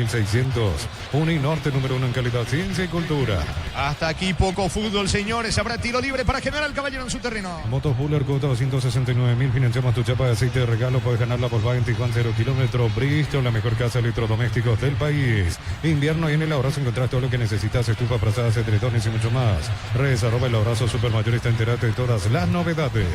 1600. Uninorte número 1 en calidad, ciencia y cultura. Hasta aquí poco fútbol, señores. Habrá tiro libre para General Caballero en su terreno. Motos Buller, cuota 269.000. Financiamos tu chapa de aceite de regalo. Puedes ganar la Volkswagen Tiguan 0 kilómetros. Bristol, la mejor casa de electrodomésticos del país. Invierno y en el abrazo encontrás todo lo que necesitas. Estufa, frazadas, edredones y mucho más. Redes @el abrazo supermayorista. Entérate de todas las novedades.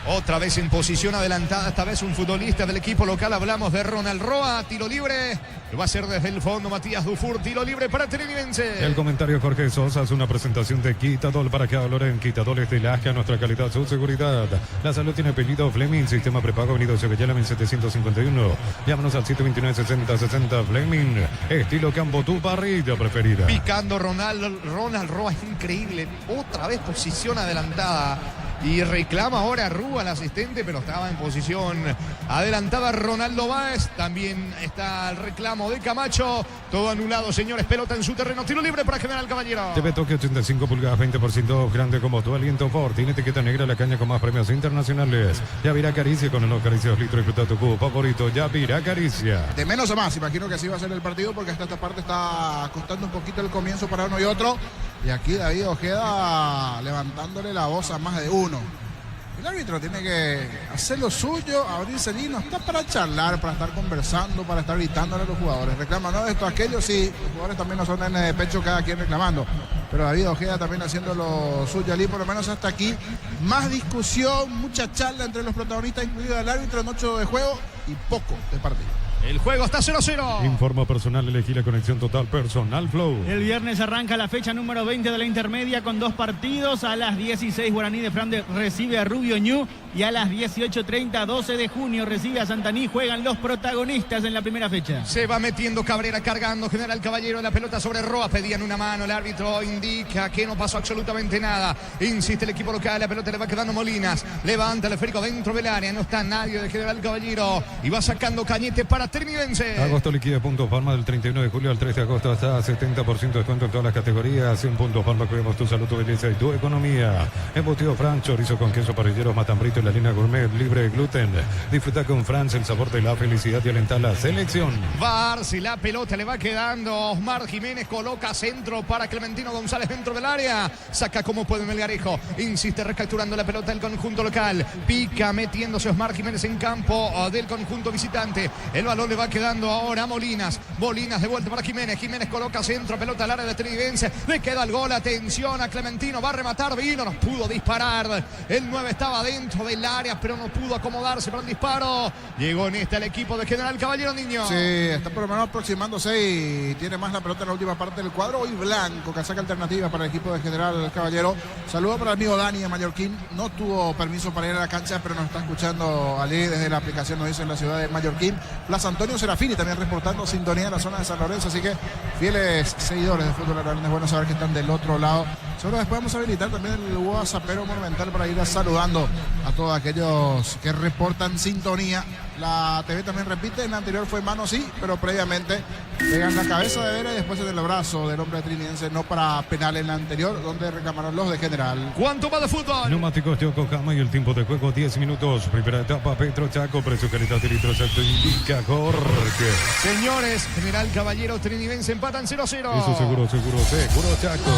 Otra vez en posición adelantada, esta vez un futbolista del equipo local. Hablamos de Ronald Roa, tiro libre. Lo va a hacer desde el fondo Matías Dufour, tiro libre para Trinidense. El comentario Jorge Sosa es una presentación de Quitadol para que valoren Quitadol de Lasca, nuestra calidad, su seguridad. La salud tiene apellido Fleming, sistema prepago, Avenida Sevillana 1751. Llámanos al 729-6060 Fleming, estilo campo, tu parrilla preferida. Picando Ronald Roa, es increíble. Otra vez posición adelantada. Y reclama ahora Rúa, el asistente, pero estaba en posición adelantada Ronaldo Báez. También está el reclamo de Camacho. Todo anulado, señores. Pelota en su terreno. Tiro libre para General Caballero. TV Toque 85 pulgadas, 20% grande como tu aliento Ford. Tiene etiqueta negra, la caña con más premios internacionales. Yavira Caricia con unos caricios litro. Disfruta tu cubo favorito. Yavira Caricia. De menos a más. Imagino que así va a ser el partido porque hasta esta parte está costando un poquito el comienzo para uno y otro. Y aquí David Ojeda levantándole la voz a más de uno. El árbitro tiene que hacer lo suyo, abrirse el hilo, está para charlar, para estar conversando, para estar gritándole a los jugadores. Reclaman, no, esto, aquello, sí, los jugadores también no son nenes de pecho, cada quien reclamando. Pero David Ojeda también haciendo lo suyo allí, por lo menos hasta aquí. Más discusión, mucha charla entre los protagonistas, incluido el árbitro en 8 de juego y poco de partido. El juego está 0-0. Informa personal, elegí la conexión total Personal Flow. El viernes arranca la fecha número 20 de la intermedia con 2 partidos. A las 16 Guaraní de Flandes recibe a Rubio Ñu y a las 18:30 12 de junio recibe a Santaní. Juegan los protagonistas en la primera fecha. Se va metiendo Cabrera cargando General Caballero, la pelota sobre Roa, pedían una mano, el árbitro indica que no pasó absolutamente nada. Insiste el equipo local, la pelota le va quedando Molinas, levanta el esférico dentro del área, no está nadie de General Caballero y va sacando Cañete para Trinidense. Agosto liquida puntos Palma del 31 de julio al 3 de agosto hasta 70% de descuento en todas las categorías. Un punto Palma, cuidemos tu salud, tu belleza y tu economía. Embutido Fran, chorizo con queso parrillero, matambrito y la línea gourmet libre de gluten. Disfruta con Franz el sabor de la felicidad y alenta la selección. Va a darse la pelota, le va quedando Osmar Jiménez, coloca centro para Clementino González dentro del área. Saca como puede Melgarejo, insiste recapturando la pelota del conjunto local. Pica metiéndose Osmar Jiménez en campo del conjunto visitante. El balón le va quedando ahora a Molinas. Molinas de vuelta para Jiménez. Jiménez coloca centro, pelota al área de Trinidense. Le queda el gol, atención a Clementino. Va a rematar, vino, no pudo disparar. El 9 estaba dentro del área, pero no pudo acomodarse para el disparo. Llegó en esta el equipo de General Caballero, Niño. Sí, está por lo menos aproximándose y tiene más la pelota en la última parte del cuadro. Hoy Blanco, que saca alternativa para el equipo de General Caballero. Saludo para el amigo Dani de Mallorquín. No tuvo permiso para ir a la cancha, pero nos está escuchando Ali desde la aplicación, nos dice, en la ciudad de Mallorquín. Plaza Antonio Serafini también reportando sintonía en la zona de San Lorenzo, así que fieles seguidores de Fútbol Aragonés, es bueno saber que están del otro lado. Seguro después vamos a habilitar también el WhatsAppero monumental para ir saludando a todos aquellos que reportan sintonía. La TV también repite, en la anterior fue mano sí, pero previamente pegan la cabeza de Vera y después en el brazo del hombre trinidense, no para penal en la anterior, donde reclamaron los de General. ¿Cuánto va de fútbol? Neumáticos Yokohama y el tiempo de juego 10 minutos. Primera etapa, Petro Chaco, precio calidad de litro exacto, indica Jorge. Señores, General Caballero Trinidense empatan 0-0. Eso seguro Chaco.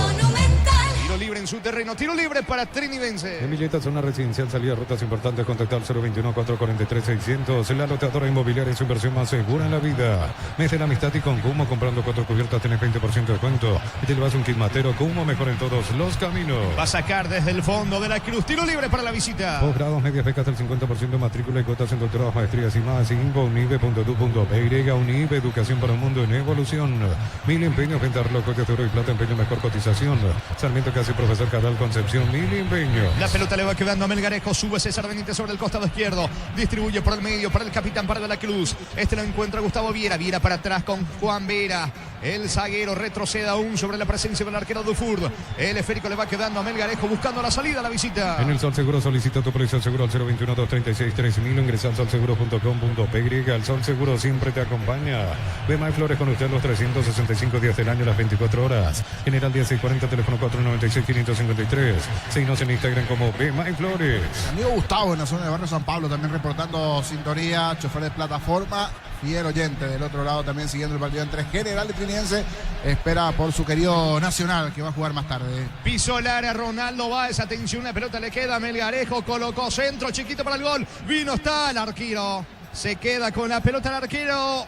Tiro libre en su terreno, tiro libre para Trinidense. Emilieta, zona residencial, salida de rutas importantes, contactar 021-443-600. La lotadora inmobiliaria es su inversión más segura en la vida. Mes de la amistad y con Cumo, comprando 4 cubiertas tenés 20% de descuento. Y te llevas un kit matero, Cumo, mejor en todos los caminos. Va a sacar desde el fondo de la cruz, tiro libre para la visita. Posgrados, medias becas del 50% de matrícula y cuotas en doctorados, maestrías y más. Unive.edu.py, Unive, educación para un mundo en evolución. 1000 empeños, venta de relojes de oro y plata, empeño, mejor cotización. Sarmiento casi profesor Cadal Concepción, 1000 empeños. La pelota le va quedando a Melgarejo, sube César Benítez sobre el costado izquierdo, distribuye por el medio para el capitán, para de la Cruz. Este lo encuentra Gustavo Viera, Viera para atrás con Juan Vera. El zaguero retrocede aún sobre la presencia del arquero Dufour. El esférico le va quedando a Melgarejo buscando la salida a la visita. En el Sol Seguro solicita tu precio al seguro al 021-236-3000. Ingresa al solseguro.com.py. El Sol Seguro siempre te acompaña. Bema y Flores con usted los 365 días del año, las 24 horas. General 1640, teléfono 496-553. Síguenos en Instagram como Bema y Flores. Amigo Gustavo en la zona de Barrio San Pablo también reportando sintonía, chofer de plataforma. fiel oyente del otro lado, también siguiendo el partido entre General y Trinidense. Espera por su querido Nacional, que va a jugar más tarde. Pisó el área Ronaldo Báez, atención, la pelota le queda a Melgarejo, colocó centro, chiquito para el gol, vino, está el arquero, se queda con la pelota el arquero.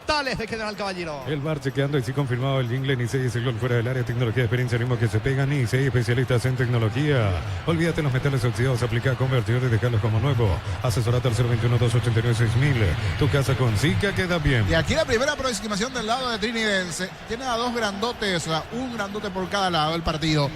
Tales de General Caballero. El VAR chequeando y sí confirmado el jingle. Nisei es el gol fuera del área. Tecnología, experiencia, ritmo que se pega. Nisei, especialistas en tecnología. Olvídate los metales oxidados. Aplica convertidores y dejarlos como nuevo. Asesorate al 021-289-6000. Tu casa con Zika queda bien. Y aquí la primera aproximación del lado de Trinidense. Tiene a dos grandotes, o sea, un grandote por cada lado del partido.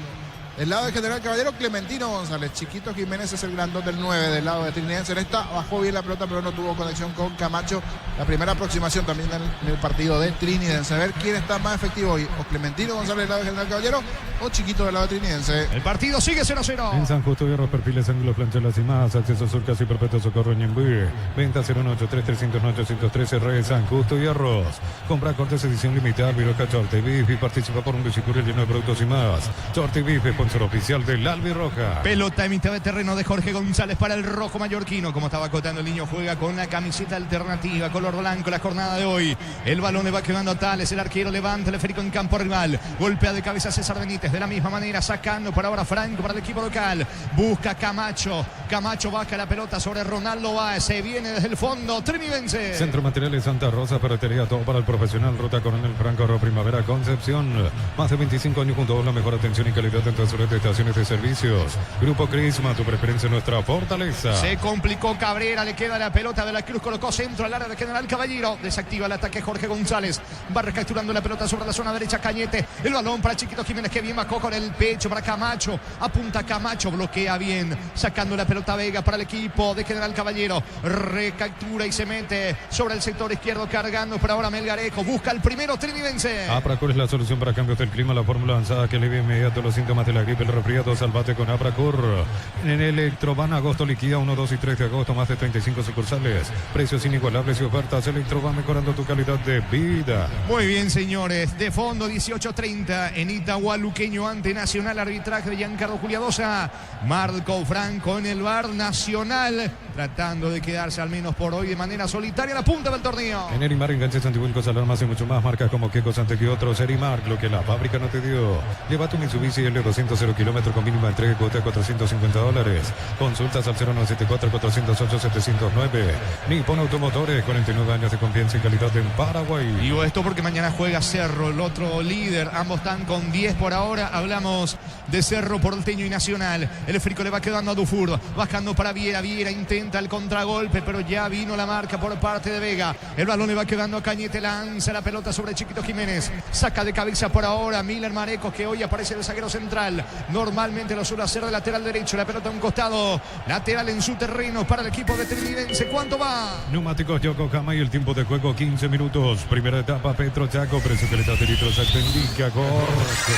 Del lado de General Caballero, Clementino González. Chiquito Jiménez es el grandote del 9 del lado de Trinidense. En esta bajó bien la pelota, pero no tuvo conexión con Camacho. La primera aproximación también en el partido de Trinidense. A ver quién está más efectivo hoy. O Clementino González del lado de General Caballero o Chiquito del lado de Trinidense. El partido sigue 0-0. En San Justo, Hierros, perfiles, ángulos, planchelas y más. Acceso surcas y perpetuo socorro en Ñembuí. Venta 0183309-813 Red San Justo, Hierros. Compra cortes edición limitada. Viroca Chorte Beef y participa por un bicicurri lleno de productos y más. Chorte Beef, sponsor oficial del Albirroja. Pelota en mitad de terreno de Jorge González para el rojo mallorquino. Como estaba acotando el niño, juega con la camiseta alternativa, color blanco, la jornada de hoy. El balón le va quedando a Tales, el arquero levanta el esférico en campo rival. Golpea de cabeza César Benítez, de la misma manera, sacando por ahora Franco para el equipo local. Busca Camacho. Camacho baja la pelota sobre Ronaldo Báez. Se viene desde el fondo, Trinidense. Centro Materiales Santa Rosa, ferretería, todo para el profesional. Ruta Coronel Franco, Primavera, Concepción. Más de 25 años junto a vos, la mejor atención y calidad en todas sus estaciones de servicios. Grupo Crisma, tu preferencia, nuestra fortaleza. Se complicó Cabrera, le queda la pelota de la Cruz, colocó centro al área de General Caballero. Desactiva el ataque Jorge González. Va recapturando la pelota sobre la zona derecha Cañete. El balón para Chiquito Jiménez, que bien bajó con el pecho para Camacho. Apunta Camacho, bloquea bien. Sacando la pelota Vega para el equipo de General Caballero. Recaptura y se mete sobre el sector izquierdo, cargando por ahora Melgarejo. Busca el primero Trinidense. Apracur es la solución para cambios del clima, la fórmula avanzada que alivia inmediato los síntomas de la gripe, el resfriado. Salvate con Apracur. En Electroban, agosto liquida 1, 2 y 3 de agosto, más de 35 sucursales. Precios inigualables y ofertas. Electroban, mejorando tu calidad de vida. Muy bien, señores. De fondo, 18:30 en Itahualuqueño ante Nacional. Arbitraje de Giancarlo Juliadosa. Marco Franco en el VAR. Nacional tratando de quedarse al menos por hoy de manera solitaria a la punta del torneo. En Erimar, enganches, antivuelcos, alarmas y mucho más. Marcas como Quecos, ante que otros. Erimar, lo que la fábrica no te dio. Lleva tu Mitsubishi L200 0 kilómetros con mínima entrega y cuota de $450. Consultas al 0974-408-709. Nippon Automotores, 49 años de confianza y calidad en Paraguay. Digo esto porque mañana juega Cerro, el otro líder. Ambos están con 10 por ahora. Hablamos de Cerro Porteño y Nacional. El esférico le va quedando a Dufour. Bajando para Viera. Viera intenta el contragolpe, pero ya vino la marca por parte de Vega. El balón le va quedando a Cañete. Lanza la pelota sobre Chiquito Jiménez. Saca de cabeza por ahora Miller Marecos, que hoy aparece el zaguero central. Normalmente lo suele hacer de lateral derecho. La pelota a un costado. Lateral en su terreno para el equipo de Trinidense. ¿Cuánto va? Neumáticos Yokohama y el tiempo de juego 15 minutos. Primera etapa Petro Chaco. Precio que le da de litros indica Jorge.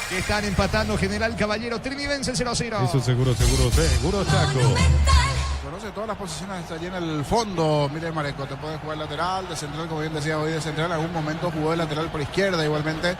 Que están empatando General Caballero. Trinidense 0-0. Eso seguro Chaco. Conoce todas las posiciones allí en el fondo. Mire, Mareco, te puede jugar lateral, de central, como bien decía hoy, de central. En algún momento jugó de lateral por izquierda. Igualmente,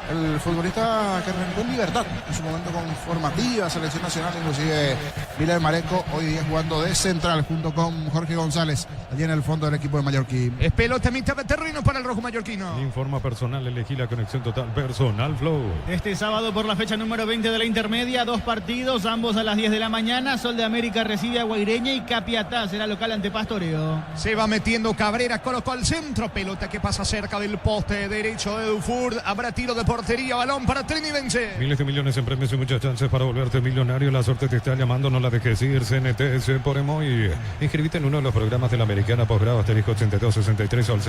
el futbolista que arrancó en Libertad, en su momento con formativa, selección nacional, inclusive Miller Mareco, hoy día jugando de central junto con Jorge González, allí en el fondo del equipo de Mallorquín. Es pelota a mitad de terreno para el rojo mallorquino. Informa personal, elegí la conexión total personal Flow. Este sábado por la fecha número 20 de la intermedia, 2 partidos, ambos a las 10 de la mañana. Sol de América recibe a Guaireña y Capiatá será local ante Pastoreo. Se va metiendo Cabrera, colocó al centro, pelota que pasa cerca del poste derecho de Dufour. Habrá tiro de portería, balón para Trinidense. Miles de millones en premios y muchas chances para volverte millonario. La suerte te está llamando, no la dejes ir. CNTS por Emoy. Inscribite en uno de los programas de la Americana Posgrado asterisco 8263 al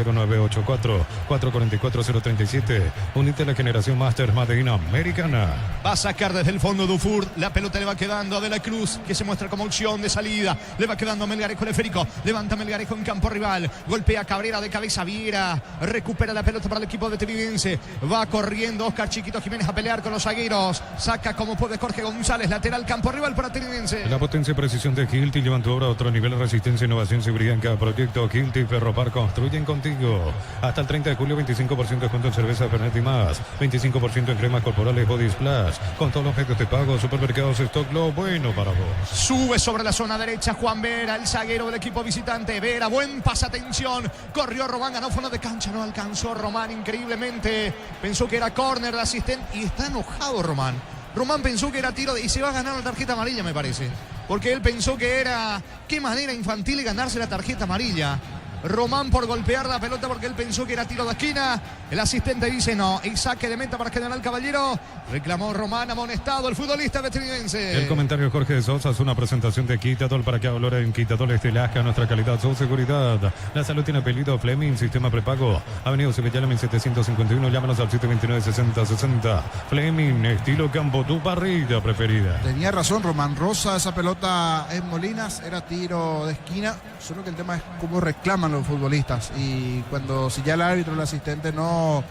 0984-444-037. Unite a la generación Master Made in Americana. Va a sacar desde el fondo Dufour. La pelota le va quedando a De la Cruz, que se muestra como opción de salida. Le va quedando a Melgarejo el esférico. Levanta Melgarejo en campo rival. Golpea Cabrera de cabeza. Viera. Recupera la pelota para el equipo de Trinidense. Va corriendo Oscar Chiquito Jiménez a pelear con los zagueros. Saca como puede Jorge González. Lateral campo rival para Trinidense. La potencia y precisión de Hilti llevan tu obra a otro nivel de resistencia, innovación, seguridad en cada proyecto. Hilti y Ferropar construyen contigo. Hasta el 30 de julio, 25% de descuento en cerveza Fernet y más. 25% en cremas corporales Body Splash. Con todos los medios de pago, supermercados, stock, lo bueno para vos. Sube sobre la zona derecha Juan Román Vera, el zaguero del equipo visitante. Vera, buen pase, atención. Corrió Román, ganó fondo de cancha, no alcanzó Román increíblemente. Pensó que era córner de asistente y está enojado Román. Román pensó que era tiro y se va a ganar la tarjeta amarilla, me parece. Porque él pensó que era, qué manera infantil de ganarse la tarjeta amarilla. Román por golpear la pelota porque él pensó que era tiro de esquina. El asistente dice no. Y saque de meta para General Caballero. Reclamó Román, amonestado el futbolista veterinarense. El comentario de Jorge de Sosa es una presentación de Quitadol para que valore en Quitadol Estelasca, nuestra calidad, su seguridad. La salud tiene apellido Fleming, sistema prepago. Avenida Sevillana 1751, llámanos al 729-6060. Fleming, estilo campo, tu parrilla preferida. Tenía razón Román Rosa, esa pelota en Molinas era tiro de esquina, solo que el tema es cómo reclaman los futbolistas y cuando si ya el árbitro, el asistente no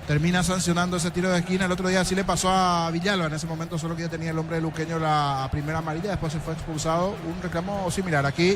termina sancionando ese tiro de esquina. El otro día sí le pasó a Villalba en ese momento, solo que ya tenía el hombre luqueño la primera amarilla, después se fue expulsado. Un reclamo similar aquí.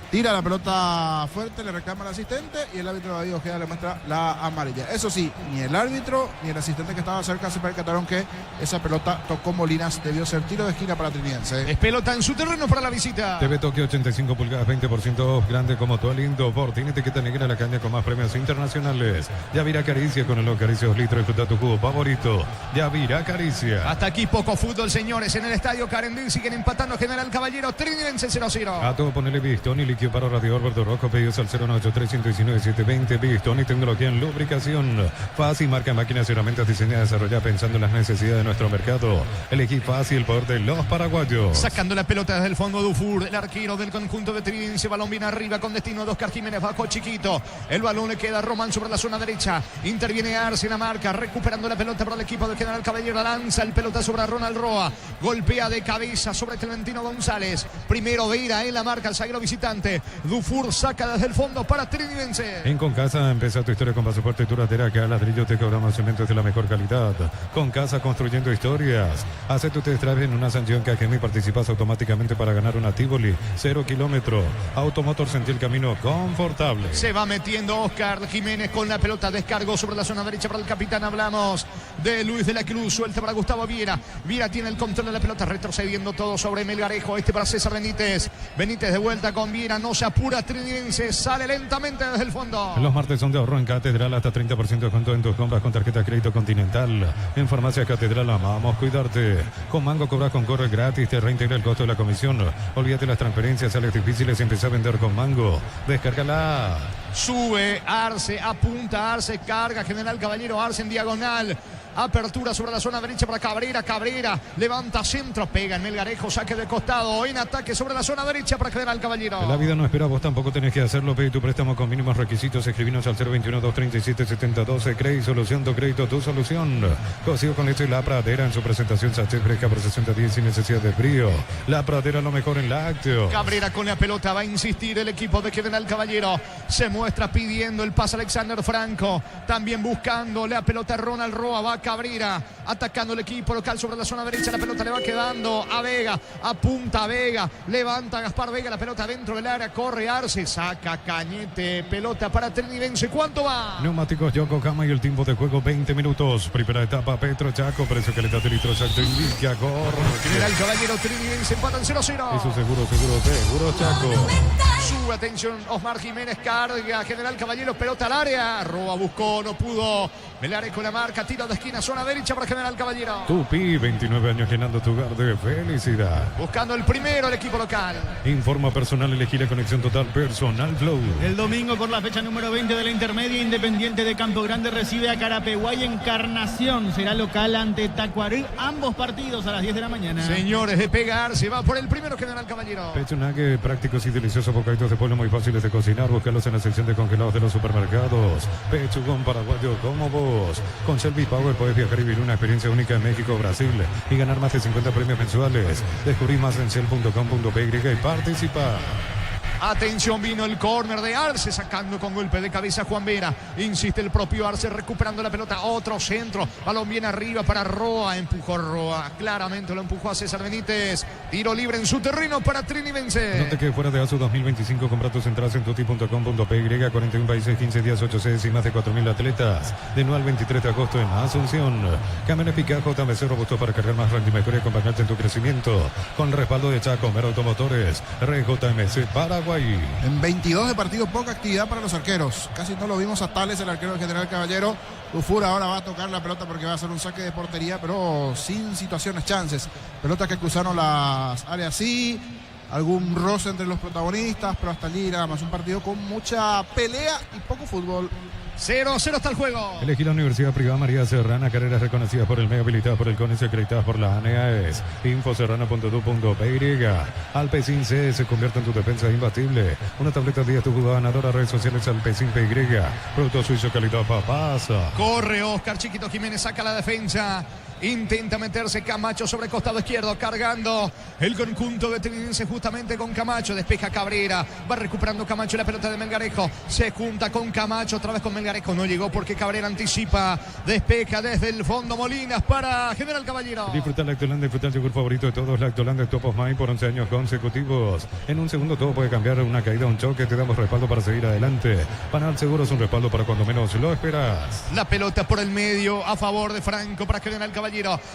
Tira la pelota fuerte, le reclama al asistente y el árbitro David Ojeda le muestra la amarilla. Eso sí, ni el árbitro ni el asistente que estaba cerca se percataron que esa pelota tocó Molinas. Debió ser tiro de esquina para Trinidense. Es pelota en su terreno para la visita. TV Tokio 85 pulgadas, 20% grande como todo lindo. Por tiene etiqueta negra la caña con más premios internacionales. Yavira Caricia con el Caricia 2 litros. Disfruta tu jugo favorito. Yavira Caricia. Hasta aquí poco fútbol, señores. En el estadio Carendín siguen empatando General Caballero. Trinidense 0-0. A todo ponerle Bistoni, líquido para radiador verde rojo. Pedidos al 093-119-720. Bistoni, tecnología en lubricación. Fácil, marca máquinas y herramientas diseñadas y desarrolladas pensando en las necesidades de nuestro mercado. Elegí fácil, el poder de los paraguayos. Sacando la pelota desde el fondo Dufour, el arquero del conjunto de Trinidense. Balón bien arriba con destino a Oscar Jiménez, bajo chiquito. El balón le queda a Román sobre la zona derecha. Interviene Arce en la marca, recuperando la pelota para el equipo del General Caballero. Lanza el pelota sobre Ronald Roa. Golpea de cabeza sobre Clementino González. Primero Vera en la marca, el zaguero visitante. Dufour saca desde el fondo para Trinidense. En Concasa empieza tu historia con pasaporte y turatera, que a ladrillo te cobramos cementos de la mejor calidad. Concasa, construyendo historias. Hace tu test drive en una sanción que y participas automáticamente para ganar una Tivoli 0 kilómetros. Automotor, sentí el camino confortable. Se va metiendo Oscar Jiménez con la pelota, descargó sobre la zona derecha para el capitán. Hablamos de Luis de la Cruz, suelta para Gustavo Viera. Viera tiene el control de la pelota, retrocediendo todo sobre Melgarejo. Este para César Benítez. Benítez de vuelta con Viera, no se apura Trinidense, sale lentamente desde el fondo. Los martes son de ahorro en Catedral, hasta 30% de descuento en tus compras con tarjeta de crédito Continental. En Farmacia Catedral amamos cuidarte. Con Mango cobras con corre gratis, te reintegra el costo de la comisión. Olvídate las transferencias, sales difíciles y empezá a vender con Mango. Descárgala. Sube Arce, apunta Arce, carga General Caballero, Arce en diagonal. Apertura sobre la zona derecha para Cabrera. Cabrera levanta centro, pega en Melgarejo, saque de costado. En ataque sobre la zona derecha para General Caballero. La vida no espera, vos tampoco tenés que hacerlo. Pedí tu préstamo con mínimos requisitos. Escribinos al 021-237-7012. Crédito Solución, tu crédito, tu solución. Cocido con leche La Pradera en su presentación. Sachet fresca por 60 sin necesidad de frío. La Pradera, lo mejor en lácteo. Cabrera con la pelota, va a insistir el equipo de General Caballero. Se muestra pidiendo el pase Alexander Franco. También buscando la pelota Ronald Roa. Va Cabrera atacando el equipo local sobre la zona derecha. La pelota le va quedando a Vega. Apunta a Vega. Levanta Gaspar Vega. La pelota dentro del área. Corre Arce. Saca Cañete. Pelota para Trinidense. ¿Cuánto va? Neumáticos Yokohama y el tiempo de juego 20 minutos. Primera etapa Petro Chaco. Precio calidad de litro exacto. Indica corre. General Caballero Trinidense empatan 0-0. Eso seguro Chaco. Sube, atención, Osmar Jiménez, carga General Caballero, pelota al área. Roa buscó, no pudo. Melare con la marca, tiro de esquina, zona derecha para General Caballero. Tupi, 29 años llenando tu hogar de felicidad. Buscando el primero el equipo local. Informa personal, elegí la conexión total Personal Flow. El domingo por la fecha número 20 de la intermedia, Independiente de Campo Grande recibe a Carapeguay. Encarnación será local ante Tacuarí. Ambos partidos a las 10 de la mañana. Señores, de pegar, se va por el primero General Caballero. Pechunague, prácticos y deliciosos bocaditos de pollo muy fáciles de cocinar. Búscalos en la sección de congelados de los supermercados. Pechugón paraguayo como vos. Con Selby Power puedes viajar y vivir una experiencia única en México o Brasil y ganar más de 50 premios mensuales. Descubrí más en cel.com.py y participa. Atención, vino el córner de Arce, sacando con golpe de cabeza Juan Vera. Insiste el propio Arce recuperando la pelota. Otro centro, balón bien arriba para Roa. Empujó Roa, claramente lo empujó a César Benítez. Tiro libre en su terreno para Trinidense. No te quedes fuera de ASU 2025. Compra tus entradas en tuti.com.py. 41 países, 15 días, 8 sedes y más de 4.000 atletas. De 9 al 23 de agosto en Asunción. Camiones Picajo, JMC robusto para cargar más rendimiento y acompañarte en tu crecimiento. Con el respaldo de Chaco, Mero Automotores, RJMC Paraguay. En 22 de partido, poca actividad para los arqueros. Casi no lo vimos a Tales, el arquero del General Caballero. Dufour ahora va a tocar la pelota porque va a hacer un saque de portería, pero sin situaciones, chances. Pelotas que cruzaron las áreas, sí. Algún roce entre los protagonistas, pero hasta allí nada más un partido con mucha pelea y poco fútbol. 0-0 está el juego. Elegí la Universidad Privada María Serrana, carreras reconocidas por el medio, habilitadas por el CONES y acreditadas por la ANEAES. Infoserrana.edu.py. Alpecin C se convierte en tu defensa imbatible. Una tableta al día, tu jugada ganadora. Redes sociales Alpecin PY. Producto suizo, calidad papasa. Corre Oscar Chiquito Jiménez, saca la defensa. Intenta meterse Camacho sobre costado izquierdo, cargando el conjunto de Trinidense justamente con Camacho. Despeja Cabrera, va recuperando Camacho la pelota de Melgarejo. Se junta con Camacho, otra vez con Melgarejo. No llegó porque Cabrera anticipa. Despeja desde el fondo Molinas para General Caballero. Disfruta Lactolanda, disfruta el yogur favorito de todos. Lactolanda Top of Mind por 11 años consecutivos. En un segundo todo puede cambiar, una caída, un choque. Te damos respaldo para seguir adelante. Panal Seguro es un respaldo para cuando menos lo esperas. La pelota por el medio a favor de Franco para General Caballero.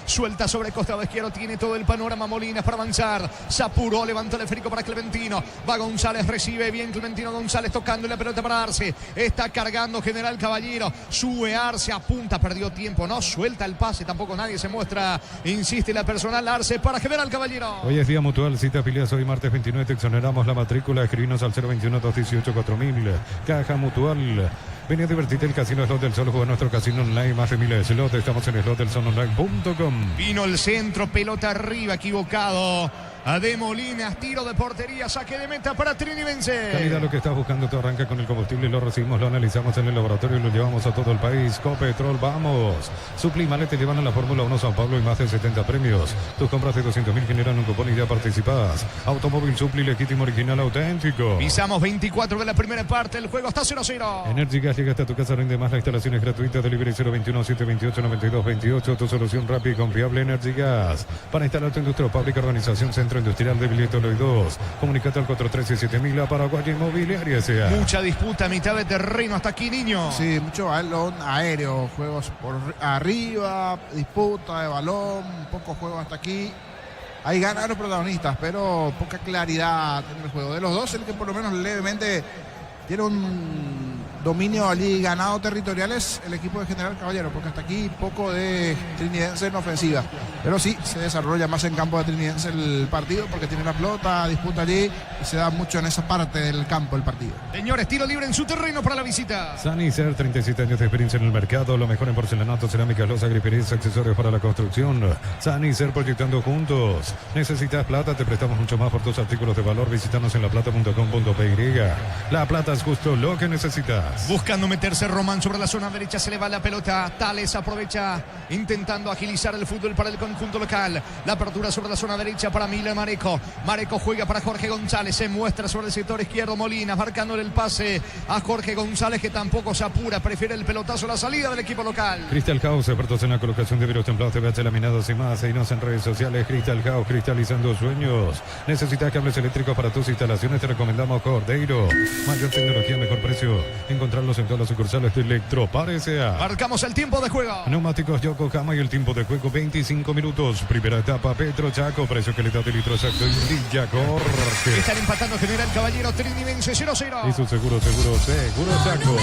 Suelta sobre costado izquierdo, tiene todo el panorama Molinas para avanzar. Se apuró, levantó el esférico para Clementino. Va González, recibe bien Clementino González tocando la pelota para Arce. Está cargando General Caballero. Sube Arce, apunta, perdió tiempo. No suelta el pase, tampoco nadie se muestra. Insiste la personal Arce para General Caballero. Hoy es día mutual, cita afiliadas hoy martes 29. Te exoneramos la matrícula. Escribinos al 021-218-4000. Caja Mutual. Ven a divertirte, el Casino Slot del Sol. Juega nuestro casino online, más de miles de slots. Estamos en slotdelsononline.com. Vino el centro, pelota arriba, equivocado. De Molinas, tiro de portería, saque de meta para Trinidense. Calidad, lo que estás buscando, te arranca con el combustible, lo recibimos, lo analizamos en el laboratorio y lo llevamos a todo el país. Copetrol, vamos. Suplimale, te llevan a la Fórmula 1 San Pablo y más de 70 premios. Tus compras de 200.000 generan un cupón y ya participas. Automóvil Supli, legítimo, original, auténtico. Pisamos 24 de la primera parte, el juego está 0-0. Energy Gas llega hasta tu casa, rinde más, la instalación es gratuita. Delivery 021-728-9228. Tu solución rápida y confiable, Energy Gas. Para instalar tu industria o fábrica, organización, Centro Industrial de Bilieto Loy 2. Comunicate al 413-7000 a Paraguay Inmobiliaria S.A. Mucha disputa a mitad de terreno hasta aquí, niño. Sí, mucho balón aéreo, juegos por arriba, disputa de balón, poco juego hasta aquí. Ahí ganan los protagonistas, pero poca claridad en el juego. De los dos, el que por lo menos levemente tiene un dominio allí ganado territorial es el equipo de General Caballero, porque hasta aquí poco de Trinidense en ofensiva. Pero sí, se desarrolla más en campo de Trinidense el partido, porque tiene la pelota, disputa allí y se da mucho en esa parte del campo el partido. Señores, tiro libre en su terreno para la visita. Sanicer, 37 años de experiencia en el mercado, lo mejor en porcelanato, cerámica, losa, griferías, accesorios para la construcción. Sanicer, proyectando juntos. Necesitas plata, te prestamos mucho más por tus artículos de valor. Visítanos en laplata.com.py. La Plata es justo lo que necesitas. Buscando meterse Román sobre la zona derecha, se le va la pelota. Tales aprovecha, intentando agilizar el fútbol para el conjunto local. La apertura sobre la zona derecha para Mila Mareco. Mareco juega para Jorge González, se muestra sobre el sector izquierdo Molinas, marcándole el pase a Jorge González, que tampoco se apura, prefiere el pelotazo a la salida del equipo local. Crystal House, expertos en la colocación de vidrios templados, TVH laminados y más. Seguinos en redes sociales. Crystal House, cristalizando sueños. Necesitas cables eléctricos para tus instalaciones, te recomendamos Cordeiro. Mayor tecnología, mejor precio. Encontrarlos en todas las sucursales de Electropar S.A. Marcamos el tiempo de juego. Neumáticos Yokohama y el tiempo de juego 25 minutos. Primera etapa, Petro Chaco, precio que le da de litro exacto y Villa Corte. Están empatando General Caballero, Trinidense 0-0. Y su seguro Chaco.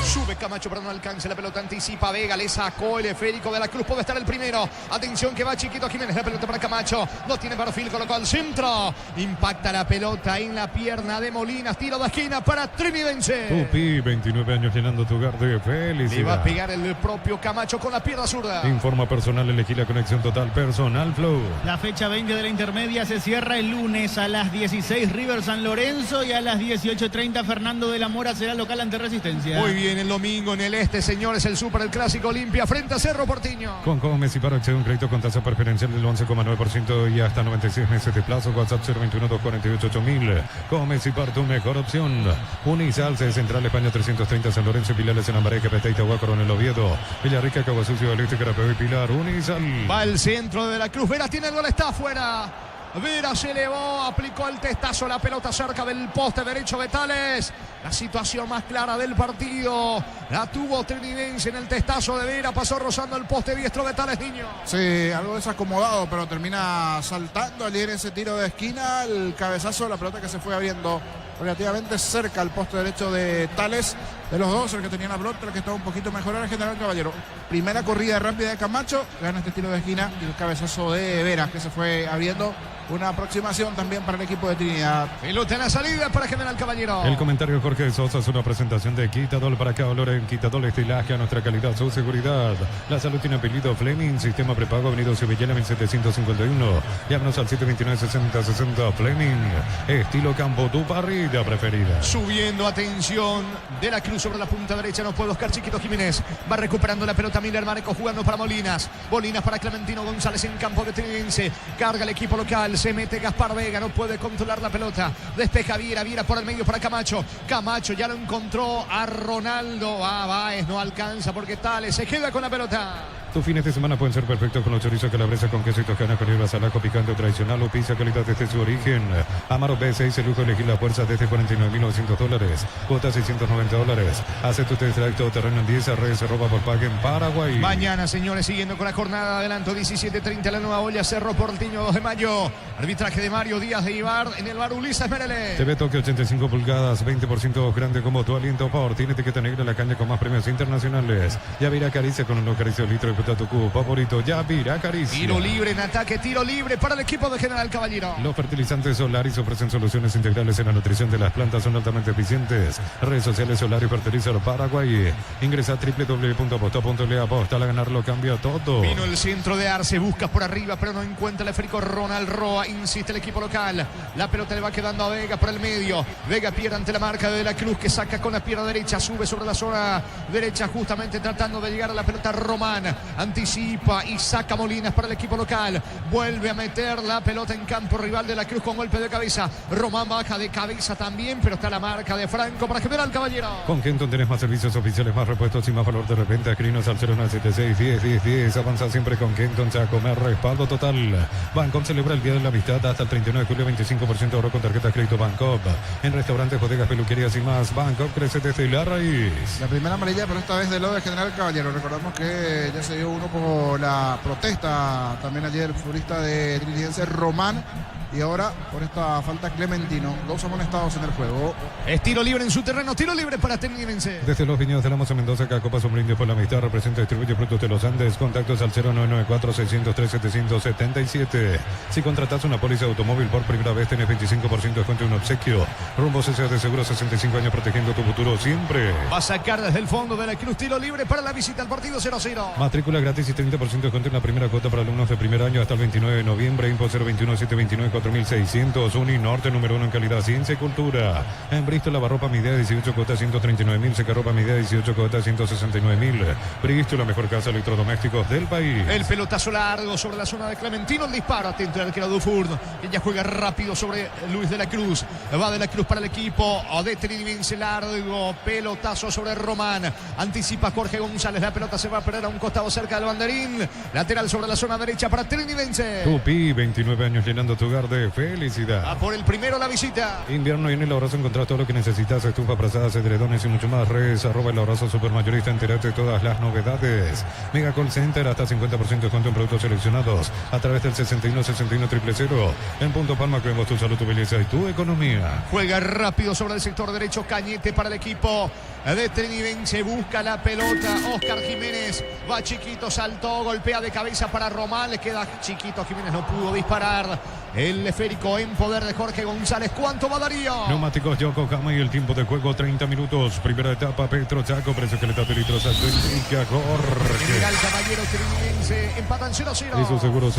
Sube Camacho, pero no alcanza la pelota, anticipa Vega, le sacó el esférico de la Cruz, puede estar el primero. Atención que va Chiquito Jiménez, la pelota para Camacho, no tiene perfil, colocó al centro. Impacta la pelota en la pierna de Molinas, tiro de esquina para Trinidense. Tupi, 29 años llenando tu hogar de felicidad. Le va a pegar el propio Camacho con la pierna zurda. Informa personal, elegí la conexión total Personal Flow. La fecha 20 de la intermedia se cierra el lunes a las 16 River San Lorenzo y a las 18:30 Fernando de la Mora será local ante Resistencia. Muy bien, el domingo en el este, señores, el Super, el Clásico Olimpia frente a Cerro Porteño. Con Gómez y Paro accede a un crédito con tasa preferencial del 11,9% y hasta 96 meses de plazo. WhatsApp 021-248-8000. Gómez y Paro, tu mejor opción. Unisalce, Central España 330, San Lorenzo, Pilares en Ambaré, Capeta, Itagua, Coronel Oviedo, Villarrica, Cabo Sucio, Este, Carapeo y Pilar. Unisal. Va al centro de la Cruz. Vera tiene el gol, está afuera. Vera se elevó, aplicó el testazo, la pelota cerca del poste derecho de Tales. La situación más clara del partido la tuvo Trinidense en el testazo de Vera, pasó rozando el poste diestro de Tales, niño. Sí, algo desacomodado, pero termina saltando allí en ese tiro de esquina. El cabezazo de la pelota que se fue abriendo relativamente cerca al poste derecho de Tales. De los dos, el que tenía la pelota, el que estaba un poquito mejor era el General Caballero. Primera corrida rápida de Camacho, gana este tiro de esquina y el cabezazo de Vera que se fue abriendo. Una aproximación también para el equipo de Trinidad. Pelota en la salida para General Caballero. El comentario de Jorge Sosa es una presentación de Quitadol. Para acá, olor en Quitadol, estilaje a nuestra calidad, su seguridad. La salud tiene apellido Fleming, sistema prepago, Avenida Sevillana 1751. Llámanos al 729-6060 Fleming. Estilo campo, tu parrilla preferida. Subiendo, atención, de la Cruz sobre la punta derecha, no puede Oscar Chiquito Jiménez. Va recuperando la pelota Miller Mareco, jugando para Molinas. Molinas para Clementino González en campo de Trinense. Carga el equipo local. Se mete Gaspar Vega, no puede controlar la pelota. Despeja Viera, Viera por el medio para Camacho. Camacho ya lo encontró a Ronaldo. Baez no alcanza porque Tales se queda con la pelota. Tus fines de semana pueden ser perfectos con los chorizos calabresa con queso y toscana con hierbas salaco picante tradicional o pizza calidad desde su origen. Amaro B6, el lujo de elegir la fuerza desde $49.900. Cuota $690. Hace tu test drive todoterreno en 10 redes @Volkswagen en Paraguay. Mañana, señores, siguiendo con la jornada, adelanto 17:30 la nueva olla, Cerro Porteño 2 de mayo. Arbitraje de Mario Díaz de Ibar en el bar Ulises Merele. TV Tokio 85 pulgadas, 20% grande como tu aliento por. Tiene etiqueta negra, la caña con más premios internacionales. Yavira Caricia con un acaricio litro y tu cubo favorito. Yavira Caricia. Tiro libre en ataque, tiro libre para el equipo de General Caballero. Los fertilizantes Solaris ofrecen soluciones integrales en la nutrición de las plantas, son altamente eficientes. Redes sociales Solaris Fertilizar Paraguay. Ingresa a www.aposta.le. Aposta, a ganarlo cambia todo. Vino el centro de Arce, busca por arriba, pero no encuentra el esférico Ronald Roa. Insiste el equipo local. La pelota le va quedando a Vega por el medio. Vega pierde ante la marca de la Cruz, que saca con la pierna derecha, sube sobre la zona derecha, justamente tratando de llegar a la pelota Román. Anticipa y saca Molinas para el equipo local. Vuelve a meter la pelota en campo rival de la Cruz con golpe de cabeza. Román baja de cabeza también, pero está la marca de Franco para General Caballero. Con Kenton tenés más servicios oficiales, más repuestos y más valor de repente. Escrinos al 0976-10-10-10. Avanza siempre con Kenton, a comer respaldo total. Bancom celebra el Día de la Amistad hasta el 31 de julio, 25% de ahorro con tarjeta crédito Bancom. En restaurantes, bodegas, peluquerías y más. Bancom crece desde la raíz. La primera amarilla, pero esta vez de lo de General Caballero. Recordamos que ya se dio uno por la protesta también ayer el futbolista de Trinidense Román, y ahora por esta falta Clementino. Dos amonestados en el juego. Es tiro libre en su terreno, tiro libre para Trinidense. Desde los viñedos de la Moza Mendoza, Cacopa Sombrindio por la Amistad, representa y distribuye productos de los Andes. Contactos al 0994-603-777. Si contratas una póliza de automóvil por primera vez, tenés 25% de descuento y un obsequio. Rumbo CCA de Seguro, 65 años protegiendo tu futuro siempre. Va a sacar desde el fondo de la Cruz, tiro libre para la visita al partido 0-0. Matrícula gratis y 30% de descuento en la primera cuota para alumnos de primer año hasta el 29 de noviembre. Info 021-729-4600. Uninorte, número 1 en calidad, ciencia y cultura. En Bristol, lavarropa Midea, 18 cuotas, 139.000. Secarropa Midea, 18 cuotas, 169.000. Bristol, la mejor casa de electrodomésticos del país. El pelotazo largo sobre la zona de Clementino. El disparo atento del arquero Dufour. Ella juega rápido sobre Luis de la Cruz. Va de la Cruz para el equipo de Trinidense. Largo pelotazo sobre Román. Anticipa Jorge González. La pelota se va a perder a un costado cerca del banderín. Lateral sobre la zona derecha para Trinidense. Tupi, 29 años llenando tu hogar de felicidad. Va por el primero la visita. Invierno y en el Abrazo encontrás todo lo que necesitas. Estufa, frazadas, edredones y mucho más. Redes @ el Abrazo Supermayorista. Entérate de todas las novedades. Mega Call Center, hasta 50% de descuento en productos seleccionados a través del 61-61-000. En Punto Palma creemos tu salud, tu belleza y tu economía. Juega rápido sobre el sector derecho. Cañete para el equipo de Trinidense. Busca la pelota Oscar Jiménez. Va Chiquito, saltó, golpea de cabeza para Román. Le queda Chiquito. Jiménez no pudo disparar. El esférico en poder de Jorge González. ¿Cuánto va Darío? Neumáticos Yokohama y el tiempo de juego 30 minutos. Primera etapa, Petro Chaco, precio que le da litros a Jorge. General Caballero Trinidense empatan 0-0. Eso seguro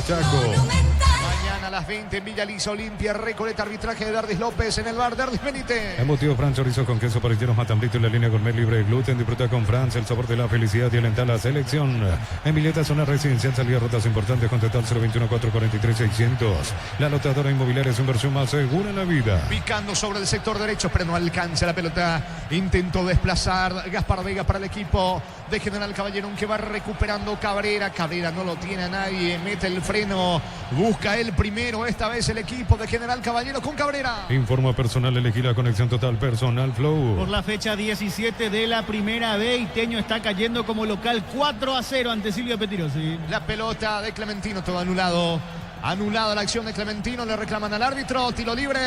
Chaco. Mañana a las 20 en Villa Lisa, Olimpia, Recoleta, arbitraje de Dardis López en el bar, Dardis Benítez. Embutido Fran chorizo con queso para llenos matambito en la línea gourmet libre de gluten. Disfruta con Franz el sabor de la felicidad y alentar la selección. En Villeta, zona residencial, salida rutas importantes con total 021-443-600. La lotadora inmobiliaria es inversión más segura en la vida. Picando sobre el sector derecho, pero no alcanza la pelota. Intentó desplazar Gaspar Vega para el equipo de General Caballero, que va recuperando Cabrera. Cabrera no lo tiene a nadie, mete el freno, busca el primero, esta vez el equipo de General Caballero con Cabrera. Informa personal, elegí la conexión total personal Flow. Por la fecha 17 de la primera B, Iteño está cayendo como local 4-0 ante Silvio Petirosi. La pelota de Clementino, todo anulado. Anulada la acción de Clementino, le reclaman al árbitro, tiro libre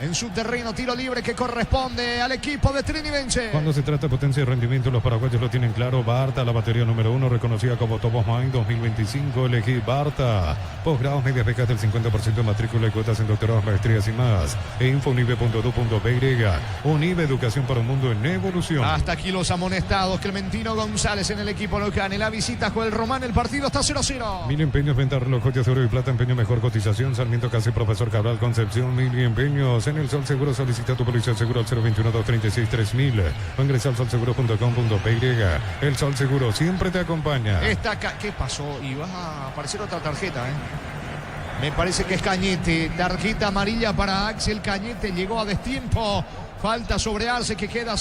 en su terreno, tiro libre que corresponde al equipo de Trinidense. Cuando se trata de potencia y rendimiento, los paraguayos lo tienen claro. Barta, la batería número 1, reconocida como Top of Mind 2025, elegí Barta. Posgrados, medias becas del 50% de matrícula y cuotas en doctorados, maestrías y más. E infonive.edu.py. Unive, educación para un mundo en evolución. Hasta aquí los amonestados. Clementino González en el equipo local. En la visita Joel Román, el partido está 0-0. Mil empeños, venta, reloj, joyas, oro y plata, empeño, mejor cotización. Sarmiento, casi Profesor Cabral, Concepción. Mil empeños. En el Sol Seguro, solicita tu póliza de seguro al 021-236-3000 o ingresa al solseguro.com.py. El Sol Seguro siempre te acompaña. ¿Qué pasó? Y va a aparecer otra tarjeta, Me parece que es Cañete. Tarjeta amarilla para Axel Cañete. Llegó a destiempo. Falta sobre Arce, que queda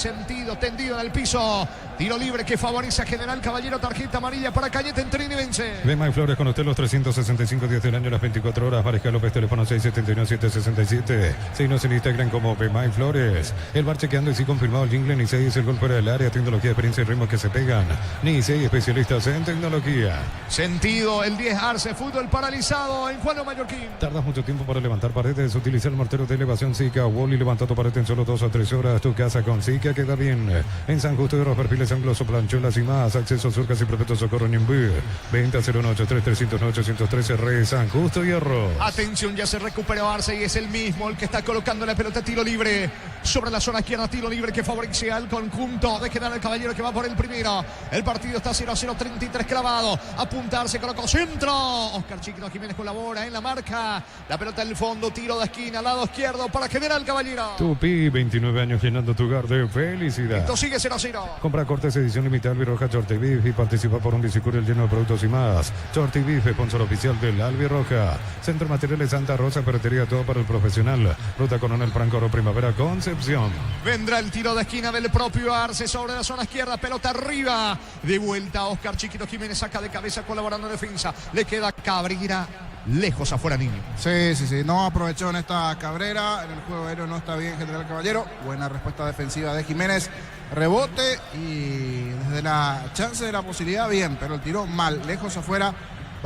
tendido en el piso. Tiro libre que favorece a General Caballero. Tarjeta amarilla para Cañete en Trinidense. Bemay Flores con usted los 365 días del año, las 24 horas. Mariscal López, teléfono 679-767. Signos en Instagram como Bemay Flores. El bar chequeando y sí confirmado el jingle. Ni 6 el gol fuera del área. Tecnología, experiencia y ritmos que se pegan. Ni 6 especialistas en tecnología. Sentido el 10 Arce. Fútbol paralizado en Juan Mallorquín. Tardas mucho tiempo para levantar paredes. Utiliza el mortero de elevación Zika. Wally levanta tu pared en solo 2 o 3 horas. Tu casa con Zika queda bien. En San Justo de los perfiles angloso, planchuelas y más. Acceso surcas y Perpetuo Socorro Nimbú. Venta 0183309-813 Re San Justo y Arroz. Atención, ya se recuperó Arce y es el mismo el que está colocando la pelota. Tiro libre sobre la zona izquierda. Tiro libre que favorece al conjunto de General Caballero, que va por el primero. El partido está 0-0, 33 clavado. Apuntarse, colocó centro. Oscar Chiquino Jiménez colabora en la marca. La pelota en el fondo. Tiro de esquina, lado izquierdo para General Caballero. Tupi, 29 años llenando tu hogar de felicidad. Esto sigue 0-0. Compra cortes edición limitada Albirroja Shorty Beef y participa por un bicicurriel lleno de productos y más. Shorty Beef, sponsor oficial del Albirroja. Centro de Materiales Santa Rosa, ferretería, todo para el profesional. Ruta Coronel Franco Oro, Primavera, Concepción. Vendrá el tiro de esquina del propio Arce sobre la zona izquierda. Pelota arriba. De vuelta Oscar Chiquito Jiménez, saca de cabeza colaborando en defensa. Le queda Cabrera. Lejos afuera, niño. Sí. No aprovechó en esta Cabrera. En el juego aéreo no está bien General Caballero. Buena respuesta defensiva de Jiménez. Rebote y desde la chance de la posibilidad, bien. Pero el tiro mal. Lejos afuera.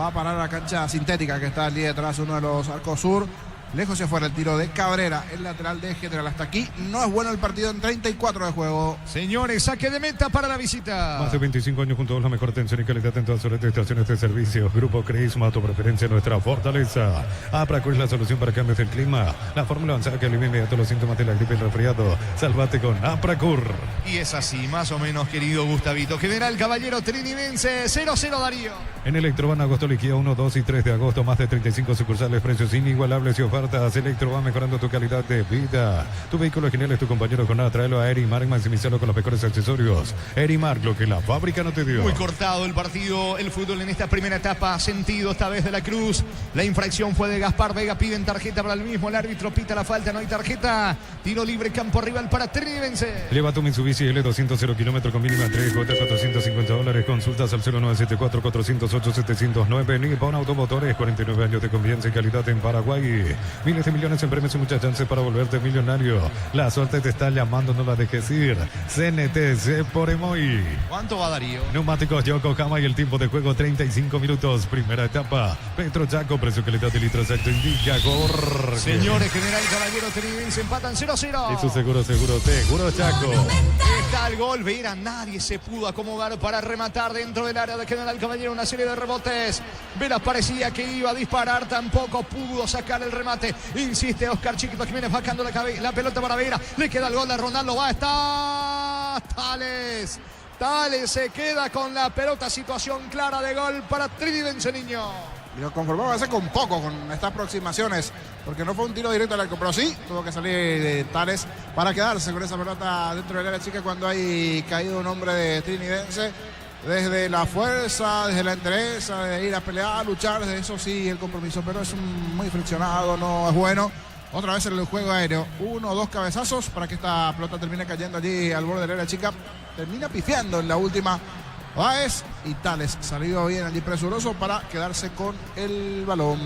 Va a parar a la cancha sintética que está allí detrás, uno de los arcos sur. Lejos hacia afuera el tiro de Cabrera, el lateral de General. Hasta aquí no es bueno el partido en 34 de juego. Señores, saque de meta para la visita. Más de 25 años juntos, la mejor atención y calidad en todas sus estaciones de servicios. Grupo Crisma, tu preferencia, nuestra fortaleza. Apracur es la solución para cambios del clima. La fórmula avanzada que alivia inmediato los síntomas de la gripe y el resfriado. Salvate con Apracur. Y es así, más o menos, querido Gustavito. General Caballero Trinidense, 0-0 Darío. En Electroban, agosto liquida 1, 2 y 3 de agosto. Más de 35 sucursales, precios inigualables y ofertas. Electroban, mejorando tu calidad de vida. Tu vehículo genial es tu compañero con nada. Tráelo a Erimark, maximizarlo con los mejores accesorios. Erimark, lo que la fábrica no te dio. Muy cortado el partido, el fútbol en esta primera etapa. Sentido esta vez de la Cruz. La infracción fue de Gaspar Vega. Piden tarjeta para el mismo. El árbitro pita la falta, no hay tarjeta. Tiro libre, campo rival para Trinidense. Lleva tu Mitsubishi L200 0 kilómetros con mínima entrega, cuota $450. Consultas al 0974-408-709. Nippon Automotores, 49 años de confianza y calidad en Paraguay. Miles de millones en premios y muchas chances para volverte millonario. La suerte te está llamando, no la dejes ir. CNTC por Emoy. ¿Cuánto va Darío? Neumáticos Yokohama y el tiempo de juego 35 minutos. Primera etapa. Petro Chaco, precio calidad de litro exacto indica Jorge. Señores, General Caballero Trinidense empatan 0-0. Y su seguro Chaco. Está el gol, Vera, nadie se pudo acomodar para rematar dentro del área de General Caballero, una serie de rebotes. Vera parecía que iba a disparar, tampoco pudo sacar el remate. Insiste Oscar Chiquito Jiménez bajando la pelota para Vera. Le queda el gol de Ronaldo, va a estar Tales se queda con la pelota, situación clara de gol para Trinidense, niño. Y lo conformaba a veces con poco con estas aproximaciones, porque no fue un tiro directo al arco, pero sí tuvo que salir Tales para quedarse con esa pelota dentro del área chica cuando hay caído un hombre de Trinidense. Desde la fuerza, desde la entereza, de ir a pelear, a luchar, desde eso sí el compromiso, pero es muy friccionado, no es bueno. Otra vez en el juego aéreo, 1 o 2 cabezazos para que esta pelota termine cayendo allí al borde del área chica. Termina pifiando en la última Báez y Tales salió bien allí presuroso para quedarse con el balón.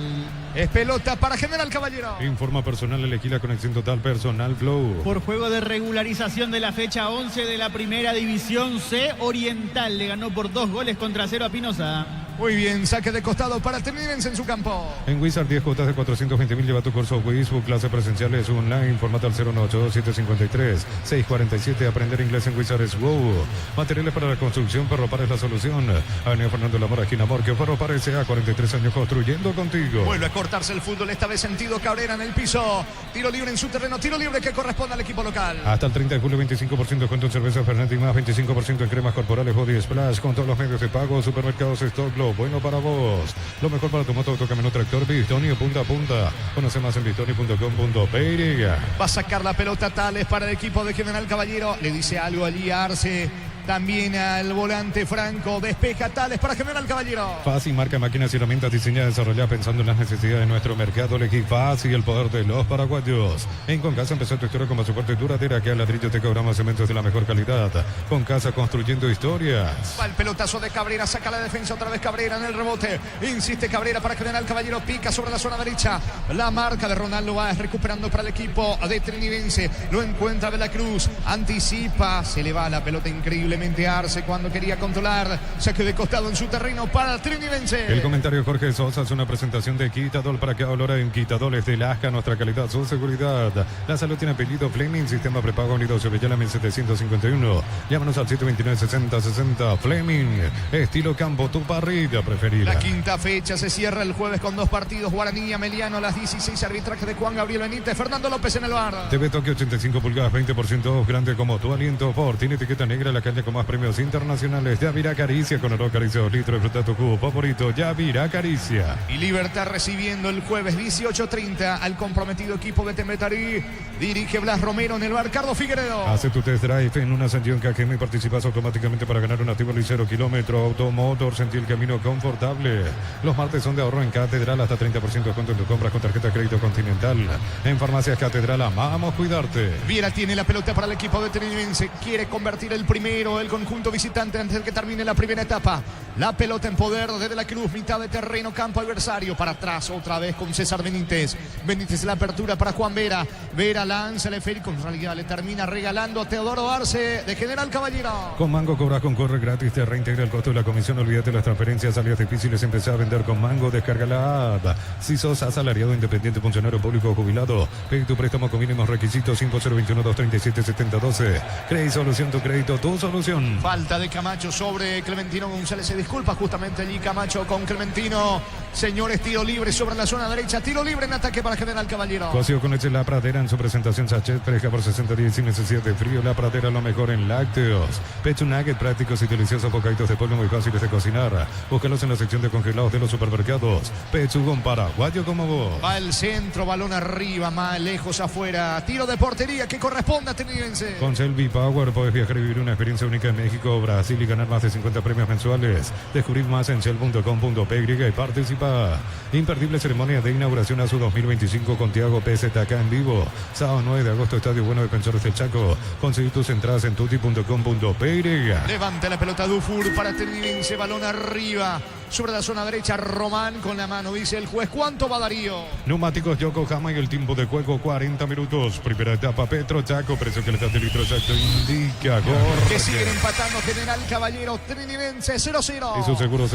Es pelota para General Caballero. Informa personal, elegí la conexión total personal Flow. Por juego de regularización de la fecha 11 de la Primera División C, Oriental le ganó por 2-0 a Pinoza. Muy bien, saque de costado para Trinidense en su campo. En Wizard 10 cuotas de 420.000, lleva tu curso Wizard, clase presenciales online, formata al 0182753-647, aprender inglés en Wizard es WOW. Materiales para la construcción, Ferropar es la solución. Avenida Fernando Lamora, esquina Morquio, Ferropar S.A., 43 años construyendo contigo. Vuelve a cortarse el fútbol, esta vez sentido Cabrera en el piso. Tiro libre en su terreno, tiro libre que corresponde al equipo local. Hasta el 30 de julio, 25% cuento en cerveza Fernet y más, 25% en cremas corporales Body Splash, con todos los medios de pago, supermercados Stock, lo bueno para vos. Lo mejor para tu moto, autocamino, tractor, Bistonio, punta a punta. Conoce más en bistonio.com.py. Va a sacar la pelota Tales para el equipo de General Caballero. Le dice algo allí a Arce. También al volante Franco, despeja Tales para General Caballero. Fácil, marca máquinas y herramientas diseñadas y desarrolladas pensando en las necesidades de nuestro mercado. Elegí Fácil, el poder de los paraguayos. En Concasa empezó tu historia con más soporte duradera, que al ladrillo te cobramos cementos de la mejor calidad. Concasa, construyendo historias. Va el pelotazo de Cabrera, saca la defensa otra vez Cabrera en el rebote. Insiste Cabrera para General Caballero, pica sobre la zona derecha. La marca de Ronaldo va recuperando para el equipo de Trinidense. Lo encuentra de la Cruz, anticipa, se le va la pelota increíblemente a Arce cuando quería controlar. Saque de costado en su terreno para Trinidense. El comentario Jorge Sosa es una presentación de Quitadol para que olor en Quitadol es de Lasca, nuestra calidad, su seguridad. La salud tiene apellido Fleming, sistema prepago unido Sevillana 1751. Llámanos al 729-6060. Fleming, estilo campo, tu parrilla preferida. La quinta fecha se cierra el jueves con 2 partidos. Guaraní Ameliano a las 16, arbitraje de Juan Gabriel Benítez, Fernando López en el bar. TV Tokio 85 pulgadas, 20% grande como tu aliento. Ford tiene etiqueta negra, la calle con más premios internacionales. Yavira Caricia con oro Caricia 2 litros, disfruta tu cubo favorito. Yavira Caricia. Y Libertad recibiendo el jueves 18:30 al comprometido equipo de Tembetarí. Dirige Blas Romero en el bar Carlos Figueredo. Hace tu test drive en una Ascensión Cajeme y participas automáticamente para ganar un activo 0 kilómetro. Automotor, sentí el camino confortable. Los martes son de ahorro en Catedral, hasta 30% de descuento en tu compras con tarjeta de crédito Continental. En Farmacias Catedral, amamos cuidarte. Viera tiene la pelota para el equipo de Trinidense. Quiere convertir el primero, el conjunto visitante, antes de que termine la primera etapa. La pelota en poder de la Cruz, mitad de terreno, campo adversario. Para atrás otra vez con César Benítez. Benítez la apertura para Juan Vera. Vera lanza el esférico, en realidad le termina regalando a Teodoro Arce de General Caballero. Con Mango cobras con corre gratis, te reintegra el costo de la comisión. Olvídate las transferencias, salidas difíciles, empezá a vender con Mango. Descarga la app. Si sos asalariado, independiente, funcionario público o jubilado, pedí tu préstamo con mínimos requisitos. 5021-237-7012. Crédito Solución, tu crédito, tu solución. Falta de Camacho sobre Clementino González. Se disculpa justamente allí Camacho con Clementino. Señores, tiro libre sobre la zona derecha. Tiro libre en ataque para General Caballero. Cocido con leche La Pradera en su presentación sachet, fresca por 60 días sin necesidad de frío. La Pradera, lo mejor en lácteos. Pecho nugget, prácticos y deliciosos bocaditos de pollo muy fáciles de cocinar. Búscalos en la sección de congelados de los supermercados. Pechugón paraguayo como vos. Va el centro, balón arriba, más lejos afuera. Tiro de portería que corresponde a Trinidense. Con Selby Power puedes viajar y vivir una experiencia única en México, Brasil y ganar más de 50 premios mensuales. Descubrir más en shell.com.py y participa. Imperdible ceremonia de inauguración a su 2025 con Tiago PZK en vivo. Sábado 9 de agosto, Estadio Bueno de Defensores del Chaco. Conseguir tus entradas en tuti.com.py. Levanta la pelota Dufour para Trinidense, balón arriba. sobre la zona derecha. Román con la mano, dice el juez. ¿Cuánto va Darío? Neumáticos Yokohama y el tiempo de juego 40 minutos. Primera etapa Petro Chaco, precio que le da el litro exacto indica Jorge. Que siguen empatando General Caballero, Trinidense 0-0. Eso seguro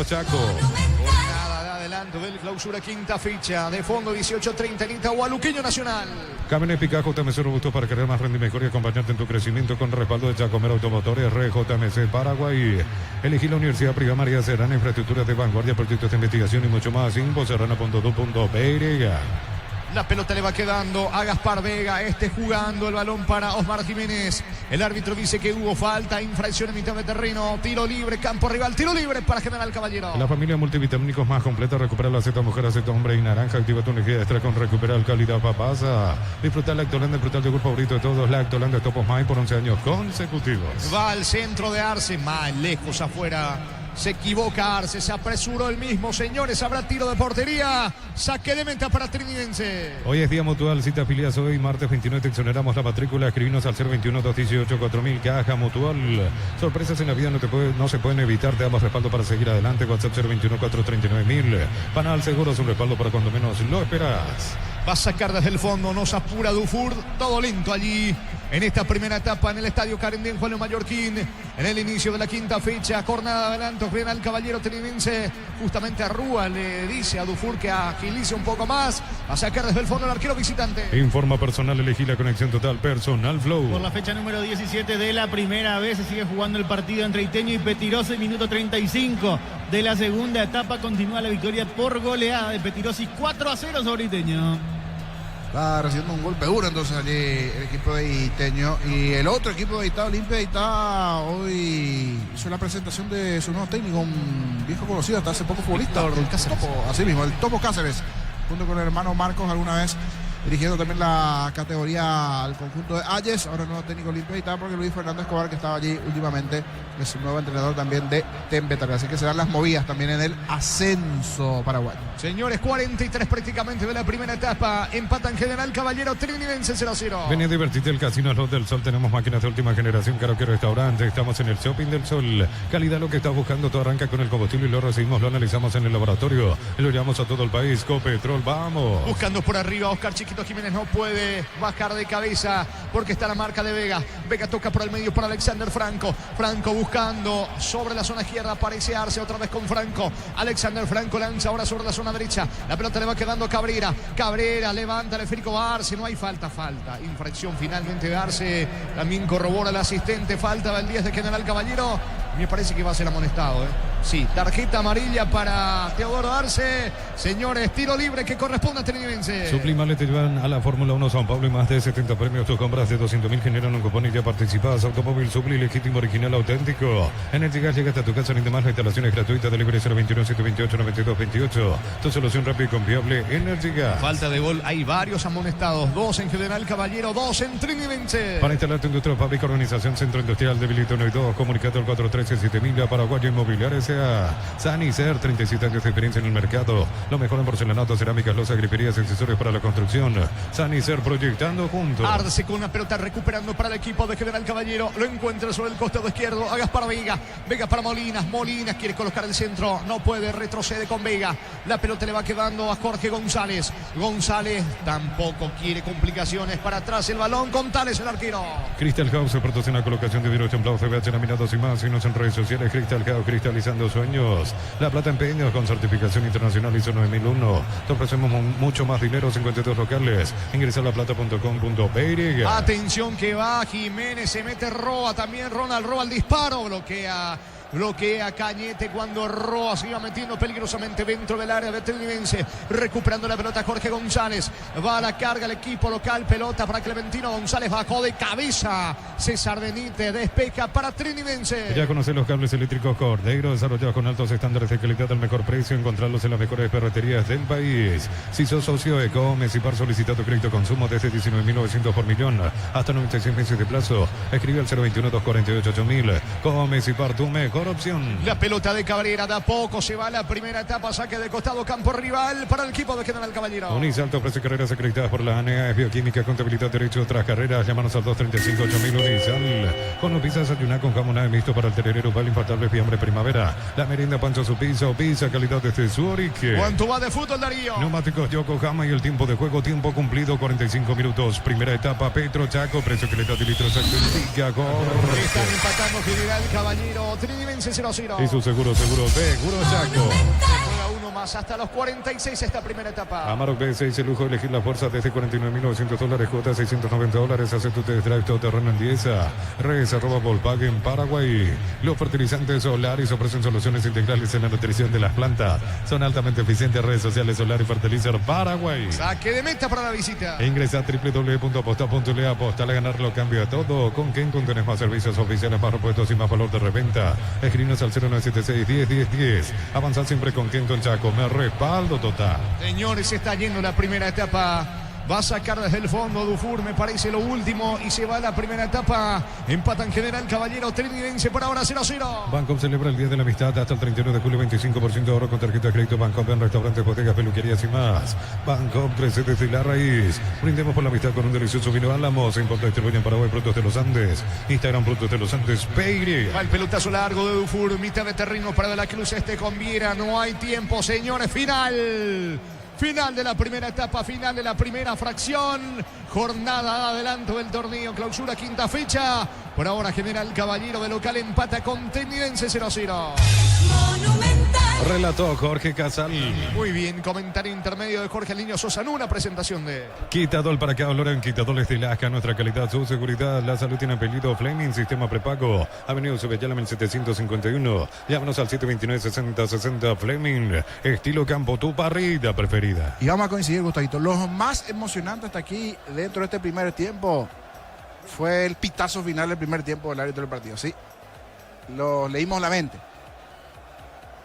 Chaco. Jornada de adelanto del clausura, quinta fecha. De fondo 18:30 en Itahualuqueño Nacional. Camiones Picajo JMC robusto para crear más rendimiento y acompañarte en tu crecimiento con respaldo de Chacomero Automotores, RJMC Paraguay. Elegí la Universidad Privada María Serrana, infraestructuras de vanguardia, proyectos de investigación y mucho más. Infoserrana.2.py. La pelota le va quedando a Gaspar Vega, jugando el balón para Osmar Jiménez. El árbitro dice que hubo falta, infracción en mitad de terreno, tiro libre, campo rival, tiro libre para General Caballero. La familia multivitamínicos más completa, recupera la Z mujer, Z hombre y naranja, activa tu energía extra con Recuperal Calidad Papasa. Disfruta Lactolanda, el brutal yogur favorito de todos, Lactolanda Top of Mind por 11 años consecutivos. Va al centro de Arce, más lejos afuera. Se equivoca Arce, se apresuró el mismo. Señores, habrá tiro de portería. Saque de meta para Trinidense. Hoy es día mutual, cita afiliadas hoy, martes 29, te exoneramos la matrícula. Escribinos al 021-218-4000, Caja Mutual. Sorpresas en la vida no se pueden evitar, te damos respaldo para seguir adelante. WhatsApp 021-439-1000. Panal Seguros, un respaldo para cuando menos lo esperas. Va a sacar desde el fondo, nos apura Dufour, todo lento allí en esta primera etapa en el estadio Carendén Juan Mallorquín, en el inicio de la quinta fecha, jornada de adelanto, General Caballero Trinidense, justamente a Rúa le dice a Dufour que agilice un poco más, va a sacar desde el fondo el arquero visitante. Informa personal, elegí la conexión total, Personal Flow. Por la fecha número 17 de la primera vez se sigue jugando el partido entre Iteño y Petirosi, minuto 35 de la segunda etapa, continúa la victoria por goleada de Petirosi 4-0 sobre Iteño. Está recibiendo un golpe duro entonces allí el equipo de Iteño. Y el otro equipo de Itá Olimpia de Itá hoy hizo la presentación de su nuevo técnico, un viejo conocido hasta hace poco futbolista, el Topo, así mismo, el Topo Cáceres, junto con el hermano Marcos, alguna vez dirigiendo también la categoría al conjunto de Ayes, ahora nuevo técnico Olimpia de Itá, porque Luis Fernando Escobar, que estaba allí últimamente, es el nuevo entrenador también de Tembetaria, así que serán las movidas también en el ascenso paraguayo. Señores, 43 prácticamente de la primera etapa, empatan General Caballero Trinidense 0-0. Ven a divertirte el Casino Slot del Sol, tenemos máquinas de última generación, karaoke, restaurante, estamos en el Shopping del Sol, calidad lo que estás buscando, todo arranca con el combustible y lo recibimos, lo analizamos en el laboratorio, y lo llevamos a todo el país, Copetrol, vamos. Buscando por arriba, Oscar Chiquito Jiménez no puede bajar de cabeza porque está la marca de Vega. Vega toca por el medio para Alexander Franco. Franco buscando sobre la zona izquierda, aparece Arce otra vez con Franco. Alexander Franco lanza ahora sobre la zona derecha. La pelota le va quedando a Cabrera. Cabrera levanta el esférico a Arce. No hay falta. Infracción finalmente de Arce. También corrobora el asistente. Falta del 10 de General Caballero. Me parece que va a ser amonestado. Sí, tarjeta amarilla para Teodoro Arce. Señores, tiro libre que corresponde a Trinidense. Suplimales te llevan a la Fórmula 1 San Pablo y más de 70 premios. Tus compras de 200.000 generan un cupón y ya participas. Automóvil Supli, legítimo, original, auténtico. Energy Gas llega hasta tu casa sin demás. La instalación es gratuita. Delivery 021-728-9228. Tu solución rápida y confiable, Energy Gas. Falta de gol, hay varios amonestados. 2 en General Caballero, 2 en Trinidense. Para instalar tu industria, fábrica, organización, centro industrial de Bilito 1 y 2. Comunicate al 413-7000. Paraguayo Inmobiliaria S.A. Sanicer, 37 años de experiencia en el mercado. Lo mejor en porcelanato, cerámicas, losas, griferías, accesorios para la construcción. Sanicer, proyectando juntos. Arce con una pelota recuperando para el equipo de General Caballero. Lo encuentra sobre el costado izquierdo. Hagas para Vega. Vega para Molinas. Molinas quiere colocar el centro. No puede, retrocede con Vega. La pelota le va quedando a Jorge González. González tampoco quiere complicaciones. Para atrás el balón. González, el arquero. Crystal House se protecciona colocación de vidrios templados, CBH laminados y más. Síguenos en redes sociales. Crystal House, cristalizando sueños. La Plata Empeños con certificación internacional ISO 9001. Te ofrecemos mucho más dinero. 52 locales. Ingresa a laplata.com.py. Atención que va Jiménez, se mete Roa, también Ronald Roa al disparo, bloquea Cañete cuando Roa se iba metiendo peligrosamente dentro del área de Trinidense, recuperando la pelota Jorge González, va a la carga el equipo local, pelota para Clementino González, bajó de cabeza César Benítez, despeja para Trinidense. Ya conoce los cables eléctricos Cordeiro, desarrollados con altos estándares de calidad al mejor precio, encontrarlos en las mejores ferreterías del país. Si sos socio de Comesipar, solicita tu crédito consumo desde 19.900 por millón, hasta 96 meses de plazo. Escribe al 021-248-8000. Comesipar, tu mejor mejor opción. La pelota de Cabrera, de a poco se va la primera etapa, saque de costado, campo rival para el equipo de General Caballero. Unisalto ofrece carreras acreditadas por la ANEA, es bioquímica, contabilidad, derecho, otras carreras. Llámanos al 235-8000 Unisal. Con los pizzas desayunar con jamonada mixto para el tererero, para el infaltable fiambre primavera. La merienda Pancho su pizza o pizza, calidad de Zurich. ¿Cuánto va de fútbol, Darío? Neumáticos Yokohama y el tiempo de juego, tiempo cumplido, 45 minutos. Primera etapa, Petro Chaco, precio que le da de litros indica Están empatando General Caballero, Trinidense 0-0. y su seguro Chaco. Juega uno más hasta los 46 esta primera etapa. Amarok B6, el lujo de elegir la fuerza desde $49.900, cuota $690. Hace tu test drive todoterreno en 10. Redes @ Volkswagen Paraguay. Los fertilizantes Solaris ofrecen soluciones integrales en la nutrición de las plantas. Son altamente eficientes. Redes sociales Solar y Fertilizer Paraguay. Saque de meta para la visita. Ingresa a www.aposta.le. Apostar a ganar lo cambia todo. Con Kencon tenés más servicios oficiales, más repuestos y más valor de reventa. Escribinos al 0976 101010. Avanzar siempre con Kencon Chaco. Me respaldo total. Señores, se está yendo la primera etapa. Va a sacar desde el fondo Dufour, me parece lo último. Y se va la primera etapa. Empatan General Caballero, Trinidense por ahora 0-0. Bancom celebra el Día de la Amistad hasta el 31 de julio. 25% de ahorro con tarjeta de crédito Bancom en restaurantes, bodegas, peluquerías y más. Bancom crece desde la raíz. Brindemos por la amistad con un delicioso vino Álamos. Importa y distribuye en Paraguay Productos de los Andes. Instagram Productos de los Andes. Peire. Va el pelotazo largo de Dufour. Mitad de terreno para De la Cruz. Con Viera. No hay tiempo, señores. Final de la primera etapa, final de la primera fracción. Jornada adelanto del torneo, clausura quinta fecha. Por ahora General Caballero de local empata con Trinidense 0-0. Relató Jorge Casal. Muy bien, comentario intermedio de Jorge Niño Sosa en una presentación de Quitadol para cada olor en Quitadores de Lasca. Nuestra calidad, su seguridad, la salud tiene apellido Fleming, sistema prepago. Avenida Subellala 1751. Llámanos al 729-6060 Fleming. Estilo campo, tu parrilla preferida. Y vamos a coincidir, Gustavito. Lo más emocionante hasta aquí dentro de este primer tiempo fue el pitazo final del primer tiempo del árbitro del partido. Sí, lo leímos la mente.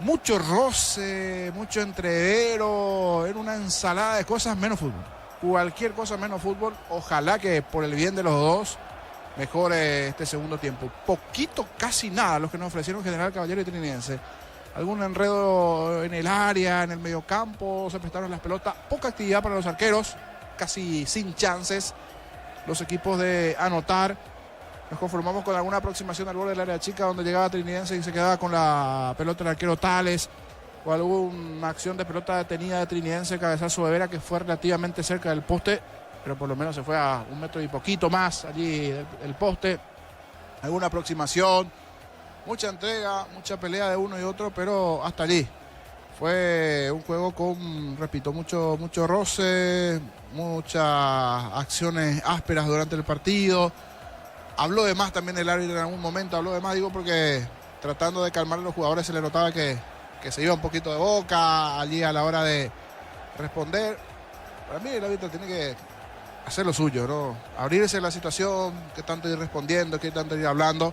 Mucho roce, mucho entrevero, era una ensalada de cosas menos fútbol. Cualquier cosa menos fútbol. Ojalá que por el bien de los dos mejore este segundo tiempo. Poquito, casi nada, los que nos ofrecieron General Caballero y Trinidense. Algún enredo en el área, en el mediocampo, se prestaron las pelotas. Poca actividad para los arqueros, casi sin chances los equipos de anotar. Nos conformamos con alguna aproximación al borde del área chica donde llegaba Trinidense y se quedaba con la pelota del arquero Tales, o alguna acción de pelota detenida de Trinidense, cabezazo de Vera que fue relativamente cerca del poste, pero por lo menos se fue a 1 metro y poquito más allí del poste. Alguna aproximación, mucha entrega, mucha pelea de uno y otro, pero hasta allí. Fue un juego con, repito, mucho roce, muchas acciones ásperas durante el partido. Habló de más también el árbitro en algún momento, habló de más, digo, porque tratando de calmar a los jugadores se le notaba que se iba un poquito de boca allí a la hora de responder. Para mí el árbitro tiene que hacer lo suyo, ¿no? Abrirse la situación, que tanto ir respondiendo, que tanto ir hablando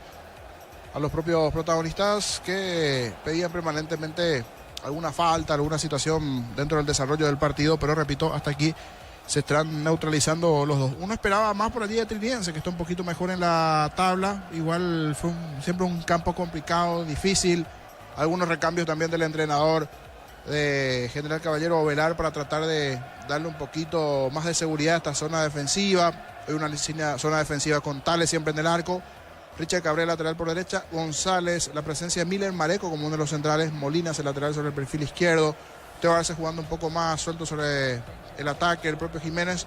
a los propios protagonistas que pedían permanentemente alguna falta, alguna situación dentro del desarrollo del partido, pero repito, hasta aquí se están neutralizando los dos. Uno esperaba más por allí de Trinidense, que está un poquito mejor en la tabla. Igual fue siempre un campo complicado, difícil. Algunos recambios también del entrenador de General Caballero Velar para tratar de darle un poquito más de seguridad a esta zona defensiva. Hay una zona defensiva con Tales siempre en el arco. Richard Cabrera, lateral por derecha. González, la presencia de Miller Mareco como uno de los centrales. Molinas, el lateral sobre el perfil izquierdo. Teo Arce jugando un poco más suelto sobre el ataque, el propio Jiménez.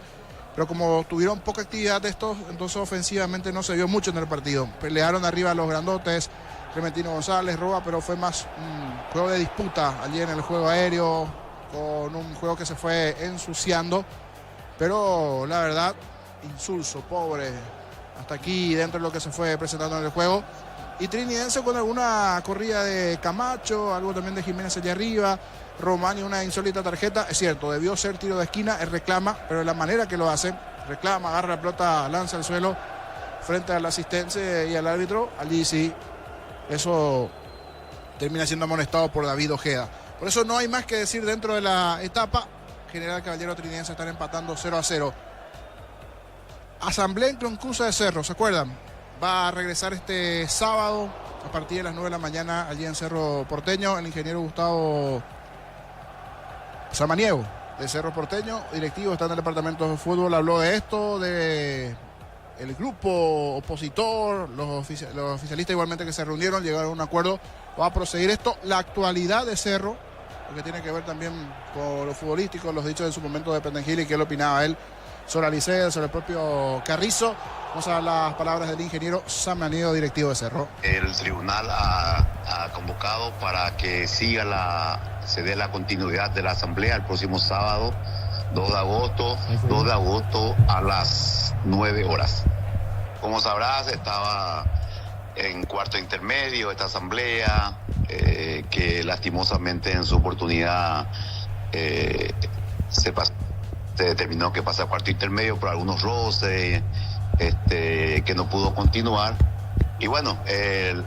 Pero como tuvieron poca actividad de estos, entonces ofensivamente no se vio mucho en el partido. Pelearon arriba los grandotes, Clementino González, Roa, pero fue más un juego de disputa allí en el juego aéreo, con un juego que se fue ensuciando. Pero la verdad, insulso, pobre, hasta aquí dentro de lo que se fue presentando en el juego. Y Trinidense con alguna corrida de Camacho, algo también de Jiménez allá arriba. Romani una insólita tarjeta, es cierto, debió ser tiro de esquina, él reclama, pero de la manera que lo hace, reclama, agarra la pelota, lanza al suelo frente al asistente y al árbitro, allí sí, eso termina siendo amonestado por David Ojeda. Por eso no hay más que decir dentro de la etapa. General Caballero Trinidense están empatando 0-0. Asamblea en Troncusa de Cerro, ¿se acuerdan? va a regresar este sábado a partir de las 9 de la mañana allí en Cerro Porteño. El ingeniero Gustavo Samaniego de Cerro Porteño, directivo, está en el departamento de fútbol, habló de esto, de el grupo opositor, los oficialistas igualmente que se reunieron, llegaron a un acuerdo, va a proceder esto, la actualidad de Cerro, lo que tiene que ver también con lo futbolístico, los dichos en su momento de Pendengil y qué le opinaba él sobre Alicea, sobre el propio Carrizo. Vamos a las palabras del ingeniero Samaniego, directivo de Cerro. El tribunal ha convocado para que se dé la continuidad de la asamblea el próximo sábado, 2 de agosto a las 9 horas. Como sabrás, estaba en cuarto intermedio esta asamblea, que lastimosamente en su oportunidad se determinó que pasa a cuarto intermedio por algunos roces, que no pudo continuar. Y bueno,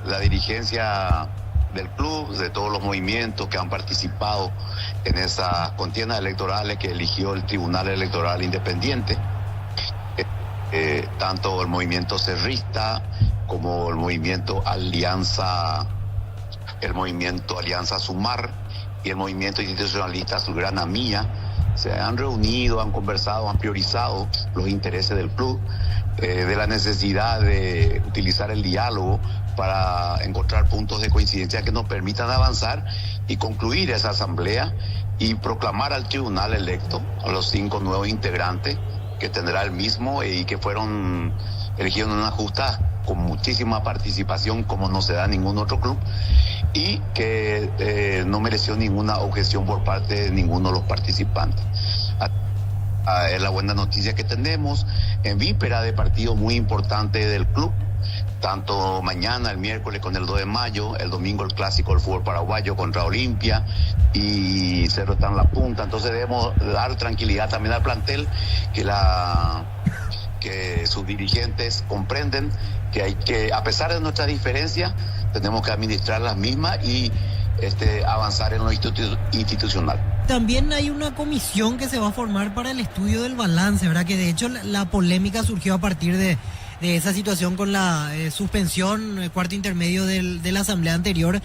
la dirigencia del club, de todos los movimientos que han participado en esas contiendas electorales que eligió el Tribunal Electoral Independiente, tanto el movimiento cerrista como el movimiento Alianza Sumar y el movimiento institucionalista Azulgrana Mía, se han reunido, han conversado, han priorizado los intereses del club, de la necesidad de utilizar el diálogo para encontrar puntos de coincidencia que nos permitan avanzar y concluir esa asamblea y proclamar al tribunal electo a los 5 nuevos integrantes que tendrá el mismo y que fueron elegidos en una justa con muchísima participación como no se da en ningún otro club y que no mereció ninguna objeción por parte de ninguno de los participantes. Es la buena noticia que tenemos en víspera de partido muy importante del club, tanto mañana, el miércoles con el 2 de mayo, el domingo el clásico del fútbol paraguayo contra Olimpia y Cerro está en la punta. Entonces debemos dar tranquilidad también al plantel, que sus dirigentes comprenden que hay que, a pesar de nuestras diferencias, tenemos que administrar las mismas y avanzar en lo institucional. También hay una comisión que se va a formar para el estudio del balance, ¿verdad? Que de hecho la polémica surgió a partir de esa situación con la suspensión, cuarto intermedio de la asamblea anterior.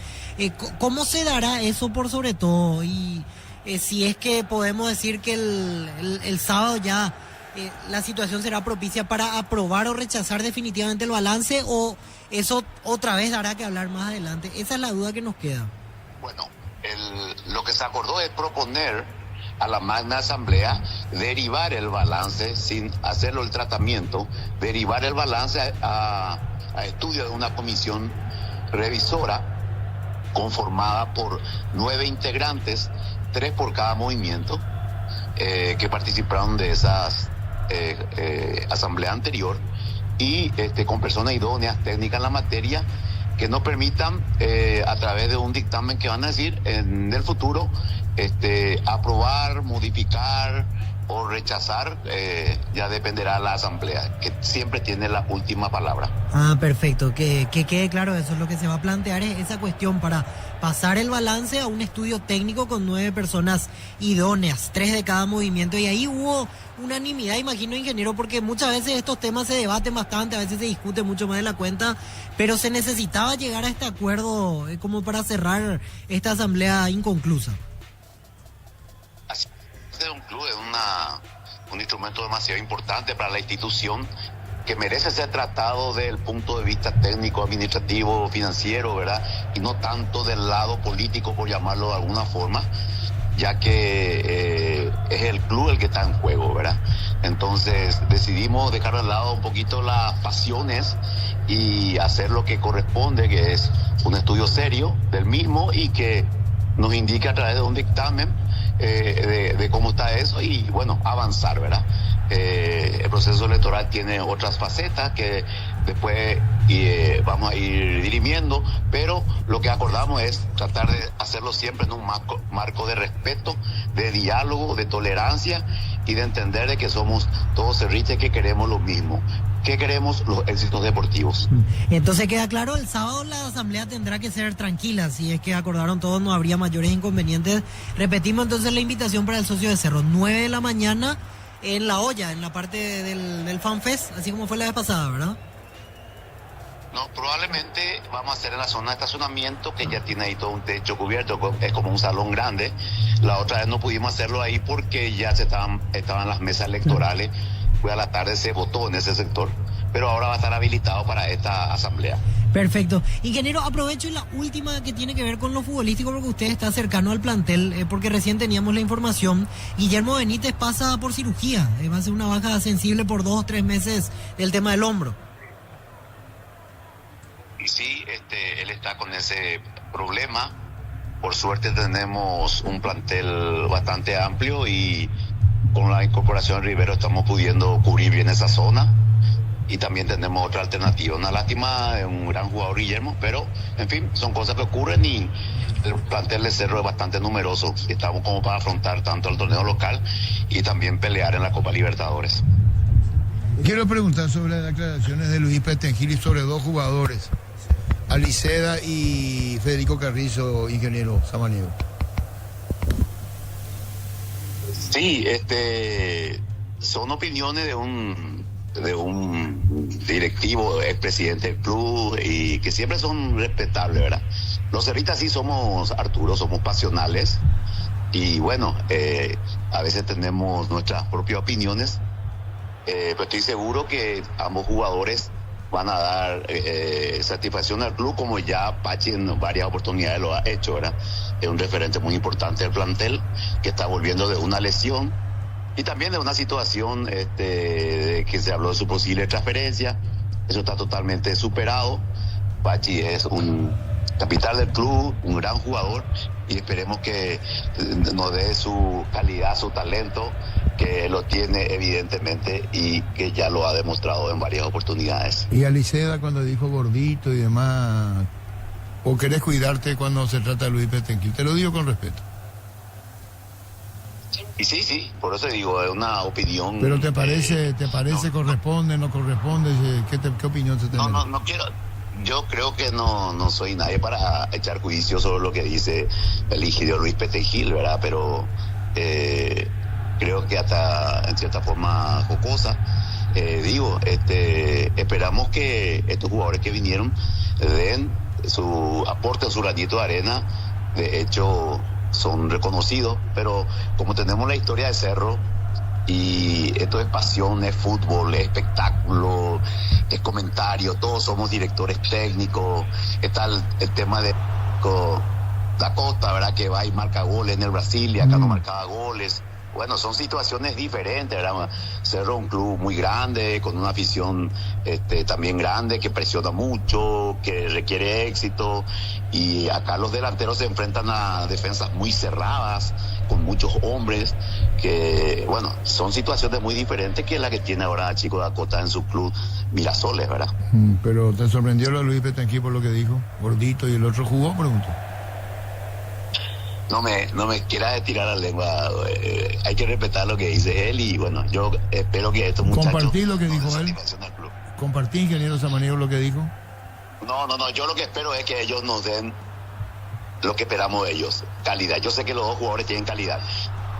¿Cómo se dará eso por sobre todo? Y si es que podemos decir que el sábado ya la situación será propicia para aprobar o rechazar definitivamente el balance, o eso otra vez dará que hablar más adelante. Esa es la duda que nos queda. Bueno, lo que se acordó es proponer a la magna asamblea derivar el balance sin hacerlo el tratamiento, derivar el balance a estudio de una comisión revisora conformada por 9 integrantes, 3 por cada movimiento, que participaron de esas asamblea anterior y con personas idóneas técnicas en la materia que nos permitan a través de un dictamen que van a decir en el futuro aprobar, modificar o rechazar, ya dependerá la asamblea, que siempre tiene la última palabra. Perfecto, que quede claro, eso es lo que se va a plantear, es esa cuestión para pasar el balance a un estudio técnico con 9 personas idóneas, 3 de cada movimiento, y ahí hubo unanimidad, imagino, ingeniero, porque muchas veces estos temas se debaten bastante, a veces se discute mucho más de la cuenta, pero se necesitaba llegar a este acuerdo como para cerrar esta asamblea inconclusa. Un club es un instrumento demasiado importante para la institución, que merece ser tratado desde el punto de vista técnico, administrativo, financiero, ¿verdad? Y no tanto del lado político, por llamarlo de alguna forma, ya que es el club el que está en juego, ¿verdad? Entonces decidimos dejar de lado un poquito las pasiones y hacer lo que corresponde, que es un estudio serio del mismo y que nos indique a través de un dictamen de cómo está eso y bueno, avanzar, ¿verdad? El proceso electoral tiene otras facetas que después vamos a ir dirimiendo, pero lo que acordamos es tratar de hacerlo siempre en un marco de respeto, de diálogo, de tolerancia y de entender de que somos todos cerristas que queremos lo mismo, que queremos los éxitos deportivos. Entonces queda claro, el sábado la asamblea tendrá que ser tranquila, si es que acordaron todos, no habría mayores inconvenientes. Repetimos entonces la invitación para el socio de Cerro, 9 de la mañana en La Olla, en la parte del FanFest, así como fue la vez pasada, ¿verdad? No, probablemente vamos a hacer en la zona de estacionamiento, que ya tiene ahí todo un techo cubierto, es como un salón grande. La otra vez no pudimos hacerlo ahí porque ya estaban las mesas electorales. Fue a la tarde, se votó en ese sector, pero ahora va a estar habilitado para esta asamblea. Perfecto. Ingeniero, aprovecho la última que tiene que ver con lo futbolístico porque usted está cercano al plantel, porque recién teníamos la información. Guillermo Benítez pasa por cirugía, va a ser una baja sensible por 2 o 3 meses del tema del hombro. Y sí, él está con ese problema. Por suerte tenemos un plantel bastante amplio y con la incorporación de Rivero estamos pudiendo cubrir bien esa zona. Y también tenemos otra alternativa. Una lástima de un gran jugador, Guillermo, pero en fin, son cosas que ocurren y el plantel de Cerro es bastante numeroso. Estamos como para afrontar tanto el torneo local y también pelear en la Copa Libertadores. Quiero preguntar sobre las declaraciones de Luis Petengil y sobre 2 jugadores, Aliceda y Federico Carrizo, ingeniero Samaniego. Sí, son opiniones de un directivo, expresidente del club, y que siempre son respetables, ¿verdad? Los cerristas sí somos, Arturo, somos pasionales y bueno, a veces tenemos nuestras propias opiniones, pero estoy seguro que ambos jugadores van a dar satisfacción al club, como ya Pachi en varias oportunidades lo ha hecho, ¿verdad? Es un referente muy importante del plantel, que está volviendo de una lesión y también de una situación de que se habló de su posible transferencia. Eso está totalmente superado. Pachi es un capital del club, un gran jugador, y esperemos que nos dé su calidad, su talento, que lo tiene evidentemente y que ya lo ha demostrado en varias oportunidades. Y Aliceda, cuando dijo gordito y demás, ¿o querés cuidarte cuando se trata de Luis Petengil? Te lo digo con respeto. Y sí, por eso digo, es una opinión. ¿Pero te parece corresponde, no corresponde? ¿Qué opinión se tiene? No quiero. Yo creo que no soy nadie para echar juicio sobre lo que dice el ingeniero Luis Petengil, ¿verdad? Pero creo que hasta en cierta forma jocosa. Esperamos que estos jugadores que vinieron den su aporte, su granito de arena. De hecho, son reconocidos, pero como tenemos la historia de Cerro, y esto es pasión, es fútbol, es espectáculo, es comentario, todos somos directores técnicos, está el tema de Da Costa, ¿verdad? Que va y marca goles en el Brasil y acá no marcaba goles. Bueno, son situaciones diferentes, ¿verdad? Cerro es un club muy grande, con una afición también grande, que presiona mucho, que requiere éxito, y acá los delanteros se enfrentan a defensas muy cerradas, con muchos hombres, que, bueno, son situaciones muy diferentes que la que tiene ahora Chico Da Costa en su club Mirasoles, ¿verdad? Pero ¿te sorprendió la Luis Petengil por lo que dijo? Gordito, ¿y el otro jugó? Pregunto. No me quieras tirar la lengua, hay que respetar lo que dice él, y bueno, yo espero que estos muchachos... ¿Compartí lo que dijo él? ¿Compartí, ingeniero Samaniego, lo que dijo? No, yo lo que espero es que ellos nos den lo que esperamos de ellos, calidad. Yo sé que los 2 jugadores tienen calidad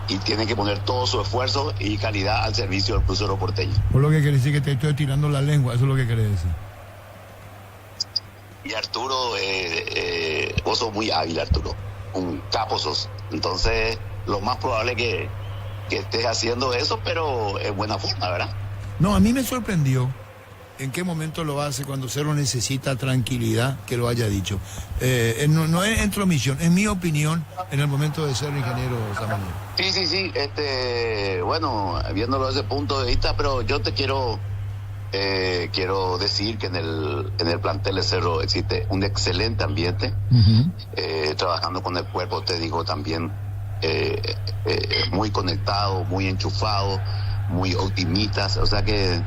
y tienen que poner todo su esfuerzo y calidad al servicio del Club Cerro Porteño. Por lo que quiere decir que te estoy tirando la lengua, eso es lo que quiere decir. Y Arturo, vos sos muy hábil, Arturo, un capo sos. Entonces, lo más probable que estés haciendo eso, pero en buena forma, ¿verdad? No, a mí me sorprendió en qué momento lo hace, cuando Cerro necesita tranquilidad, que lo haya dicho. No es intromisión, es mi opinión en el momento de ser ingeniero Samaniego. Sí, bueno, viéndolo desde ese punto de vista, pero yo te quiero decir que en el plantel de Cerro existe un excelente ambiente, trabajando con el cuerpo, te digo también, muy conectado, muy enchufado, muy optimistas, o sea que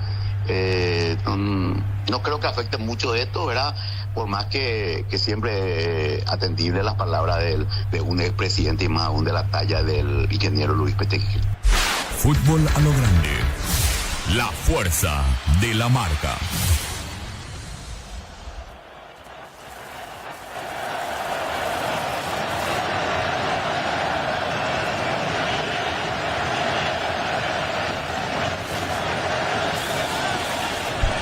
no creo que afecte mucho de esto, ¿verdad? Por más que siempre atendible las palabras de un expresidente y más aún de la talla del ingeniero Luis Petengil. Fútbol a lo grande. La fuerza de la marca.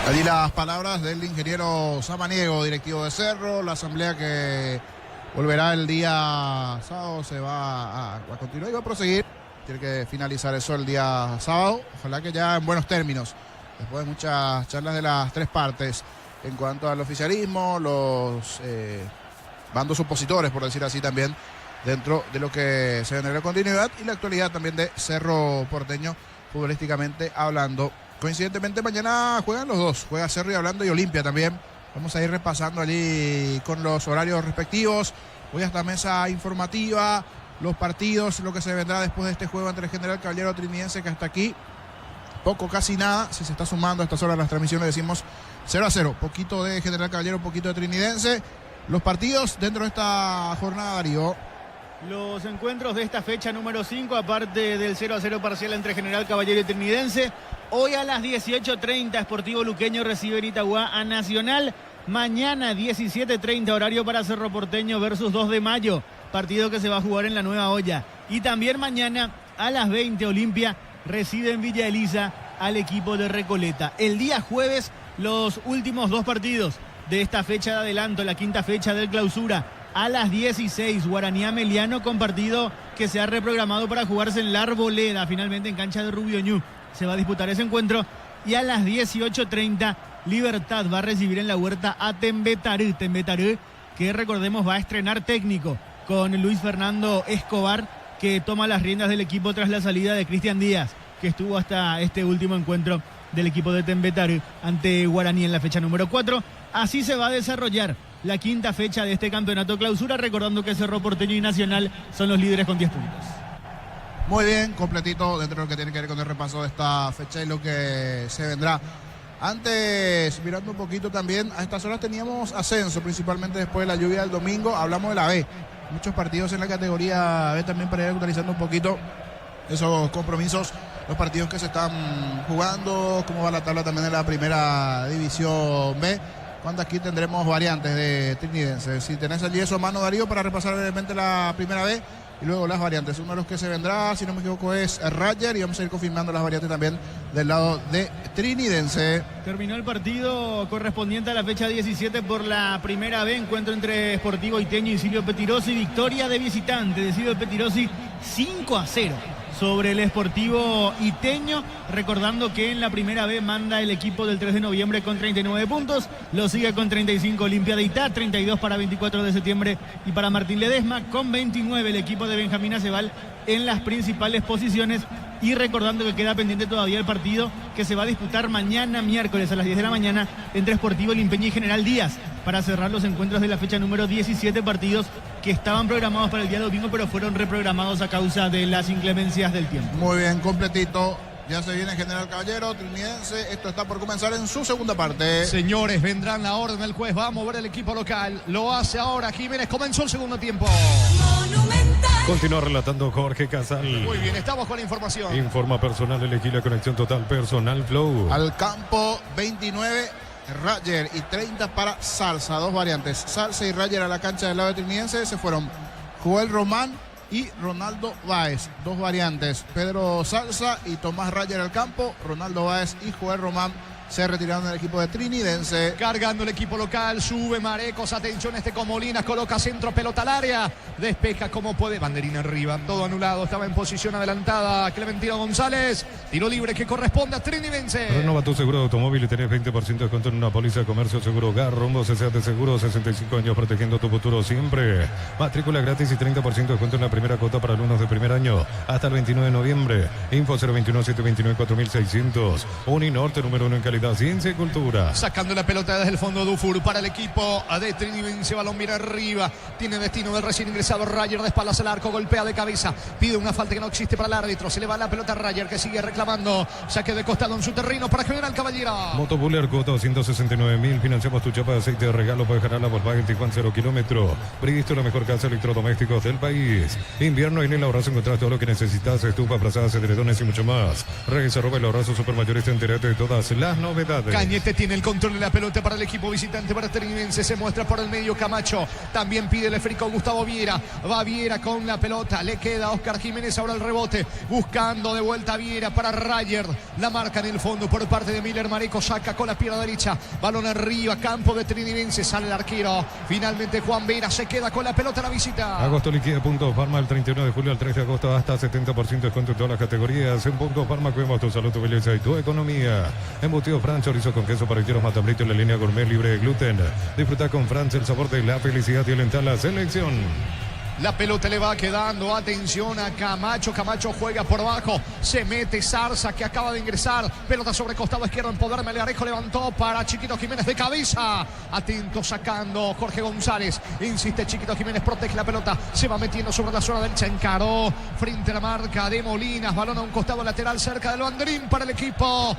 Allí las palabras del ingeniero Samaniego, directivo de Cerro. La asamblea que volverá el día sábado se va a continuar y va a proseguir. Tiene que finalizar eso el día sábado. Ojalá que ya en buenos términos, después de muchas charlas de las tres partes en cuanto al oficialismo, los bandos opositores, por decir así, también dentro de lo que se vendrá la continuidad y la actualidad también de Cerro Porteño, futbolísticamente hablando. Coincidentemente mañana juegan los dos, juega Cerro y Hablando y Olimpia también. Vamos a ir repasando allí con los horarios respectivos. Hoy hasta mesa informativa, los partidos, lo que se vendrá después de este juego entre el General Caballero Trinidense, que hasta aquí poco, casi nada. Si se está sumando a estas horas las transmisiones, decimos 0-0. Poquito de General Caballero, poquito de Trinidense. Los partidos dentro de esta jornada, Darío. Los encuentros de esta fecha número 5, aparte del 0-0 parcial entre General Caballero y Trinidense. Hoy a las 18:30, Sportivo Luqueño recibe en Itagüá a Nacional. Mañana 17:30, horario para Cerro Porteño versus 2 de Mayo. Partido que se va a jugar en la Nueva Olla. Y también mañana a las 20, Olimpia recibe en Villa Elisa al equipo de Recoleta. El día jueves, los últimos dos partidos de esta fecha de adelanto, la quinta fecha del clausura. A las 16, Guaraní Ameliano, con partido que se ha reprogramado para jugarse en La Arboleda, finalmente en cancha de Rubio Ñu. Se va a disputar ese encuentro. Y a las 18:30, Libertad va a recibir en la Huerta a Tembetarú. Tembetarú, que recordemos va a estrenar técnico con Luis Fernando Escobar, que toma las riendas del equipo tras la salida de Cristian Díaz, que estuvo hasta este último encuentro del equipo de Tembetarú ante Guaraní en la fecha número 4. Así se va a desarrollar la quinta fecha de este campeonato clausura, recordando que Cerro Porteño y Nacional son los líderes con 10 puntos. Muy bien, completito dentro de lo que tiene que ver con el repaso de esta fecha y lo que se vendrá. Antes, mirando un poquito también, a estas horas teníamos ascenso, principalmente después de la lluvia del domingo. Hablamos de la B, muchos partidos en la categoría B también, para ir actualizando un poquito esos compromisos, los partidos que se están jugando, cómo va la tabla también en la primera división B. Cuando aquí tendremos variantes de Trinidense. Si tenés allí eso a mano, Darío, para repasar brevemente la primera B y luego las variantes. Uno de los que se vendrá, si no me equivoco, es Rayer, y vamos a ir confirmando las variantes también del lado de Trinidense. Terminó el partido correspondiente a la fecha 17 por la primera B, encuentro entre Sportivo Iteño y Silvio Petirosi. Victoria de visitante de Silvio Petirosi 5-0 sobre el Sportivo Iteño, recordando que en la primera B manda el equipo del 3 de noviembre con 39 puntos, lo sigue con 35 Olimpia de Itá, 32 para 24 de septiembre y para Martín Ledesma, con 29 el equipo de Benjamín Acebal en las principales posiciones, y recordando que queda pendiente todavía el partido que se va a disputar mañana miércoles a las 10 de la mañana entre Sportivo Limpeña y General Díaz, para cerrar los encuentros de la fecha número 17, partidos que estaban programados para el día domingo pero fueron reprogramados a causa de las inclemencias del tiempo. Muy bien, completito. Ya se viene General Caballero, Trinidense. Esto está por comenzar en su segunda parte. Señores, vendrán la orden del juez. Va a mover el equipo local. Lo hace ahora Jiménez. Comenzó el segundo tiempo. Continúa relatando Jorge Casal. Muy bien, estamos con la información. Informa personal, elegí la conexión total personal Flow. Al campo 29, Rayer, y 30 para Salsa. Dos variantes. Salsa y Rayer a la cancha del lado de Trinidense. Se fueron Joel Román y Ronaldo Báez. Dos variantes. Pedro Salsa y Tomás Rayer al campo. Ronaldo Báez y Joel Román se retiraron del equipo de Trinidense. Cargando el equipo local, sube Marecos, atención Comolinas, coloca centro, pelota al área, despeja como puede, banderina arriba, todo anulado, estaba en posición adelantada Clementino González, tiro libre que corresponde a Trinidense. Renova tu seguro de automóvil y tenés 20% de descuento en una póliza de comercio seguro Hogar, Rumbo CCA de Seguro, 65 años protegiendo tu futuro siempre. Matrícula gratis y 30% de descuento en la primera cuota para alumnos de primer año, hasta el 29 de noviembre. Info 021-729-4600. Uninorte, número 1 en calidad, ciencia y cultura. Sacando la pelota desde el fondo Dufour para el equipo de Trinidense, balón mira arriba, tiene destino del recién ingresado Rayer, de espaldas al arco, golpea de cabeza, pide una falta que no existe para el árbitro, se le va la pelota a Rayer, que sigue reclamando, saque de costado en su terreno para General Caballero. Motobuller Cuota 269.000, financiamos tu chapa de aceite de regalo, puedes ganar la Volkswagen Tiguan 0 kilómetro. Bridgestone, la mejor casa de electrodomésticos del país. Invierno y en el Abrazo encontrás todo lo que necesitas, estufa, frazadas, edredones y mucho más. Redes @el Abrazo Supermayorista, entérate de todas las novedades. Cañete tiene el control de la pelota para el equipo visitante para Trinidad. Se muestra por el medio Camacho. También pide el esférico Gustavo Viera. Va Viera con la pelota. Le queda Oscar Jiménez ahora el rebote. Buscando de vuelta a Viera para Rayer. La marca en el fondo por parte de Miller Mareco. Saca con la pierna derecha. Balón arriba. Campo de Trinidense. Sale el arquero. Finalmente Juan Vera se queda con la pelota a la visita. Agosto liquida puntos Farma el 31 de julio al 3 de agosto hasta 70% de descuento en todas las categorías. En Puntos Farma cuidamos tu salud, tu belleza y tu economía. Embutido Fran, chorizo con queso para parrilleros Matabrito en la línea gourmet libre de gluten. Disfruta con Fran el sabor de la felicidad y alentar la selección. La pelota le va quedando, atención a Camacho, Camacho juega por abajo, se mete Zarza que acaba de ingresar, pelota sobre costado izquierdo en poder, Melgarejo levantó para Chiquito Jiménez de cabeza, atento sacando Jorge González, insiste Chiquito Jiménez, protege la pelota, se va metiendo sobre la zona derecha, encaró frente a la marca de Molinas, balón a un costado lateral cerca del banderín para el equipo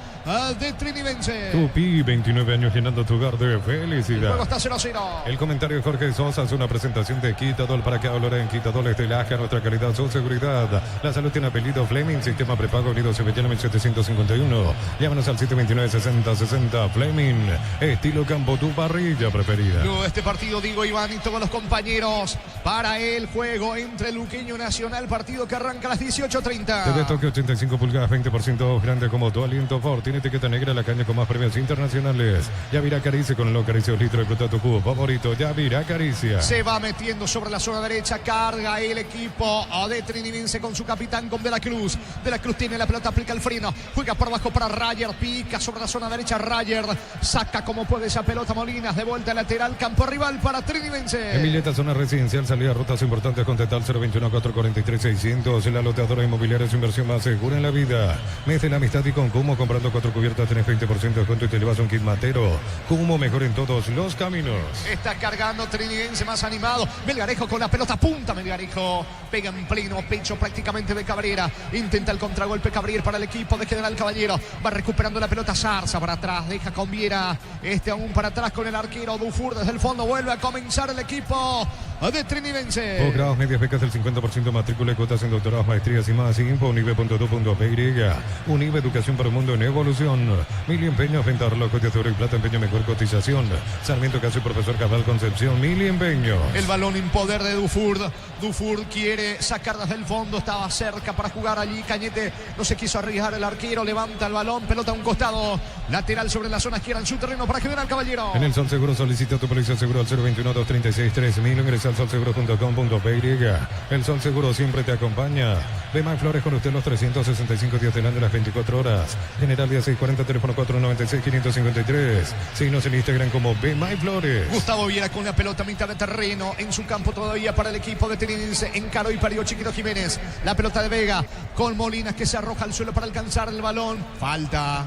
de Trinidense. Tupi, 29 años llenando tu hogar de felicidad. El juego está 0-0. El comentario de Jorge Sosa es una presentación de Quitadol para que hablar en Quitadores de Laja, nuestra calidad, su seguridad. La salud tiene apellido Fleming, sistema prepago unido Sevillana 1751. Llámanos al 729-6060 Fleming, estilo campo, tu parrilla preferida. Luego de este partido, Diego Iván y todos los compañeros para el juego entre Luqueño Nacional, partido que arranca a las 18:30. TV Toque 85 pulgadas, 20% grande como tu aliento Ford. Tiene etiqueta negra, la caña con más premios internacionales. Yavira Caricia con el low Caricia, un litro de fruta tu cubo favorito. Yavira Caricia. Se va metiendo sobre la zona derecha, carga el equipo de Trinidense con su capitán, con De la Cruz. De la Cruz tiene la pelota, aplica el freno, juega por abajo para Rayer, pica sobre la zona derecha Rayer, saca como puede esa pelota Molinas, de vuelta lateral, campo rival para Trinidense. Emilieta, zona residencial, salida, rutas importantes con Tetal 021-443-600. La loteadora inmobiliaria es su inversión más segura en la vida. Mes de la amistad y con Cumo, comprando 4 cubiertas tenés 20% de descuento y te llevas un kit matero. Cumo, mejor en todos los caminos. Está cargando Trinidense más animado. Melgarejo con la pelota, punta Melgarejo, pega en pleno pecho prácticamente de Cabrera, intenta el contragolpe Cabrera para el equipo de General Caballero, va recuperando la pelota Zarza para atrás, deja con Viera, aún para atrás con el arquero Dufour desde el fondo, vuelve a comenzar el equipo de Trinidense. Posgrados, medias becas del 50%, matrícula y cuotas en doctorados, maestrías y más. Info unive.edu.py. Unive, educación para un mundo en evolución. Mili Empeños, venta relojes de oro y plata, empeño mejor cotización. Sarmiento Caso y Profesor Cabral Concepción. Mili Empeños. El balón en poder de Dufour. Dufour quiere sacar desde el fondo, estaba cerca para jugar allí. Cañete no se quiso arriesgar, el arquero levanta el balón, pelota a un costado, lateral sobre la zona izquierda en su terreno para General Caballero. En el Sol Seguro solicita tu policía seguro al 021-236-3000. Ingresa al solseguro.com.py. El Sol Seguro siempre te acompaña. Bemay Flores con usted los 365 días del año de las 24 horas. General día 640, teléfono 496-553. Síguenos en Instagram como Bemay Flores. Gustavo Viera con la pelota a mitad de terreno en su campo todavía para el equipo de Trinidense. Encaró y parió Chiquito Jiménez. La pelota de Vega con Molinas que se arroja al suelo para alcanzar el balón. Falta,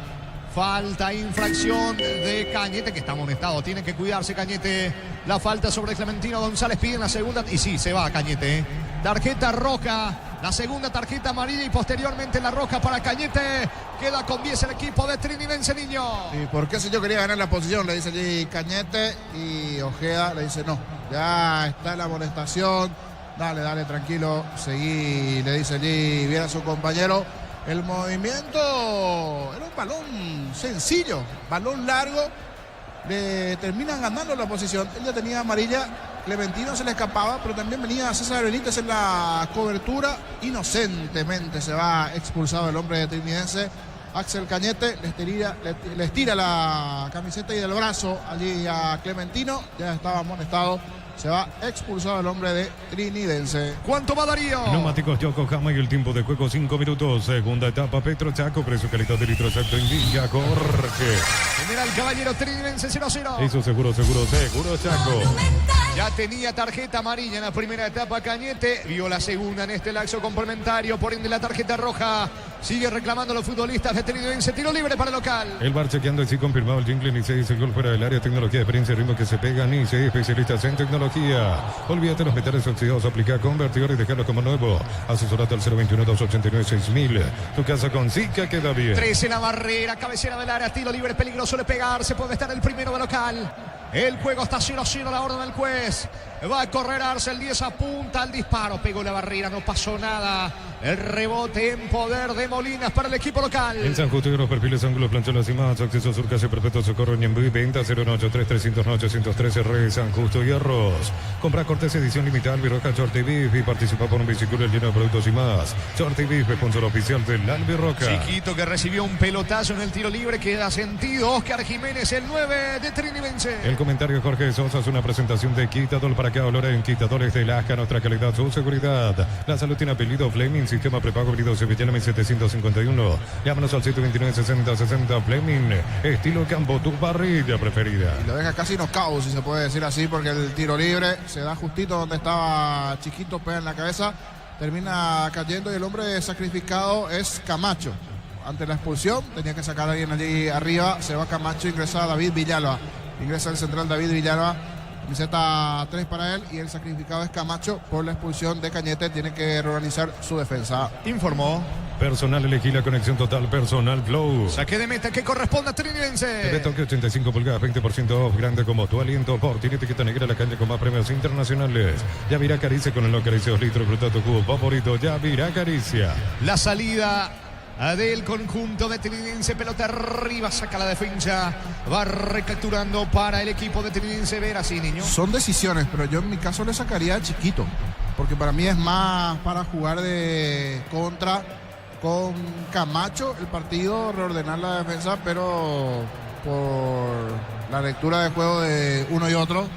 infracción de Cañete que está amonestado. Tiene que cuidarse Cañete. La falta sobre Clementino González, piden la segunda y sí, se va Cañete. Tarjeta roja, la segunda tarjeta amarilla y posteriormente la roja para Cañete. Queda con 10 el equipo de Trinidense, niño. ¿Y por qué si yo quería ganar la posición? Le dice allí Cañete y Ojeda le dice no. Ya está la amonestación. Dale, tranquilo. Seguí, le dice allí, viene a su compañero. El movimiento era un balón sencillo, balón largo. Le terminan ganando la posición. Él ya tenía amarilla. Clementino se le escapaba, pero también venía César Benítez en la cobertura. Inocentemente se va expulsado el hombre de Trinidense. Axel Cañete les tira la camiseta y del brazo allí a Clementino. Ya estaba amonestado. Se va expulsado el hombre de Trinidense. ¿Cuánto va Darío? Neumáticos Yokohama y el tiempo de juego 5 minutos. Segunda etapa Petro Chaco, precio calidad de litro exacto indica Jorge. General Caballero Trinidense 0-0. Eso seguro Chaco. Ya tenía tarjeta amarilla en la primera etapa Cañete, vio la segunda en este lapso complementario, por ende la tarjeta roja. Sigue reclamando los futbolistas de Trinidense, tiro libre para el local. El bar chequeando y sí confirmado el jingle, ni se dice gol fuera del área, tecnología, experiencia, ritmo que se pega, ni se especialistas en tecnología. Olvídate los metales oxidados, aplica convertidor y dejarlo como nuevo. Asesorate al 021-289-6000. Tu casa con Zika queda bien. 13 en la barrera, cabecera del área, tiro libre, peligroso de pegar, se puede estar el primero de local. El juego está 0-0, la orden del juez. Va a correr Arce, el 10 apunta al disparo, pegó la barrera, no pasó nada. El rebote en poder de Molinas para el equipo local. En San Justo y los perfiles ángulos, plancholas y más. Acceso sur, casi perpetuo, socorro, Ñemby, venta 093-300-813 Re San Justo y Arroz. Compra cortes edición limitada, Albirroja, Short Beef y participa por un bicicleta lleno de productos y más. Short Beef, sponsor oficial del Albirroja. Chiquito que recibió un pelotazo en el tiro libre, queda sentido. Oscar Jiménez, el 9 de Trinidense. El comentario de Jorge Sosa es una presentación de Quitadol. Para que valore en Quitadores de Lasca, nuestra calidad, su seguridad. La salud tiene apellido Fleming, sistema prepago herido Sevillana 1751. Llámanos al 729-6060 Fleming, estilo campo, tu parrilla preferida. Y lo deja casi knockout, si se puede decir así, porque el tiro libre se da justito donde estaba Chiquito, pega en la cabeza, termina cayendo y el hombre sacrificado es Camacho. Ante la expulsión tenía que sacar a alguien allí arriba, se va Camacho, ingresa David Villalba, ingresa el central David Villalba, camiseta 3 para él, y el sacrificado es Camacho por la expulsión de Cañete, tiene que reorganizar su defensa. Informó. Personal, elegí la conexión total, Personal Flow. Saque de meta que corresponde a Trinidense. TV Toque 85 pulgadas, 20% off, grande como tu aliento. Por tiene etiqueta negra, la calle con más premios internacionales. Yavirá Caricia con el no caricia 2 litros, fruta tu cubo favorito. Yavirá Caricia. La salida del conjunto de Trinidense, pelota arriba, saca la defensa, va recapturando para el equipo de Trinidense. Ver así, niño. Son decisiones, pero yo en mi caso le sacaría a Chiquito, porque para mí es más para jugar de contra con Camacho el partido, reordenar la defensa, pero por la lectura de juego de uno y otro,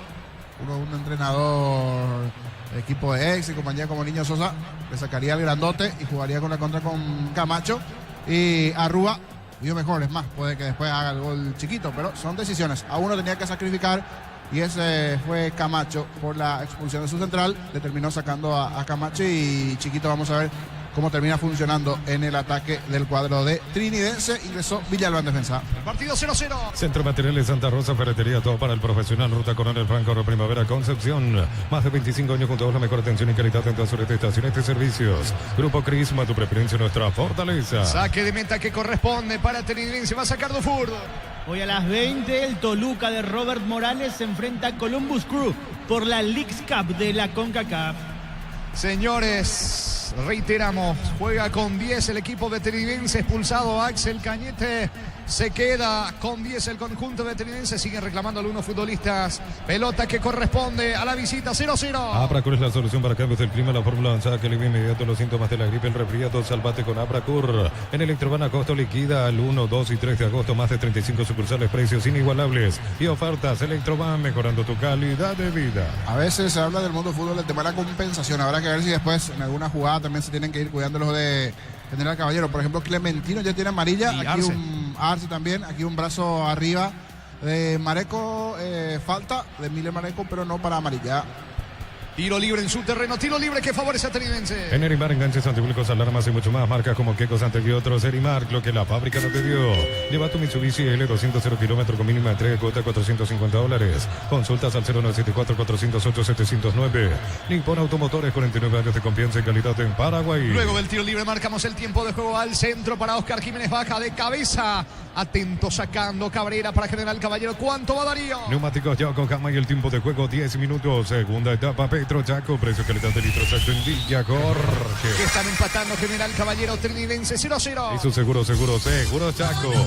un entrenador de equipo de ex y compañía como Niño Sosa, le sacaría al grandote y jugaría con la contra con Camacho, y Arrúa vio mejor, es más, puede que después haga el gol Chiquito, pero son decisiones. A uno tenía que sacrificar y ese fue Camacho por la expulsión de su central, le terminó sacando a Camacho, y Chiquito vamos a ver cómo termina funcionando en el ataque del cuadro de Trinidense. Ingresó Villalba en defensa. Partido 0-0. Centro Materiales Santa Rosa, ferretería, todo para el profesional. Ruta Coronel Franco, Primavera, Concepción. Más de 25 años junto a la mejor atención y calidad en todas sus estaciones de servicios. Grupo Crisma, tu preferencia, nuestra fortaleza. Saque de meta que corresponde para Trinidense. Va a sacar Dufour. Hoy a las 20, el Toluca de Robert Morales se enfrenta a Columbus Crew por la Leagues Cup de la CONCACAF. Señores, reiteramos, juega con 10 el equipo de Trinidense, expulsado Axel Cañete, se queda con 10 el conjunto de Trinidense, siguen reclamando algunos futbolistas, pelota que corresponde a la visita. 0-0. Abracur es la solución para cambios del clima, la fórmula avanzada que alivia inmediato los síntomas de la gripe, el resfriado. Salvate con Abracur. En Electroban Agosto liquida el 1, 2 y 3 de agosto, más de 35 sucursales, precios inigualables y ofertas. Electroban, mejorando tu calidad de vida. A veces se habla del mundo fútbol, el tema de la compensación, habrá que ver si después en alguna jugada también se tienen que ir cuidando los de General Caballero. Por ejemplo, Clementino ya tiene amarilla, y aquí Arce. Arce también, aquí un brazo arriba de Mareco, falta de Miller Mareco, pero no para amarilla. Tiro libre en su terreno, tiro libre que favorece a Trinidense. En Erimar, enganches antipúblicos, alarmas y mucho más. Marcas como Quecos, Ante y otros. Erimar, lo que la fábrica no te dio. Lleva tu Mitsubishi L200 0 kilómetros con mínima entrega, cuota $450. Consultas al 0974-408-709. Nippon Automotores, 49 años de confianza y calidad en Paraguay. Luego del tiro libre marcamos el tiempo de juego al centro para Oscar Jiménez, baja de cabeza. Atento sacando Cabrera para General Caballero. ¿Cuánto va Darío? Neumáticos Yokohama y el tiempo de juego 10 minutos. Segunda etapa, Petro Chaco, precio calidad de litro exacto en Villa Jorge. Que están empatando General Caballero, Trinidense 0-0. Y su seguro Chaco. No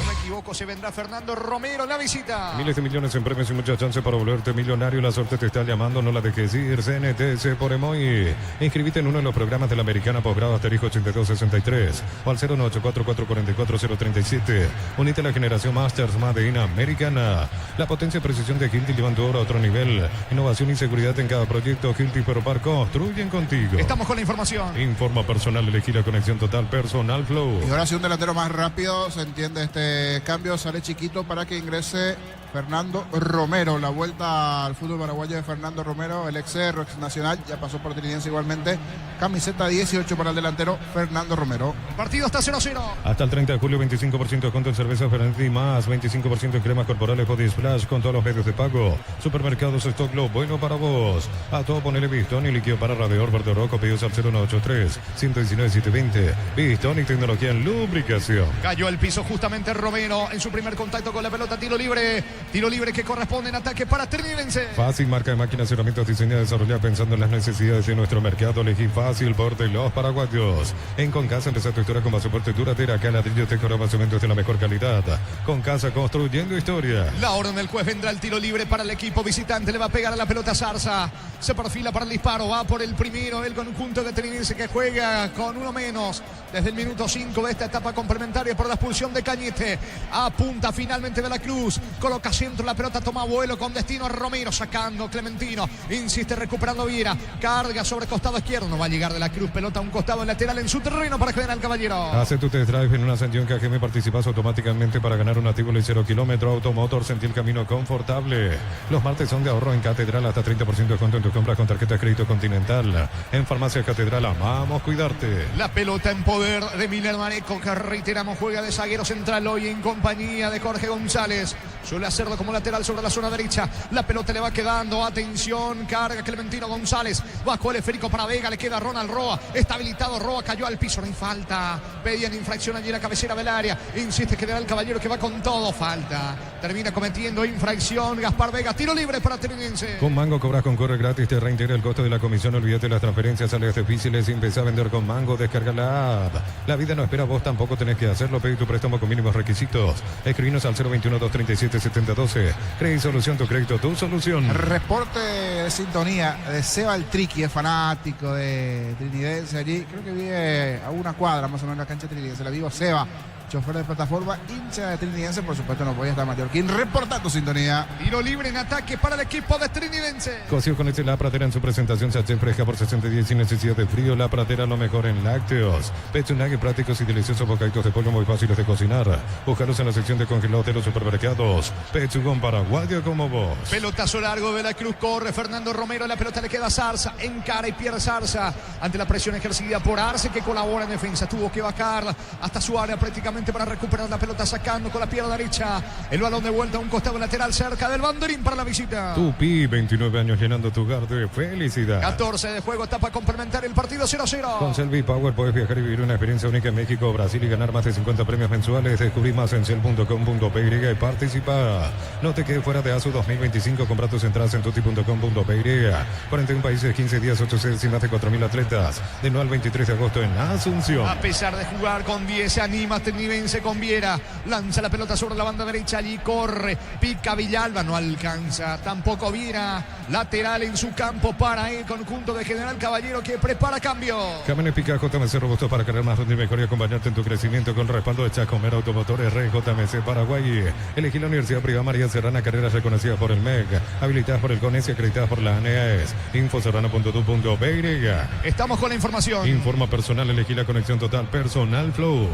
me equivoco, se vendrá Fernando Romero en la visita. Miles de millones en premios y mucha chance para volverte millonario. La suerte te está llamando, no la dejes ir. CNTC por Emoy. Inscribite en uno de los programas de la Americana Posgrado Asterisco 8263 o al 0984-444037. Unite a la generación Masters Made in Americana. La potencia y precisión de Hilti llevan tu obra a otro nivel. Innovación y seguridad en cada proyecto. Hilti Ferropar construyen contigo. Estamos con la información. Informa personal, elegí la conexión total Personal Flow. Y ahora sí un delantero más rápido, se entiende este cambio, sale Chiquito para que ingrese Fernando Romero. La vuelta al fútbol paraguayo de Fernando Romero, el ex Cerro, ex Nacional, ya pasó por Trinidense igualmente. Camiseta 18 para el delantero Fernando Romero. El partido está 0-0. Hasta el 30 de julio, 25% de descuento en cerveza Fernet y más, 25% en cremas corporales Body Splash con todos los medios de pago. Supermercados Stock, lo bueno para vos. A todo ponele Bistón y líquido para radiador verde roco, pedidos al 0983-119-720. Bistón y tecnología en lubricación. Cayó al piso justamente Romero en su primer contacto con la pelota, tiro libre Tiro libre que corresponde en ataque para Trinidense. Fácil, marca de máquinas y herramientas diseñada y desarrollada pensando en las necesidades de nuestro mercado. Elegí Fácil por de los paraguayos. En Concasa empezó tu historia con pasaporte duradera, acá ladrillo, tejo, cementos de la mejor calidad. Concasa, construyendo historia. La orden del juez, vendrá el tiro libre para el equipo visitante, le va a pegar a la pelota Zarza. Se perfila para el disparo, va por el primero el conjunto de Trinidense que juega con uno menos desde el minuto 5 de esta etapa complementaria por la expulsión de Cañete. Apunta finalmente de la Cruz, coloca centro, la pelota toma vuelo con destino a Romero, sacando Clementino, insiste recuperando Viera, carga sobre costado izquierdo, no va a llegar de la Cruz, pelota a un costado lateral en su terreno para General Caballero. Hace tu test drive en una Sanción que AGM, participas automáticamente para ganar un Atíbulo y 0 kilómetro. Automotor, sentí el camino confortable. Los martes son de ahorro en Catedral, hasta 30% de descuento en tus compras con tarjeta de crédito Continental. En Farmacia Catedral, amamos cuidarte. La pelota en poder de Miller Maneco, que reiteramos juega de zaguero central hoy en compañía de Jorge González. Suele hacerlo como lateral sobre la zona derecha. La pelota le va quedando, atención, carga Clementino González. Bajo el esférico para Vega, le queda Ronald Roa. Está habilitado Roa, cayó al piso, no hay falta. Pedían infracción allí en la cabecera del área. Insiste General Caballero que va con todo, falta. Termina cometiendo infracción Gaspar Vega, tiro libre para Trinidense. Con Mango cobras con Corre gratis, te reintegra el costo de la comisión. Olvídate las transferencias, sales difíciles. Empezá a vender con Mango, descarga la app. La vida no espera, vos tampoco tenés que hacerlo. Pedí tu préstamo con mínimos requisitos. Escribinos al 021-237-7012. Crédito Solución, tu crédito, tu solución. Reporte de sintonía de Seba el Triqui, es fanático de Trinidense allí. Creo que vive a una cuadra más o menos en la cancha Trinidense. Le digo Seba, chofer de plataforma, hincha de Trinidense, por supuesto no podía estar Mallorquín reportando sintonía. Tiro libre en ataque para el equipo de Trinidense. Cocido con La Pradera en su presentación, sachet fresca por 60 sin necesidad de frío. La Pradera, lo mejor en lácteos. Pechunague, prácticos y deliciosos bocaditos de pollo muy fáciles de cocinar. Búscalos en la sección de congelados de los supermercados. Pechugón paraguayo como vos. Pelotazo largo de la Cruz, corre Fernando Romero, la pelota le queda a Zarza, encara y pierde Zarza ante la presión ejercida por Arce, que colabora en defensa. Tuvo que bajar hasta su área prácticamente para recuperar la pelota, sacando con la pierna derecha el balón de vuelta a un costado lateral cerca del banderín para la visita. Tupi, 29 años llenando tu hogar de felicidad. 14 de juego, etapa complementaria, el partido 0-0. Con Selvi Power puedes viajar y vivir una experiencia única en México, Brasil y ganar más de 50 premios mensuales. Descubrí más en cel.com.py y participa. No te quedes fuera de ASU 2025. Compra tus entradas en tuti.com.py. 41 países, 15 días, 8 sedes y más de 4.000 atletas. De 9 al 23 de agosto en Asunción. A pesar de jugar con 10, se anima Trinidense con Viera. Lanza la pelota sobre la banda derecha, allí corre. Pica Villalba, no alcanza. Tampoco Viera. Lateral en su campo para el conjunto de General Caballero, que prepara cambio. Camiones Pica JMC robustos para cargar más, rendir mejor y acompañarte en tu crecimiento con el respaldo de Chacomer Automotores RJMC Paraguay. Elegí la Universidad Privada María Serrana, carreras reconocidas por el MEC, habilitadas por el CONES y acreditadas por la ANEAES. Infoserrano.tu.py. Estamos con la información. Informa personal, elegí la conexión total Personal Flow.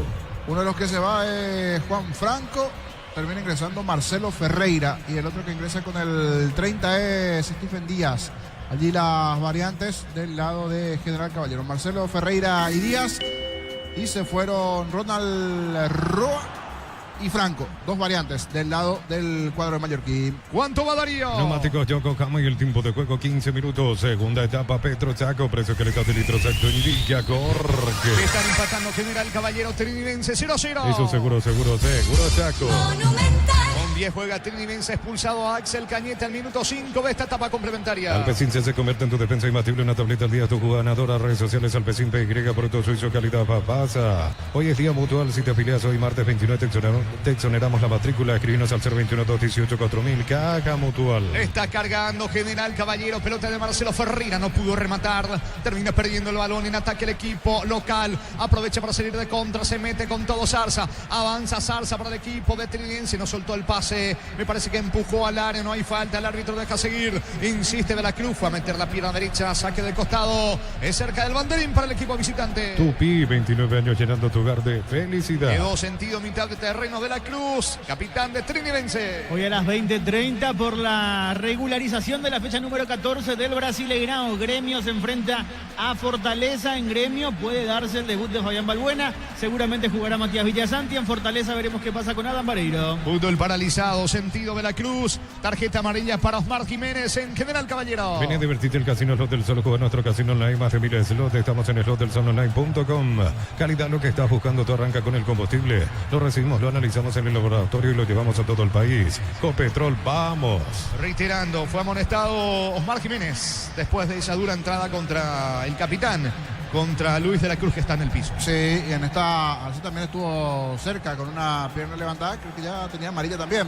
Uno de los que se va es Juan Franco. Termina ingresando Marcelo Ferreira. Y el otro que ingresa con el 30 es Stephen Díaz. Allí las variantes del lado de General Caballero. Marcelo Ferreira y Díaz. Y se fueron Ronald Roa y Franco. Dos variantes del lado del cuadro de Mallorquín. ¿Cuánto va Darío? Neumáticos Yokohama y el tiempo de juego 15 minutos. Segunda etapa Petro Chaco. Precio que le está de litro exacto indica Jorge. Están empatando General Caballero Trinidense 0-0. Eso seguro Chaco. Con 10 juega Trinidense, expulsado a Axel Cañete al minuto 5 de esta etapa complementaria. Alpecin se convierte en tu defensa imbatible, una tableta al día, tu ganadora. Redes sociales Alpecin PY, producto suizo, calidad papasa. Hoy es día mutual, si te afilias hoy martes 29 te exoneramos la matrícula. Escribinos al 021-218-4000, Caja Mutual. Está cargando General Caballero, pelota de Marcelo Ferreira, no pudo rematar, termina perdiendo el balón en ataque el equipo local, aprovecha para salir de contra, se mete con todo Zarza, avanza Zarza para el equipo de Trinidense, no soltó el pase, me parece que empujó al área, no hay falta, el árbitro deja seguir, insiste de la Cruz, fue a meter la pierna derecha, saque de costado, es cerca del banderín para el equipo visitante. Tupi, 29 años llenando tu hogar de felicidad. Quedó sentido mitad de terreno de la Cruz, capitán de Trinidense. Hoy a las 20:30 por la regularización de la fecha número 14 del Brasileirão. Gremio se enfrenta a Fortaleza. En Gremio puede darse el debut de Fabián Balbuena. Seguramente jugará Matías Villasanti. En Fortaleza veremos qué pasa con Adam Vareiro. Fútbol paralizado. ingresado, sentido Veracruz. Tarjeta amarilla para Osmar Jiménez en General Caballero. Ven a divertirte el Casino Slot del Sol. Juega nuestro casino online, más de miles de slots. Estamos en slotdelsolonline.com. Calidad, lo que estás buscando. Tú arranca con el combustible. Lo recibimos, lo analizamos en el laboratorio y lo llevamos a todo el país. Copetrol, vamos. Reiterando, fue amonestado Osmar Jiménez después de esa dura entrada contra el capitán, contra Luis de la Cruz, que está en el piso. Sí, y en esta así también estuvo cerca con una pierna levantada. Creo que ya tenía amarilla también.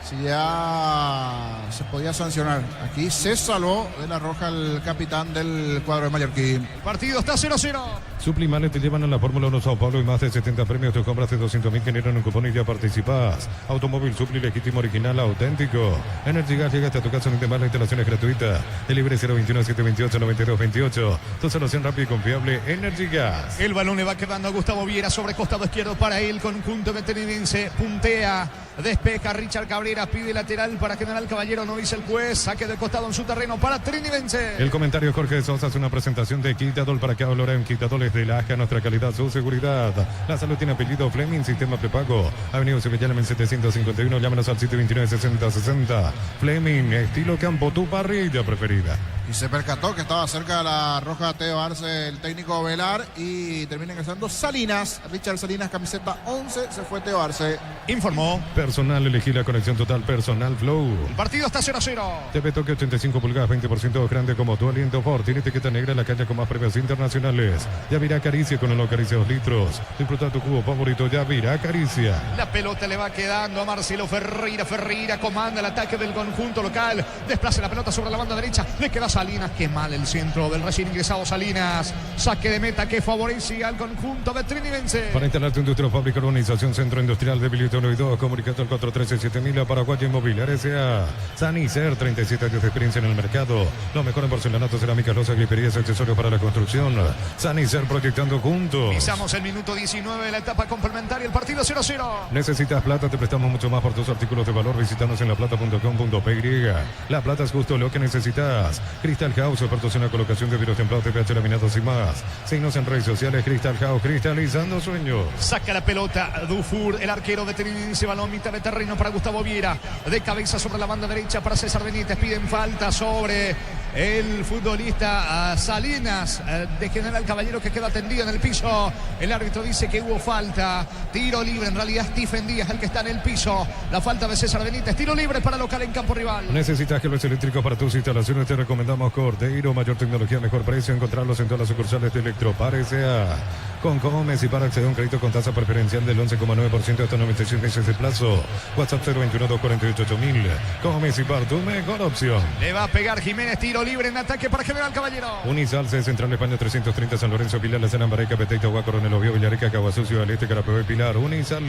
Si ya se podía sancionar. Aquí se salvó de la roja el capitán del cuadro de Mallorquín. El partido está 0-0. Suplimales te llevan a la Fórmula 1 Sao Paulo y más de 70 premios. Tus compras de 200.000 generan un cupón y ya participas. Automóvil Supli, legítimo, original, auténtico. Energy Gas, llega hasta tu casa, donde más la instalación es gratuita. El libre 021-728-9228. Tu solución rápida y confiable, Energy Gas. El balón le va quedando a Gustavo Viera sobre costado izquierdo para el conjunto veterinarense. Puntea, despeja Richard Cabrera, pide lateral para General Caballero, no dice el juez. Saque de costado en su terreno para Trinidense. El comentario Jorge Sosa es una presentación de Quitadol. ¿Para qué hablar en Quitadoles de Laja? Nuestra calidad, su seguridad. La salud tiene apellido Fleming, sistema prepago. Avenida Sevillana en 751. Llámanos al 729-6060. Fleming, estilo campo, tu parrilla preferida. Y se percató que estaba cerca de la roja Teo Arce, el técnico Velar, y termina ingresando Salinas, Richard Salinas, camiseta 11, se fue Teo Arce. Informó. Personal, elegí la conexión total Personal Flow. El partido está 0-0. TV Toque 85 pulgadas, 20% grande como tu aliento Ford. Tiene etiqueta negra en la calle con más premios internacionales. Yavirá Caricia con el Caricia 2 litros. Disfruta tu cubo favorito, Yavirá Caricia. La pelota le va quedando a Marcelo Ferreira. Ferreira comanda el ataque del conjunto local. Desplaza la pelota sobre la banda derecha. Le queda Salinas. Qué mal el centro del recién ingresado Salinas. Saque de meta que favorece al conjunto de Trinidense. Para instalarte industria o fábrica, urbanización, centro industrial de Bilitono y 2, comunicado al 413-7000 a Paraguay Inmobiliaria S.A. Sanicer, 37 años de experiencia en el mercado. Lo mejor en porcelanato, cerámica, losa, griperías, accesorios para la construcción. Sanicer, proyectando juntos. Pisamos el minuto 19 de la etapa complementaria. El partido 0-0. ¿Necesitas plata? Te prestamos mucho más por tus artículos de valor. Visítanos en laplata.com.py. La plata es justo lo que necesitas. Crystal House, expertos en la colocación de vidrios templados, TPH laminados y más. Síguenos en redes sociales. Crystal House, cristalizando sueños. Saca la pelota Dufour, el arquero de Trinidense. Balón mitad de terreno para Gustavo Viera. De cabeza sobre la banda derecha para César Benítez. Piden falta sobre el futbolista Salinas de General Caballero, que queda tendido en el piso. El árbitro dice que hubo falta. Tiro libre, en realidad Stephen Díaz el que está en el piso. La falta de César Benítez. Tiro libre para local en campo rival. ¿Necesitas cables eléctricos para tus instalaciones? Te recomendamos Cordeiro. Mayor tecnología, mejor precio. Encontrarlos en todas las sucursales de Electropar S.A. Con Comes y para acceder a un crédito con tasa preferencial del 11,9% hasta 96 meses de plazo. WhatsApp 021-248-8000. Comes y Par, tu mejor opción. Le va a pegar Jiménez, tiro libre en ataque para General Caballero. Unisalce, Central España 330, San Lorenzo, Pilar, La Cena, Ambareca, Peteita, Agua, Coronel Oviedo, Villareca, Caguasucio, Aleste, Carapebé, Pilar. Unisal.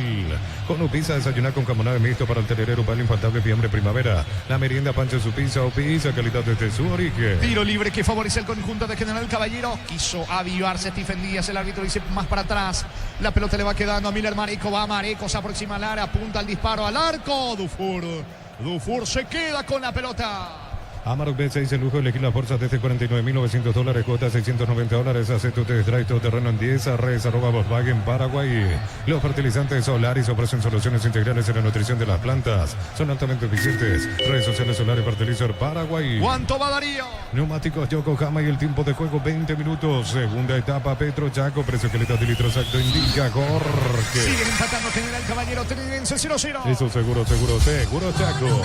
Con Upisa, desayunar con camonada mixto para el telerero, para el infaltable fiambre primavera. La merienda, pancho su pizza o pizza, calidad desde su origen. Tiro libre que favorece el conjunto de General Caballero. Quiso avivarse Stephen Díaz, el árbitro dice más para atrás. La pelota le va quedando a Miller Mareco. Va Mareco, se aproxima al área, apunta al disparo al arco. Dufour se queda con la pelota. Amarok B6, el lujo de elegir la fuerza desde $49.900, cuota $690. Hace tu test drive todo terreno en 10 arres, @Volkswagen Paraguay. Los fertilizantes Solaris ofrecen soluciones integrales en la nutrición de las plantas. Son altamente eficientes. Redes sociales Solaris Fertilizer Paraguay. ¿Cuánto va Darío? Neumáticos Yokohama y el tiempo de juego 20 minutos. Segunda etapa Petro Chaco, precio que le da de litro exacto indica Jorge. Siguen empatando General Caballero, Trinidense 0-0. Eso seguro Chaco.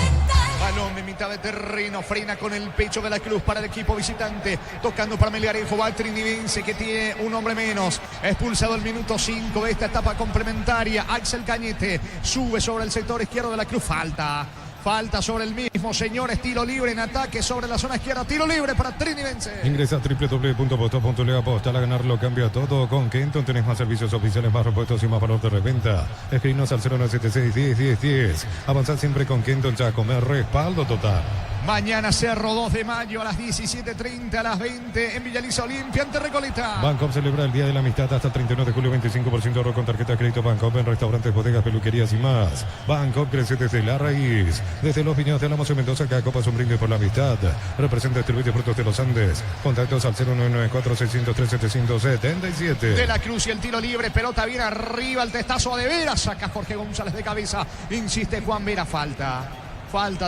Balón de mitad de terreno, frena con el pecho de la Cruz para el equipo visitante. Tocando para Melgarejo, va el Trinidense que tiene un hombre menos. Expulsado el minuto 5 de esta etapa complementaria. Axel Cañete sube sobre el sector izquierdo de la Cruz. Falta sobre el mismo, señores. Tiro libre en ataque sobre la zona izquierda. Tiro libre para Trinidense. Ingresa a www.aposta.le. Apostar a ganar lo cambia todo. Con Kenton tenés más servicios oficiales, más repuestos y más valor de reventa. Escribnos al 0976 10 10 10. Avanzar siempre con Kenton Chaco. Me respaldo total. Mañana Cerro 2 de mayo a las 17:30, a las 20 en Villa Elisa Olimpia ante Recoleta. Bancopp celebra el Día de la Amistad hasta el 31 de julio, 25% de ahorro con tarjeta de crédito Bancopp en restaurantes, bodegas, peluquerías y más. Bancopp crece desde la raíz. Desde los viñedos de Alamos en Mendoza, cada copa es un brinde por la amistad. Representa Distribuye Frutos de los Andes. Contactos al 0994-603-777. De la Cruz y el tiro libre, pelota bien arriba, el testazo de Vera, saca Jorge González de cabeza, insiste Juan Vera, falta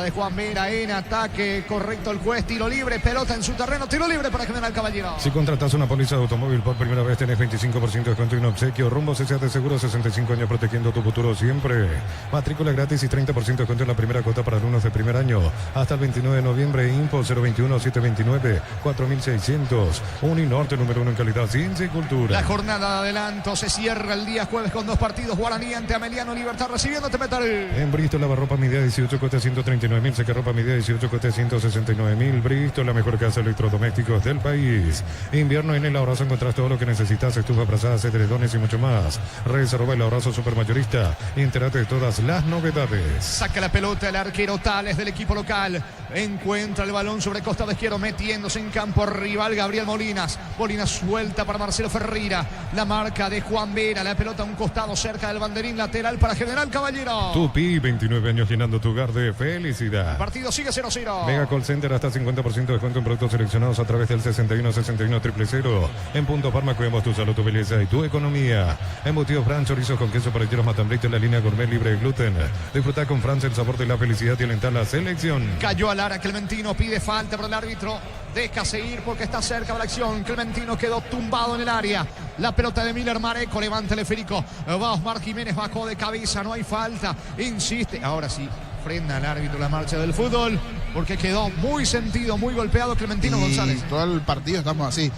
de Juan Vera en ataque, correcto el juez, tiro libre, pelota en su terreno, tiro libre para General Caballero. Si contratas una póliza de automóvil por primera vez, tenés 25% de descuento y un obsequio. Rumbo CCA de Seguro, 65 años protegiendo tu futuro siempre. Matrícula gratis y 30% de descuento en la primera cuota para alumnos de primer año. Hasta el 29 de noviembre, Info 021-729-4600. Uninorte, número 1 en calidad, ciencia y cultura. La jornada de adelanto se cierra el día jueves con 2 partidos. Guaraní ante Ameliano Libertad recibiéndote Metal. En Bristol, lavarropa medida 18, cuesta 139.000. Secarropa medida 18, cuesta 169.000. Bristol, la mejor casa de electrodomésticos del país. Invierno en el Abrazo encontrás todo lo que necesitas: estufa, brazadas, edredones y mucho más. Reserva el Abrazo Supermayorista y entérate de todas las novedades. Saca la pelota el arquero Tales del equipo local. Encuentra el balón sobre costado izquierdo, metiéndose en campo rival Gabriel Molinas. Molinas suelta para Marcelo Ferreira. La marca de Juan Vera. La pelota a un costado cerca del banderín lateral para General Caballero. Tupi, 29 años llenando tu hogar de felicidad. El partido sigue 0-0. Mega Call Center, hasta 50% de descuento en productos seleccionados a través del 61-61-000. En Punto Farma cuidamos tu salud, tu belleza y tu economía. Embutidos Fran, chorizos con queso parrilleros Matambrito en la línea gourmet libre de gluten. Disfruta con Fran el sabor de la felicidad y alentar la selección. Cayó al área Clementino, pide falta por el árbitro. Deja seguir porque está cerca de la acción. Clementino quedó tumbado en el área. La pelota de Miller Mareco, levanta el esférico. Va Osmar Jiménez, bajó de cabeza, no hay falta. Insiste, ahora sí. Frena al árbitro la marcha del fútbol porque quedó muy sentido, muy golpeado Clementino González. Todo el partido estamos así.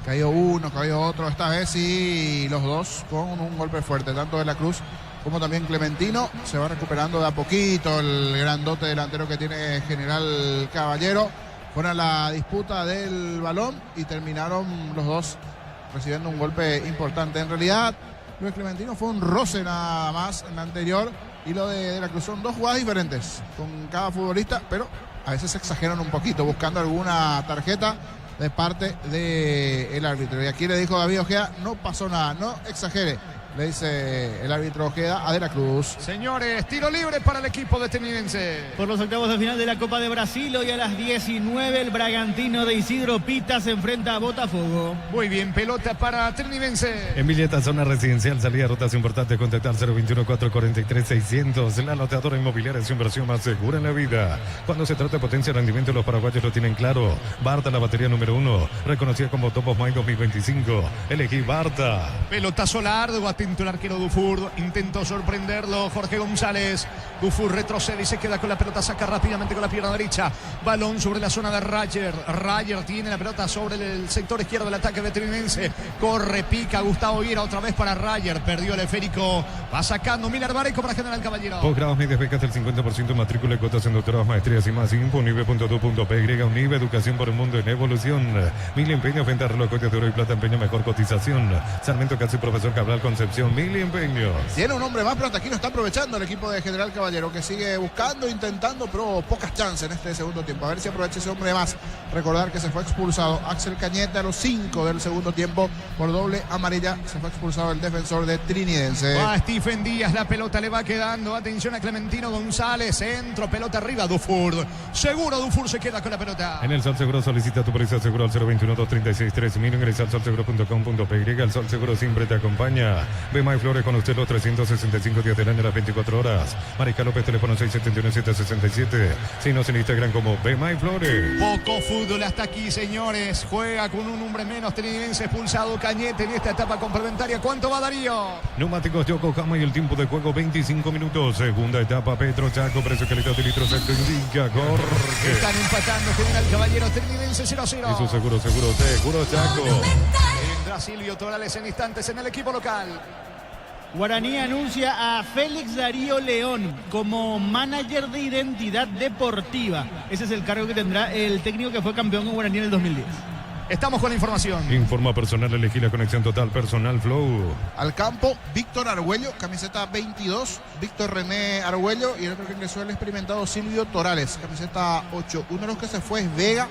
Cayó uno, cayó otro. Esta vez sí, los dos con un golpe fuerte, tanto de la Cruz como también Clementino. Se va recuperando de a poquito el grandote delantero que tiene General Caballero. Fueron a la disputa del balón y terminaron los dos recibiendo un golpe importante. En realidad, lo de Clementino fue un roce nada más en la anterior. Y lo de la Cruz son 2 jugadas diferentes con cada futbolista, pero a veces se exageran un poquito buscando alguna tarjeta de parte del árbitro. Y aquí le dijo David Ojeda, no pasó nada, no exagere, le dice el árbitro Ojeda a De la Cruz. Señores, tiro libre para el equipo de Tenidense. Por los octavos de final de la Copa de Brasil, hoy a las 19, el Bragantino de Isidro Pita se enfrenta a Botafogo. Muy bien, pelota para Tenidense. En Villeta, zona residencial, salida, rutas importantes, contactar 021-443-600. La loteadora inmobiliaria es su inversión más segura en la vida. Cuando se trata de potencia y rendimiento, los paraguayos lo tienen claro. Barta, la batería número 1, reconocida como Top of Mind 2025. Elegí Barta. Pelotazo largo, atento el arquero Dufour, intentó sorprenderlo Jorge González. Dufour retrocede y se queda con la pelota, saca rápidamente con la pierna derecha. Balón sobre la zona de Rayer. Rayer tiene la pelota sobre el sector izquierdo del ataque veterinarense. Corre, pica Gustavo Viera otra vez para Rayer. Perdió el esférico. Va sacando Miller Mareco para General Caballero. Posgrados, medias becas del 50%, matrícula y cuotas en doctorados, maestrías y más. Info unive.edu.py. Unive, educación por el mundo en evolución. Mil empeños, venta reloj, coches de oro y plata, empeño, mejor cotización. Sarmiento Casi, profesor Cabral, Concepción. Mil empeños. Tiene un hombre más, pero hasta aquí no está aprovechando el equipo de General Caballero, que sigue buscando, intentando, pero pocas chances en este segundo tiempo. A ver si aprovecha ese hombre más. Recordar que se fue expulsado Axel Cañete a los 5 del segundo tiempo por doble amarilla. Se fue expulsado el defensor de Trinidense. Va Stephen Díaz, la pelota le va quedando. Atención a Clementino González. Centro, pelota arriba. Dufour. Seguro Dufour se queda con la pelota. En el Sol Seguro solicita tu póliza seguro al 021-236-3000. Ingresa al solseguro.com.py. El Sol Seguro siempre te acompaña. Bemay Flores con usted los 365 días del año, las 24 horas. Mariscal López, teléfono 671-767. Síguenos en Instagram como Bemay Flores. Poco fútbol hasta aquí, señores. Juega con un hombre menos. Tenidense expulsado Cañete en esta etapa complementaria. ¿Cuánto va Darío? Neumáticos Yokohama y el tiempo de juego 25 minutos. Segunda etapa Petro Chaco, precio calidad de litros exacto indica Jorge. Están empatando General Caballero, Tenidense 0-0. Eso seguro Chaco. Vendrá Silvio Torales en instantes en el equipo local. Guaraní anuncia a Félix Darío León como manager de identidad deportiva. Ese es el cargo que tendrá el técnico que fue campeón con Guaraní en el 2010. Estamos con la información. Informa personal, elegí la conexión total personal Flow. Al campo, Víctor Argüello, camiseta 22. Víctor René Argüello. Y el otro que ingresó el experimentado Silvio Torales, camiseta 8. Uno de los que se fue es Vega.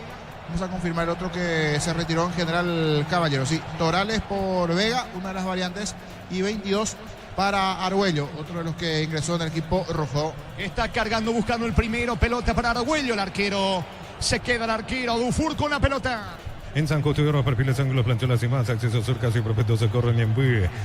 Vamos a confirmar el otro que se retiró en General Caballero. Sí, Torales por Vega, una de las variantes. Y 22 para Argüello, otro de los que ingresó en el equipo rojo. Está cargando, buscando el primero. Pelota para Argüello, el arquero. Se queda el arquero Dufour con la pelota. En San Justo de los perfiles ángulos, plancholas y más, accesos surcas y prospectos se corren y en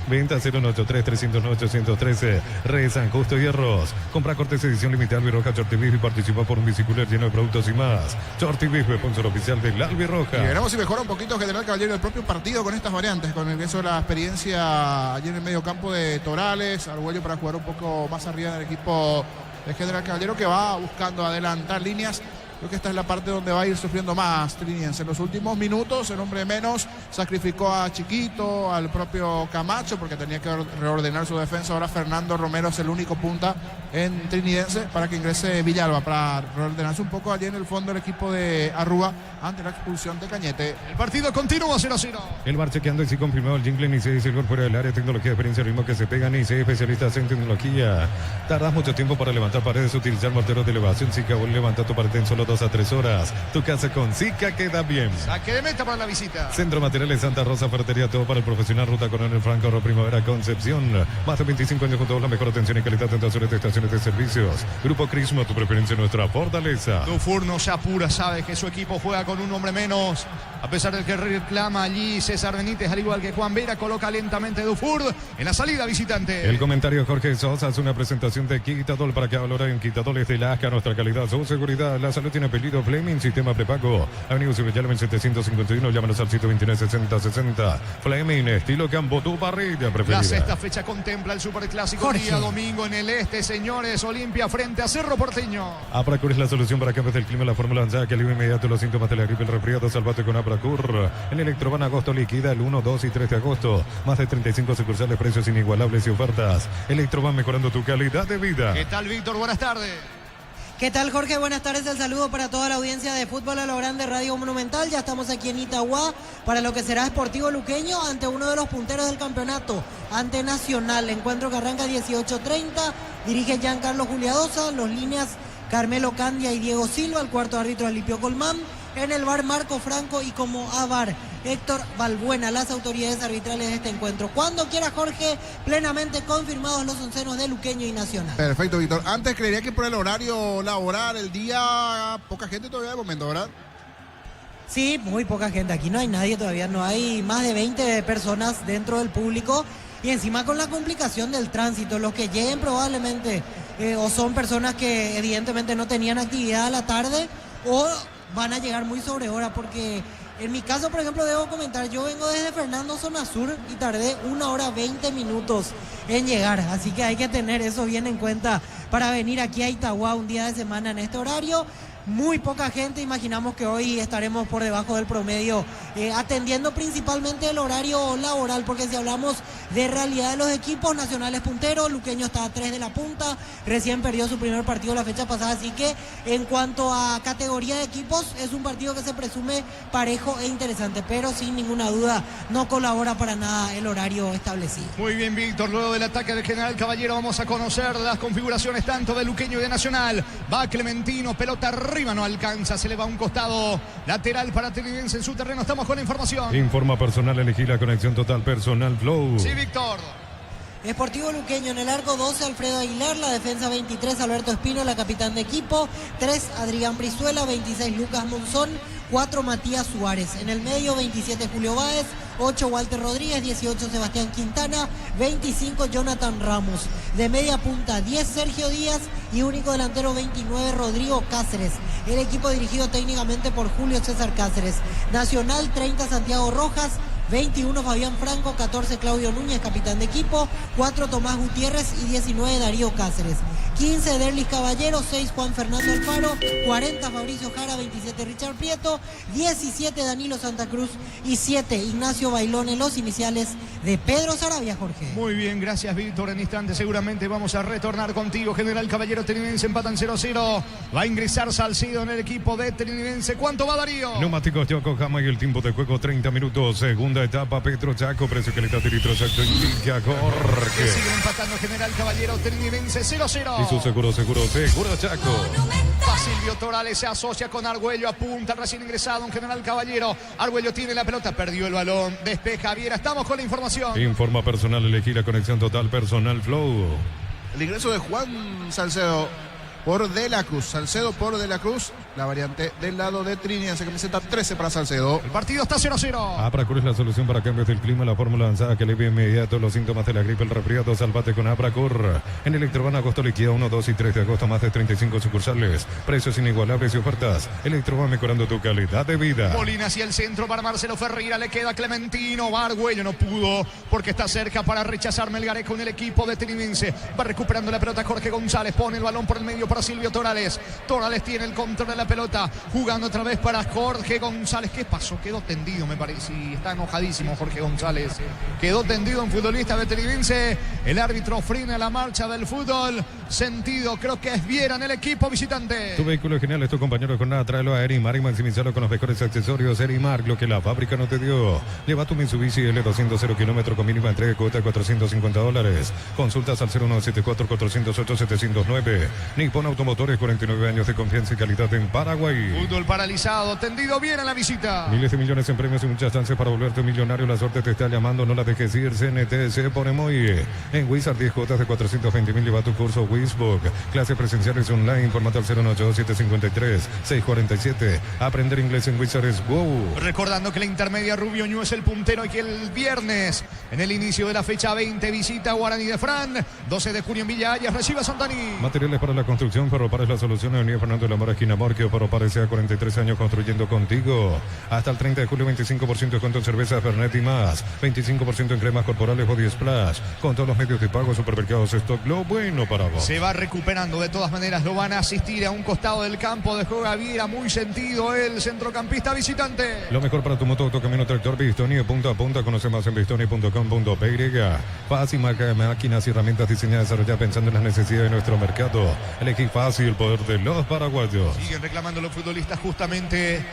venta 083-309-813. Re San Justo Hierros. Compra cortes edición limitada Albirroja Chortibif y participa por un bicicular lleno de productos y más. Chortibif, sponsor oficial del Albirroja. Y veremos si mejora un poquito General Caballero el propio partido con estas variantes, con el ingreso de la experiencia allí en el medio campo de Torales, Argüello para jugar un poco más arriba del equipo de General Caballero, que va buscando adelantar líneas. Creo que esta es la parte donde va a ir sufriendo más Triniense. En los últimos minutos, el hombre menos sacrificó a Chiquito, al propio Camacho, porque tenía que reordenar su defensa. Ahora Fernando Romero es el único punta en Trinidense para que ingrese Villalba, para reordenarse un poco allí en el fondo el equipo de Arrúa ante la expulsión de Cañete. El partido continúa 0-0. El bar chequeando y sí confirmado el jingle ni se dice el gol fuera del área, tecnología, experiencia, ritmo que se pegan y se especialistas en tecnología. Tardas mucho tiempo para levantar paredes, utilizar morteros de elevación. Zika, vos levanta tu pared en solo 2 a 3 horas. Tu casa con Zika queda bien. Saque de meta para la visita. Centro Materiales Santa Rosa, ferretería, todo para el profesional. Ruta Coronel Franco, Primavera, Concepción. Más de 25 años junto a la mejor atención y calidad en todas sus estaciones de servicios. Grupo Crisma, tu preferencia, nuestra fortaleza. Dufour no se apura, sabe que su equipo juega con un hombre menos. A pesar del que reclama allí César Benítez, al igual que Juan Vera, coloca lentamente Dufour en la salida visitante. El comentario de Jorge Sosa es una presentación de Quitadol para que valoren Quitadores de Lasca, nuestra calidad, su seguridad. La salud tiene apellido Fleming, sistema prepago. Avenida Ciudad 751, llámanos al sitio 296060. Fleming, estilo campo, tu parrilla preferida. La sexta fecha contempla el superclásico día domingo en el este, señores. Olimpia frente a Cerro Porteño. Apracur es la solución para cambios del clima, la fórmula lanzada que alivia inmediato los síntomas de la gripe, el resfriado. Salvate con Apracur. En Electroban agosto liquida el 1, 2 y 3 de agosto. Más de 35 sucursales, precios inigualables y ofertas. Electroban, mejorando tu calidad de vida. ¿Qué tal, Víctor? Buenas tardes. ¿Qué tal, Jorge? Buenas tardes, el saludo para toda la audiencia de Fútbol a lo Grande Radio Monumental. Ya estamos aquí en Itagua para lo que será Sportivo Luqueño ante uno de los punteros del campeonato, ante Nacional. Encuentro que arranca 18:30, dirige Giancarlo Juliadosa, los líneas Carmelo Candia y Diego Silva, el cuarto árbitro Alipio Colmán, en el bar Marco Franco y como AVAR Héctor Balbuena, las autoridades arbitrales de este encuentro. Cuando quiera, Jorge, plenamente confirmados los oncenos de Luqueño y Nacional. Perfecto, Víctor. Antes creería que por el horario laboral, el día, poca gente todavía de momento, ¿verdad? Sí, muy poca gente. Aquí no hay nadie todavía, no hay más de 20 personas dentro del público. Y encima con la complicación del tránsito, los que lleguen probablemente o son personas que evidentemente no tenían actividad a la tarde o van a llegar muy sobre hora, porque en mi caso, por ejemplo, debo comentar, yo vengo desde Fernando Zona Sur y tardé 1 hora 20 minutos en llegar, así que hay que tener eso bien en cuenta para venir aquí a Itagua un día de semana en este horario. Muy poca gente, imaginamos que hoy estaremos por debajo del promedio, atendiendo principalmente el horario laboral, porque si hablamos de realidad de los equipos, Nacionales puntero, Luqueño está a 3 de la punta, recién perdió su primer partido la fecha pasada, así que en cuanto a categoría de equipos, es un partido que se presume parejo e interesante, pero sin ninguna duda no colabora para nada el horario establecido. Muy bien, Víctor, luego del ataque del General Caballero vamos a conocer las configuraciones tanto de Luqueño y de Nacional. Va Clementino, pelota arriba, no alcanza, se le va a un costado, lateral para Trinidense en su terreno. Estamos con la información. Informa personal, elegí la conexión total personal Flow. Sí, Víctor. Sportivo Luqueño en el arco 12, Alfredo Aguilar, la defensa 23, Alberto Espino, la capitán de equipo, 3, Adrián Brizuela, 26, Lucas Monzón, 4, Matías Suárez. En el medio, 27, Julio Báez, 8, Walter Rodríguez, 18, Sebastián Quintana, 25, Jonathan Ramos. De media punta, 10, Sergio Díaz y único delantero, 29, Rodrigo Cáceres. El equipo dirigido técnicamente por Julio César Cáceres. Nacional, 30, Santiago Rojas, 21, Fabián Franco, 14, Claudio Núñez, capitán de equipo, 4, Tomás Gutiérrez y 19, Darío Cáceres. 15 Derlis Caballero, 6 Juan Fernando Alfaro, 40 Fabricio Jara, 27 Richard Prieto, 17 Danilo Santa Cruz y 7 Ignacio Bailone, los iniciales de Pedro Sarabia, Jorge. Muy bien, gracias Víctor. En instante seguramente vamos a retornar contigo. General Caballero, Trinidense empatan 0-0. Va a ingresar Salcido en el equipo de Trinidense. ¿Cuánto va, Darío? Neumáticos Yokohama y el tiempo de juego 30 minutos. Segunda etapa, Petro Chaco, precio calidad de litro exacto indica Que Jorge. sigue empatando General Caballero, Trinidense 0-0. Y su seguro Chaco. Silvio Torales se asocia con Argüello, apunta recién ingresado un General Caballero. Argüello tiene la pelota, perdió el balón, despeja Viera. Estamos con la información. Informa personal, elegí la conexión total personal Flow. El ingreso de Juan Salcedo por De la Cruz. Salcedo por De la Cruz. La variante del lado de Trinidense, camiseta 13 para Salcedo. El partido está 0-0. Apracur es la solución para cambios del clima, la fórmula avanzada que alivia inmediato los síntomas de la gripe, el resfriado. Salvate con Apracur. En Electroban agosto liquida 1, 2 y 3 de agosto, más de 35 sucursales. Precios inigualables y ofertas. Electroban mejorando tu calidad de vida. Molina hacia el centro para Marcelo Ferreira, le queda Clementino. Argüello no pudo porque está cerca para rechazar Melgarejo en el equipo de Trinidense. Va recuperando la pelota Jorge González, pone el balón por el medio para Silvio Torales. Torales tiene el control de la pelota, jugando otra vez para Jorge González. ¿Qué pasó? Quedó tendido, me parece, y está enojadísimo Jorge González. Quedó tendido un futbolista de Trinidense. El árbitro frena la marcha del fútbol. Sentido, creo que es Viera en el equipo visitante. Tu vehículo es genial, es tu compañero con nada. Tráelo a Erimar y maximizarlo con los mejores accesorios. Erimar, lo que la fábrica no te dio. Lleva tu Mitsubishi L200 0 kilómetros con mínima entrega y cuota de $450. Consultas al 0174-408-709. Nippon Automotores, 49 años de confianza y calidad en Paraguay. Fútbol paralizado, tendido bien en la visita. Miles de millones en premios y muchas chances para volverte millonario. La suerte te está llamando, no la dejes ir. CNTC por Emoy. En Wizard 10 cuotas de 420.000. Lleva tu curso Wizbook. Clases presenciales online. Informate al 098-753-647. Aprender inglés en Wizard es wow. Recordando que la intermedia Rubio Ñu es el puntero y que el viernes, en el inicio de la fecha 20, visita Guaraní de Fran. 12 de junio en Villa Ayas, recibe a Santaní. Materiales para la construcción. Ferropar es la solución. Avenida Fernando de la Mora, esquina Morquio. Ferropar sea 43 años construyendo contigo. Hasta el 30 de julio, 25% de descuento en cerveza Fernet y más. 25% en cremas corporales Body Splash. Con todos los medios de pago, supermercados Stock. Lo bueno para vos. Se va recuperando, de todas maneras lo van a asistir a un costado del campo de juego. Viera, muy sentido el centrocampista visitante. Lo mejor para tu moto, auto, camino, tractor, Bistoni de punta a punta. Conoce más en bistoni.com.py. Fácil, marca de máquinas y herramientas diseñadas y desarrolladas pensando en las necesidades de nuestro mercado. Elegí fácil, el poder de los paraguayos. Siguen reclamando los futbolistas justamente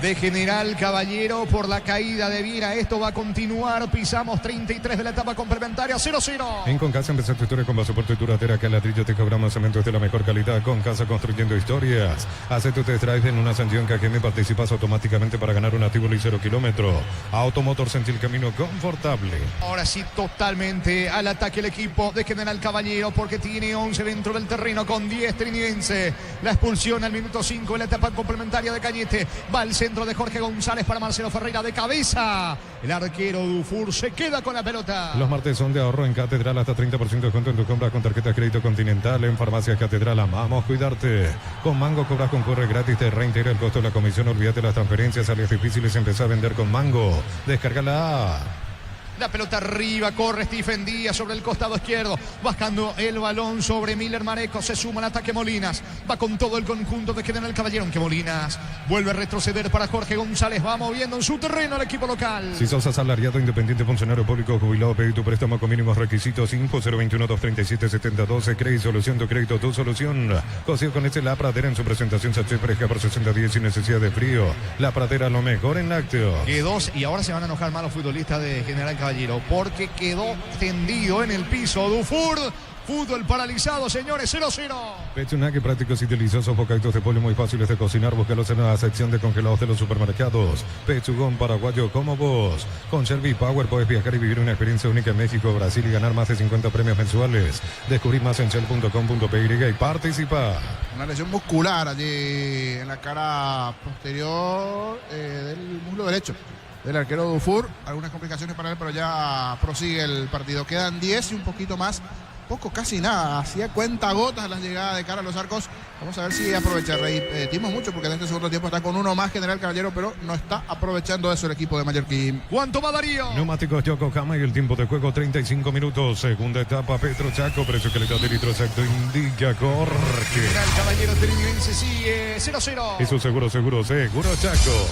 de General Caballero por la caída de Viera. Esto va a continuar. Pisamos 33 de la etapa complementaria. 0-0. En Concasa empezar tu historia con pasaporte duradera, que ladrillo te cobramos cementos de la mejor calidad. Concasa, construyendo historias. Hace tu test drive en una Sanción KGM, participas automáticamente para ganar un Tivoli 0 kilómetro. Automotor, sentí el camino confortable. Ahora sí, totalmente al ataque el equipo de General Caballero, porque tiene 11 dentro del terreno con 10 Trinidense. La expulsión al minuto 5 en la etapa complementaria de Cañete. Va al centro de Jorge González para Marcelo Ferreira de cabeza. El arquero Dufour se queda con la pelota. Los martes son de ahorro en Catedral, hasta 30% de descuento en tu compra con tarjeta de crédito Continental. En Farmacia Catedral amamos cuidarte. Con Mango cobras con corre gratis, te reintegra el costo de la comisión. Olvídate las transferencias, áreas difíciles, empezá a vender con Mango. Descárgala. La pelota arriba, corre Stephen Díaz sobre el costado izquierdo, bajando el balón sobre Miller Mareco, se suma al ataque Molinas, va con todo el conjunto de General Caballero, aunque Molinas vuelve a retroceder para Jorge González, va moviendo en su terreno al equipo local. Si sos asalariado, independiente, funcionario público, jubilado, pedí tu préstamo con mínimos requisitos. Info 021-237-7012, Crédito Solución, tu crédito, tu solución. Cosío con La Pradera en su presentación, sachet fresca por 60 días sin necesidad de frío. La Pradera, lo mejor en lácteos. Y ahora se van a enojar más los futbolistas de General Caballero, porque quedó tendido en el piso Dufour. Fútbol paralizado, señores, 0-0. Pechunaque, prácticos y deliciosos bocaditos de pollo muy fáciles de cocinar. Búscalos en la sección de congelados de los supermercados. Pechugón paraguayo como vos. Con Shelby Power puedes viajar y vivir una experiencia única en México, Brasil y ganar más de 50 premios mensuales. Descubrí más en shell.com.py y participa. Una lesión muscular allí en la cara posterior del muslo derecho del arquero Dufour. Algunas complicaciones para él, pero ya prosigue el partido. Quedan 10 y un poquito más poco, casi nada. Hacía cuentagotas las llegadas de cara a los arcos. Vamos a ver si aprovecha. Repetimos mucho porque en este segundo tiempo está con uno más General Caballero, pero no está aprovechando eso el equipo de Mallorquín. ¿Cuánto va Darío? Neumáticos Yokohama y el tiempo de juego 35 minutos. Segunda etapa Petro Chaco, precio calidad de litro exacto indica Jorge. General Caballero Trinidense sigue 0-0. Eso seguro Chaco.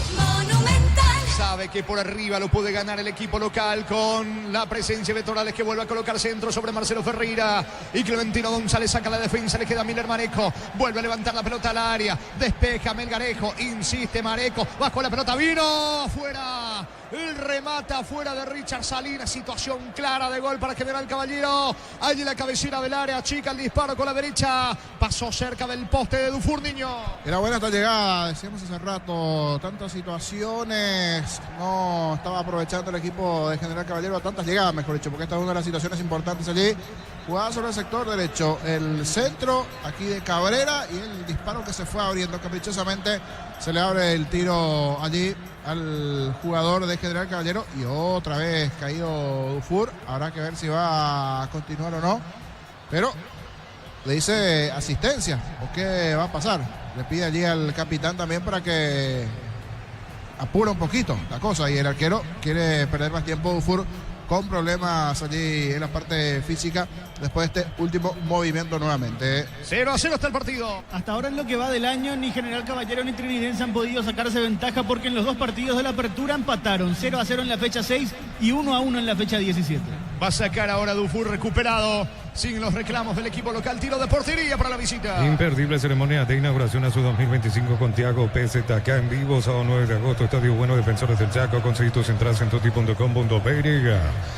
Sabe que por arriba lo puede ganar el equipo local con la presencia de Torales, que vuelve a colocar centro sobre Marcelo Ferreira y Clementino González saca la defensa, le queda Miller Mareco, vuelve a levantar la pelota al área, despeja Melgarejo, insiste Mareco, bajo la pelota, vino fuera, el remata fuera de Richard Salinas, situación clara de gol para General Caballero, allí la cabecera del área, chica el disparo con la derecha, pasó cerca del poste de Dufour Niño. Era buena esta llegada, decíamos hace rato, tantas situaciones, no estaba aprovechando el equipo de General Caballero a tantas llegadas, mejor dicho, porque esta es una de las situaciones importantes allí. Jugada sobre el sector derecho, el centro aquí de Cabrera y el disparo que se fue abriendo caprichosamente. Se le abre el tiro allí al jugador de General Caballero y otra vez caído Dufour. Habrá que ver si va a continuar o no, pero le dice asistencia o qué va a pasar. Le pide allí al capitán también para que apura un poquito la cosa y el arquero quiere perder más tiempo. Dufour con problemas allí en la parte física después de este último movimiento nuevamente. 0-0 está el partido. Hasta ahora en lo que va del año, ni General Caballero ni Trinidense han podido sacarse ventaja porque en los dos partidos de la apertura empataron 0-0 en la fecha 6 y 1-1 en la fecha 17. Va a sacar ahora Dufour recuperado sin los reclamos del equipo local. Tiro de portería para la visita. Imperdible ceremonia de inauguración a su 2025 con Tiago PZK en vivo, sábado 9 de agosto, Estadio Bueno, Defensores del Chaco. Conseguí tus entradas en toti.com.py.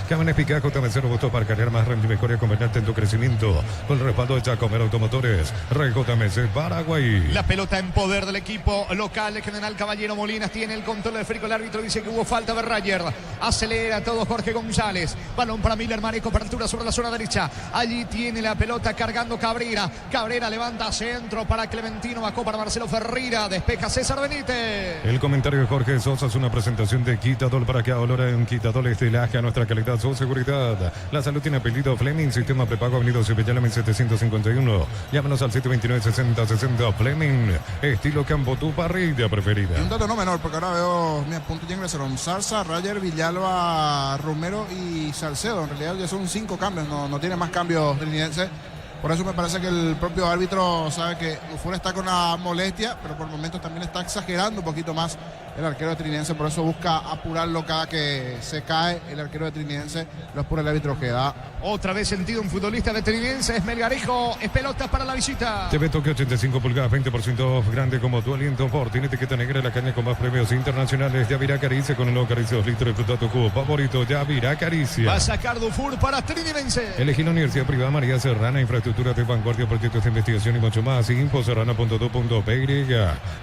Cámaras Picajo, también cero gustos para cargar más rendimiento y mejor y convertirte en tu crecimiento. Con el respaldo de Chacomer Automotores, RJMC Paraguay. La pelota en poder del equipo local de General Caballero. Molinas tiene el control del frico. El árbitro dice que hubo falta de Rayer. Acelera todo Jorge González. Balón para Miller Mareco, apertura sobre la zona derecha. Allí tiene la pelota cargando Cabrera. Cabrera levanta centro para Clementino, bajó para Marcelo Ferreira, despeja César Benítez. El comentario de Jorge Sosa es una presentación de Quitadol para que ahora en Quitadol estilaje a nuestra calidad, su seguridad. La salud tiene apellido Fleming, sistema prepago Avenida Cepillálame 751. Llámanos al 729-6060 Fleming, estilo campo, tu parrilla preferida. Y un dato no menor, porque ahora veo, mira, punto ya ingresaron Zarza, Rayer, Villalba, Romero y Salcedo. En realidad ya son 5 cambios, no tiene más cambios Trinidense. Por eso me parece que el propio árbitro sabe que Dufour está con la molestia, pero por momentos también está exagerando un poquito más el arquero de Trinidense. Por eso busca apurarlo cada que se cae el arquero de Trinidense. Lo apura el árbitro que da. Otra vez sentido un futbolista de Trinidense, es Melgarejo, es pelota para la visita. TV Toque 85 pulgadas, 20% grande como tu aliento. Por tiene etiqueta negra, la caña con más premios internacionales. Yavirá Caricia con el nuevo Caricia 2 litros. Disfruta tu cubo favorito, Yavirá Caricia. Va a sacar Dufour para Trinidense. Elegí la Universidad Privada María Serrana, infraestructura de vanguardia, proyectos de investigación y mucho más. Infoserrana.do.py.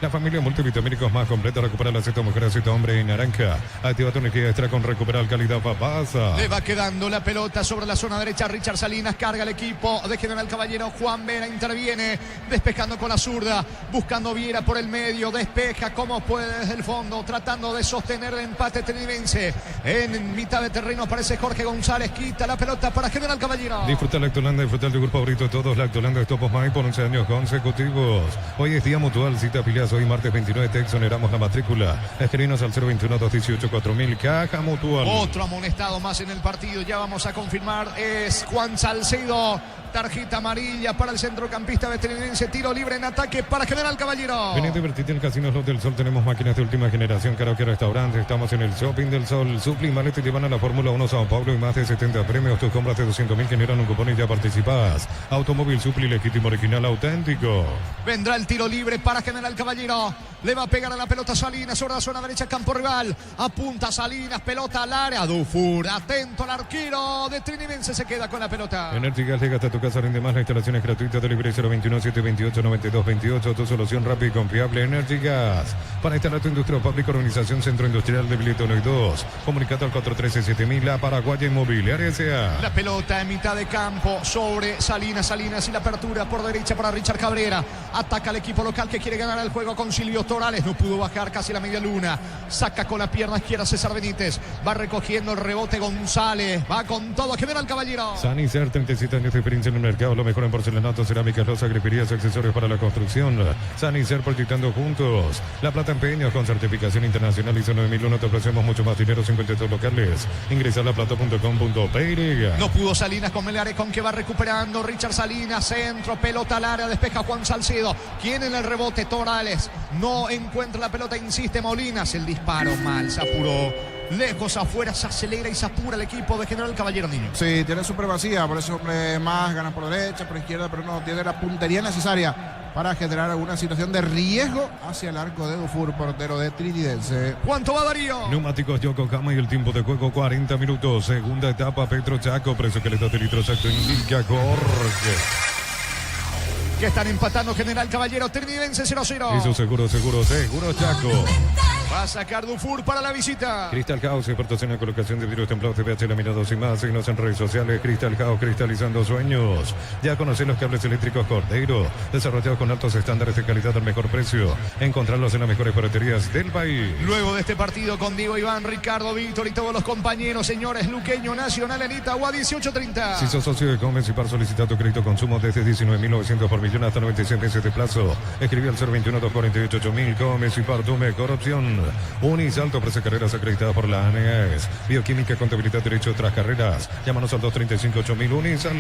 La familia multivitamínicos más completa. Recupera la Z mujer, Z hombre en naranja. Activa tu energía extra con recuperar calidad papasa. Le va quedando la pelota sobre la zona derecha. Richard Salinas carga el equipo de General Caballero. Juan Vera interviene, despejando con la zurda, buscando Viera por el medio, despeja como puede desde el fondo, tratando de sostener el empate trinidense. En mitad de terreno aparece Jorge González, quita la pelota para General Caballero. Disfruta Lactolanda, disfruta tu grupo favorito de todos, Lactolanda de Topos May por 11 años consecutivos. Hoy es día mutual, cita afiliadas hoy martes 29, te exoneramos la matrícula. Escribinos al 021-218-4000, Caja Mutual. Otro amonestado más en el partido, ya vamos a confirmar, es Juan Salcedo. Tarjeta amarilla para el centrocampista veterinarense. Tiro libre en ataque para General Caballero. Ven a divertirte en Casinos Los del Sol. Tenemos máquinas de última generación, karaoke, restaurantes. Estamos en el Shopping del Sol. Supli, Malete, te llevan a la Fórmula 1 Sao Paulo y más de 70 premios. Tus compras de 200.000 generan un cupón y ya participas. Automóvil Supli, legítimo, original, auténtico. Vendrá el tiro libre para General Caballero. Le va a pegar a la pelota Salinas sobre la zona derecha, campo rival. Apunta Salinas, pelota al área. Dufour, atento al arquero de Trinidense, se queda con la pelota. Energigas llega hasta tu casa, rinde más. La instalación es gratuita. Delivery 021-728-9228. Tu solución rápida y confiable. Energigas. Para instalar tu industria pública, organización Centro Industrial de Bilito 1 y 2. Comunicate al 413-7000. La Paraguaya Inmobiliaria S.A. La pelota en mitad de campo sobre Salinas. Salinas y la apertura por derecha para Richard Cabrera. Ataca al equipo local que quiere ganar el juego con Silvio Torales. No pudo bajar casi la media luna. Saca con la pierna izquierda César Benítez. Va recogiendo el rebote González. Va con todo. Que viene el caballero. Sanicer, 37 años de experiencia en el mercado. Lo mejor en porcelanato, cerámicas, loza, griferías, accesorios para la construcción. Sanicer, proyectando juntos. La plata empeños con certificación internacional ISO 9001. Te ofrecemos mucho más dinero, 52 locales. Ingresa a laplata.com.py. No pudo Salinas con Melgarejo, con que va recuperando Richard Salinas, centro, pelota al área, despeja Juan Salcedo. ¿Quién en el rebote? Torales. No encuentra la pelota, insiste Molinas. El disparo mal, se apuró. Lejos afuera, se acelera y se apura el equipo de General Caballero Niño. Sí, tiene supremacía, por eso hombre más, gana por derecha, por izquierda, pero no tiene la puntería necesaria para generar alguna situación de riesgo hacia el arco de Dufour, portero de Trinidense. ¿Cuánto va Darío? Neumáticos Yokohama y el tiempo de juego 40 minutos. Segunda etapa, Petro Chaco, precio que le da de litro exacto, indica Jorge. Que están empatando General Caballero Trinidense 0-0. Eso seguro Chaco. Va a sacar Dufour para la visita. Crystal House, expertos en la colocación de vidrios templados, TPH laminados y más. Síguenos en redes sociales. Crystal House, cristalizando sueños. Ya conocen los cables eléctricos Cordero, desarrollados con altos estándares de calidad al mejor precio. Encontrarlos en las mejores ferreterías del país. Luego de este partido con Diego, Iván, Ricardo, Víctor y todos los compañeros, señores, Luqueño Nacional en Itagua 18.30. Si sos socio de Comensipar, solicita tu crédito consumo desde 19.900 por millón hasta 96 meses de plazo. Escribí al 021-248-8000. Comensipar, tu mejor opción. Unisalto, ofrece carreras acreditadas por la ANES. Bioquímica, contabilidad, derecho, otras carreras. Llámanos al 235-8000. Unisal.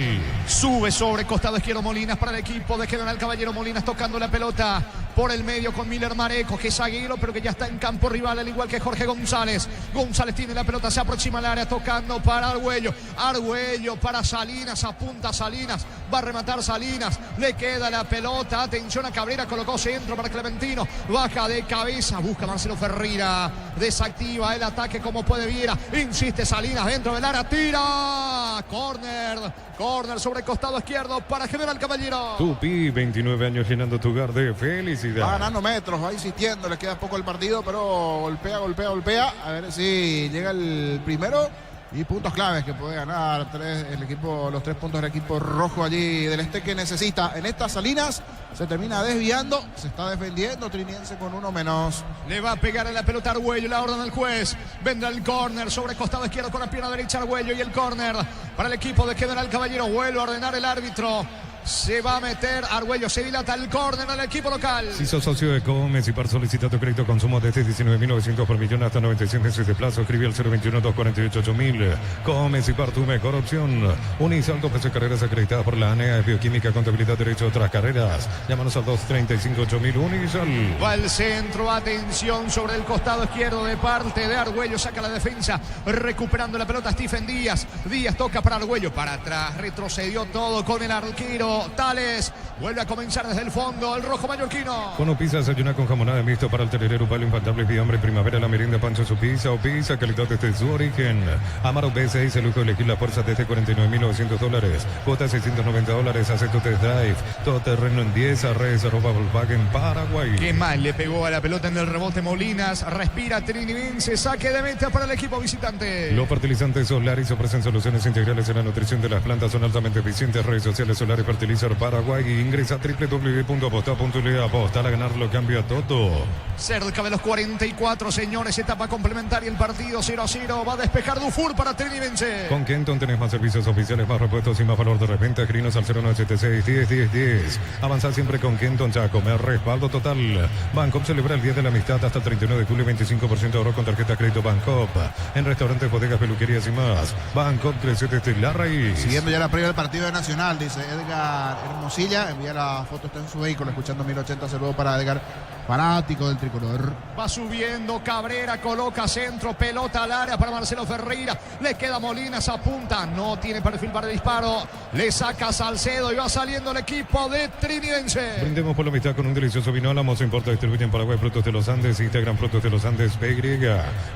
Sube sobre costado izquierdo Molinas para el equipo de General Caballero. Molinas tocando la pelota por el medio con Miller Mareco, que es zaguero, pero que ya está en campo rival, al igual que Jorge González. González tiene la pelota, se aproxima al área, tocando para Argüello. Argüello para Salinas, apunta Salinas, va a rematar Salinas, le queda la pelota, atención a Cabrera, colocó centro para Clementino, baja de cabeza, busca Marcelo Ferreira, desactiva el ataque como puede Viera, insiste Salinas dentro del área, tira, córner sobre costado izquierdo para General Caballero. Tupi, 29 años llenando tu hogar de felicidad. Va ganando metros, va insistiendo, le queda poco el partido, pero golpea. A ver si llega el primero. Y puntos claves que puede ganar los 3 puntos del equipo rojo allí del este que necesita. En estas Salinas se termina desviando, se está defendiendo Trinidense con uno menos. Le va a pegar en la pelota Argüello, la orden del juez. Vendrá el córner sobre costado izquierdo con la pierna derecha Argüello y el córner para el equipo de General Caballero. Vuelve a ordenar el árbitro. Se va a meter Argüello, se dilata el córner al equipo local. Si sos socio de Comensipar, solicita tu crédito consumo desde 19.900 por millón hasta 96 meses de plazo. Escribe al 021-248-8000. Comensipar, tu mejor opción. Unisalto, ofrece carreras acreditadas por la ANEA, bioquímica, contabilidad, derecho, otras carreras. Llámanos al 235-8000. Unisal. Va el centro, atención sobre el costado izquierdo de parte de Argüello, saca la defensa, recuperando la pelota Stephen Díaz. Díaz toca para Argüello, para atrás, retrocedió todo con el arquero Tales. Vuelve a comenzar desde el fondo el rojo mallorquino. Cono Pizza, desayuna con jamonada mixto para el tererero, palo infaltable, fiambre, primavera, la merienda, pancho, su pizza o pizza, calidad desde su origen. Amaro B6, el lujo de elegir la fuerza desde $49.900. Cuota $690, acepto test drive. Todo terreno en 10, arres, Volkswagen, Paraguay. Qué mal le pegó a la pelota en el rebote Molinas. Respira Trinidense, saque de meta para el equipo visitante. Los fertilizantes Solaris ofrecen soluciones integrales en la nutrición de las plantas, son altamente eficientes. Redes sociales Solaris Fertilizar Paraguay. Ingresa a www.aposta.le. Aposta a ganar lo cambia todo. Cerca de los 44, señores, etapa complementaria, el partido 0-0. Va a despejar Dufour para Trinidense. Con Kenton tenés más servicios oficiales, más repuestos y más valor de reventa. Escrinos al 0976-10-10-10. Avanza siempre con Kenton Chaco. Me respaldo total. Bancop celebra el Día de la Amistad hasta el 31 de julio. 25% de ahorro con tarjeta crédito Bancop. En restaurantes, bodegas, peluquerías y más. Bancop crece desde la raíz. Siguiendo ya la previa del partido de Nacional, dice Edgar Hermosilla, envía la foto, está en su vehículo escuchando 1080. Saludo para Edgar, fanático del tricolor. Va subiendo Cabrera, coloca centro, pelota al área para Marcelo Ferreira, le queda Molinas, apunta, no tiene perfil para el disparo, le saca Salcedo y va saliendo el equipo de Trinidense. Brindemos por la amistad con un delicioso vino Álamos, importa, distribuye en Paraguay, Frutos de los Andes, Instagram, Frutos de los Andes, PY.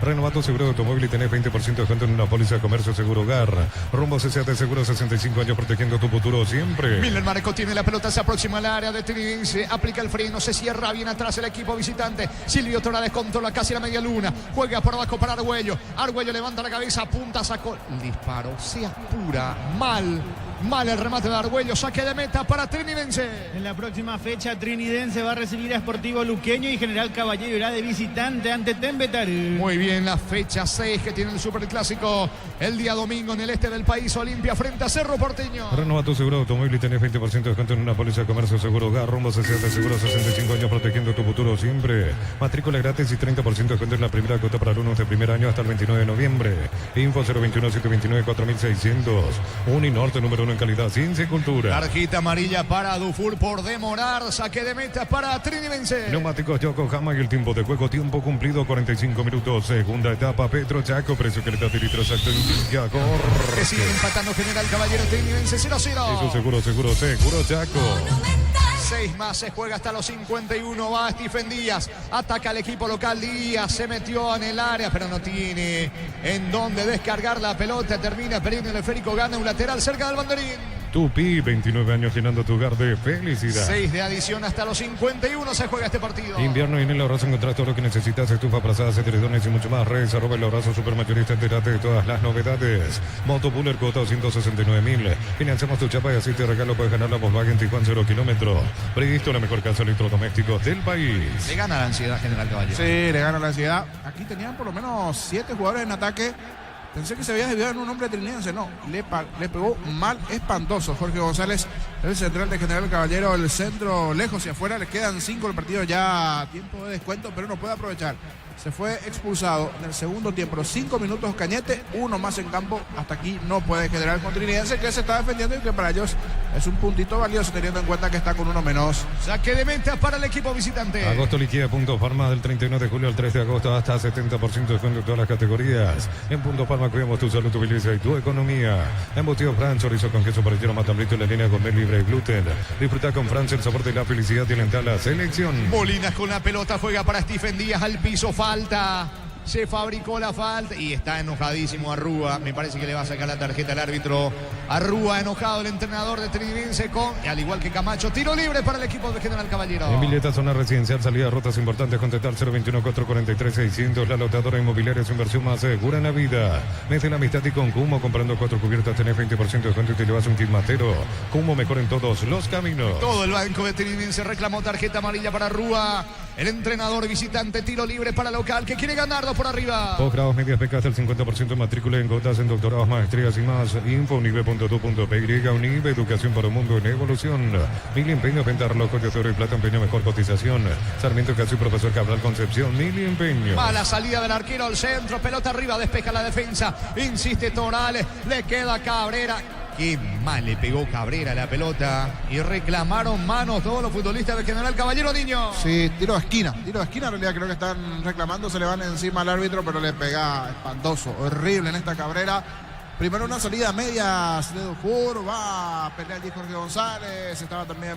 Renova tu seguro de automóvil y tenés 20% de descuento en una póliza de comercio seguro hogar. Rumbo CCAT Seguro, 65 años protegiendo tu futuro siempre. Miller Mareco tiene la pelota, se aproxima al área de Trinidense, aplica el freno, se cierra bien atrás el equipo visitante. Silvio Torales controla casi la media luna, juega por abajo para Argüello. Argüello levanta la cabeza, apunta, sacó el disparo, se apura mal Mal el remate de Argüello, saque de meta para Trinidense. En la próxima fecha, Trinidense va a recibir a Sportivo Luqueño y General Caballero irá de visitante ante Tembetarú. Muy bien, la fecha 6 que tiene el Superclásico el día domingo en el este del país, Olimpia frente a Cerro Porteño. Renova tu seguro automóvil y tenés 20% de descuento en una póliza de comercio seguro hogar, rumbo social de seguro 65 años protegiendo tu futuro siempre. Matrícula gratis y 30% de descuento en la primera cuota para alumnos de primer año hasta el 29 de noviembre. Info 021-729-4600. Uninorte número 1 en calidad, ciencia y cultura. Tarjeta amarilla para Dufour por demorar, saque de meta para Trinidense. Neumáticos Yokohama y el tiempo de juego, tiempo cumplido 45 minutos. Segunda etapa, Petro Chaco, precio que le da litro exacto en Que sigue empatando General Caballero, Trinidense 0-0. Eso seguro Chaco. 6 más, se juega hasta los 51, va Stephen Díaz, ataca al equipo local, Díaz se metió en el área, pero no tiene en dónde descargar la pelota, termina perdiendo el esférico, gana un lateral cerca del banderín. Tupi, 29 años llenando tu hogar de felicidad. 6 de adición hasta los 51 se juega este partido. Invierno y en el Abrazo encontrás todo lo que necesitas, estufa, brazadas, edredones y mucho más. Redes, @ el Abrazo Supermayorista, entérate de todas las novedades. Motopuller, cuota 269.000. Financiamos tu chapa y así te regalo, puedes ganar la Volkswagen Tiguan 0 kilómetro. Previsto la mejor casa de electrodomésticos del país. Le gana la ansiedad General Caballero. Sí, le gana la ansiedad. Aquí tenían por lo menos 7 jugadores en ataque. Pensé que se había desviado en un hombre trinidense, no, le pegó mal, espantoso. Jorge González, el central de General Caballero, el centro lejos y afuera, le quedan 5 el partido ya, tiempo de descuento, pero no puede aprovechar. Se fue expulsado en el segundo tiempo, los 5 minutos Cañete, 1 más en campo, hasta aquí no puede General con Trinidense, que se está defendiendo y que para ellos es un puntito valioso teniendo en cuenta que está con 1 menos. Saque de meta para el equipo visitante. Agosto liquida Punto Farma del 31 de julio al 3 de agosto hasta 70% de descuento en todas las categorías. En Punto Farma cuidamos tu salud, tu belleza y tu economía. Embutido Fran, chorizo con queso parrillero matambrito en la línea con libre de gluten. Disfruta con Francia el sabor de la felicidad y alentar la selección. Molinas con la pelota, juega para Stephen Díaz al piso, falta. Se fabricó la falta y está enojadísimo Arrúa. Me parece que le va a sacar la tarjeta al árbitro. Arrúa enojado, el entrenador de Trinidense con, al igual que Camacho, tiro libre para el equipo de General Caballero. En Villeta, zona residencial, salida de rutas importantes, contactar 021-443-600. La lotadora inmobiliaria, su inversión más segura en la vida. Mete la amistad y con Cumo, comprando 4 cubiertas, tenés 20% de descuento y te llevas un kit matero. Cumo, mejor en todos los caminos. Todo el banco de Trinidense reclamó tarjeta amarilla para Arrúa. El entrenador visitante, tiro libre para local, que quiere ganarlo por arriba. Posgrados, medias becas del 50% de matrícula en gotas, en doctorados, maestrías y más. Info unive.tu.py. Unive, educación para un mundo en evolución. Mil empeños, venta reloj de oro y plata, empeño, mejor cotización. Sarmiento Casio, profesor Cabral Concepción, Mil empeños. Mala salida del arquero al centro, pelota arriba, despeja la defensa. Insiste Torales, le queda Cabrera. Qué mal le pegó Cabrera la pelota y reclamaron manos todos los futbolistas de General Caballero, niño. Sí, tiro de esquina en realidad creo que están reclamando, se le van encima al árbitro, pero le pega espantoso, horrible en esta Cabrera. Primero una salida media de Dufour, va a pelear allí Jorge González, estaba también,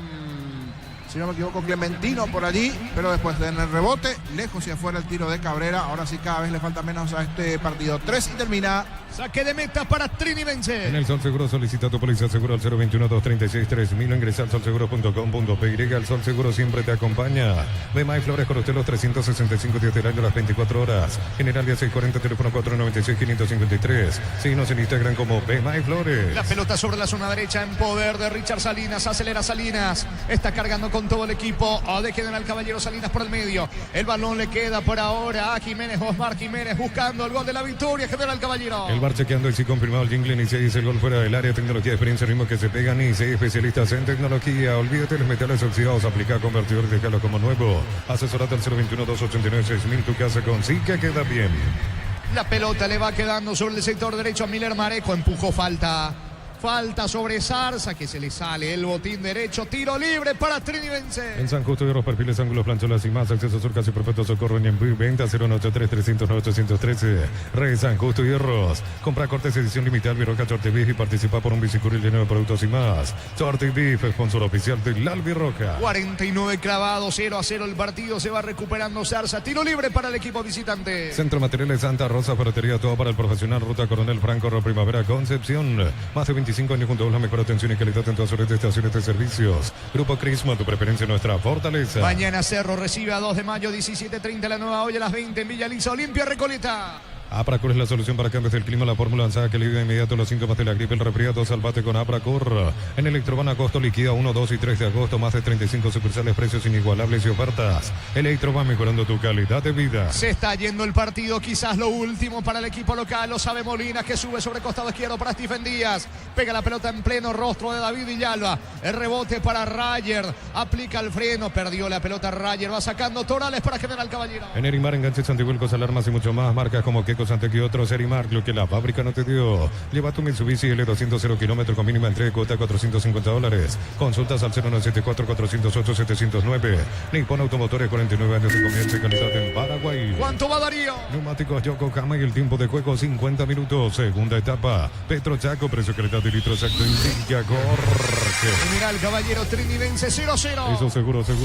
si no me equivoco, Clementino por allí, pero después en el rebote, lejos y afuera el tiro de Cabrera. Ahora sí cada vez le falta menos a este partido. 3 y termina. Saque de meta para Trinidense. En el Sol Seguro solicita tu póliza seguro al 021-236-3000 o ingresa al solseguro.com.py. El Sol Seguro siempre te acompaña. Bema y Flores con usted los 365 días del año, las 24 horas. General 1640, teléfono 496-553. Síguenos en Instagram como Bema y Flores. La pelota sobre la zona derecha en poder de Richard Salinas. Acelera Salinas. Está cargando con todo el equipo de General Caballero. Salinas por el medio. El balón le queda por ahora a Jiménez. Osmar Jiménez buscando el gol de la victoria. General Caballero. El bar chequeando y sí confirmado el jingle. Ni se dice el gol fuera del área. Tecnología, experiencia, ritmo que se pegan. Y se especialistas en tecnología. Olvídate de los metales oxidados. Aplica convertidor y déjalo como nuevo. Asesorate al 021-289-6000. Tu casa con sí que queda bien. La pelota le va quedando sobre el sector derecho a Miller Mareco. Empujó, falta. Falta sobre Zarza, que se le sale el botín derecho. Tiro libre para Trinidense. En San Justo de los perfiles, ángulos, plancholas y más. Acceso sur, casi perfecto, socorro en envío. Venta 093-309-813. Rey San Justo Hierros. Compra cortes edición limitada, Albirroja Sorte Beef y participa por un bicicuril lleno de productos y más. Sorte Beef, sponsor oficial del Albirroja. 49 clavados, 0-0 el partido. Se va recuperando Zarza. Tiro libre para el equipo visitante. Centro Materiales Santa Rosa, ferretería, todo para el profesional. Ruta Coronel Franco, Primavera, Concepción. Más de 25 años junto a la mejor atención y calidad en todas sus estaciones de servicios. Grupo Crisma, tu preferencia, nuestra fortaleza. Mañana Cerro recibe a 2 de mayo, 17:30 la nueva olla, a las 20 en Villa Lisa, Olimpia Recoleta. Apracur es la solución para cambios del clima, la fórmula avanzada que alivia de inmediato los síntomas de la gripe, el resfriado. Salvate con Apracur. En Electroban agosto liquida 1, 2 y 3 de agosto, más de 35 sucursales, precios inigualables y ofertas. Electroban mejorando tu calidad de vida. Se está yendo el partido, quizás lo último para el equipo local, lo sabe Molina, que sube sobre costado izquierdo para Stephen Díaz, pega la pelota en pleno rostro de David Villalba, el rebote para Rayer, aplica el freno, perdió la pelota Rayer, va sacando Torales para General Caballero. En Erimar, enganches, antivuelcos, alarmas y mucho más, marcas como Quecos, Antec y otros. Erimar, lo que la fábrica no te dio. Lleva tu Mitsubishi L200 0 kilómetros con mínima entrega, cuota $450. Consultas al 0974-408-709. Nippon Automotores, 49 años de comienzo y calidad en Paraguay. ¿Cuánto va Darío? Neumáticos Yokohama y el tiempo de juego 50 minutos. Segunda etapa. Petro Chaco, precio, calidad y litro exacto. Indica Jorge. General Caballero Trinidense 0-0. Eso seguro Chaco.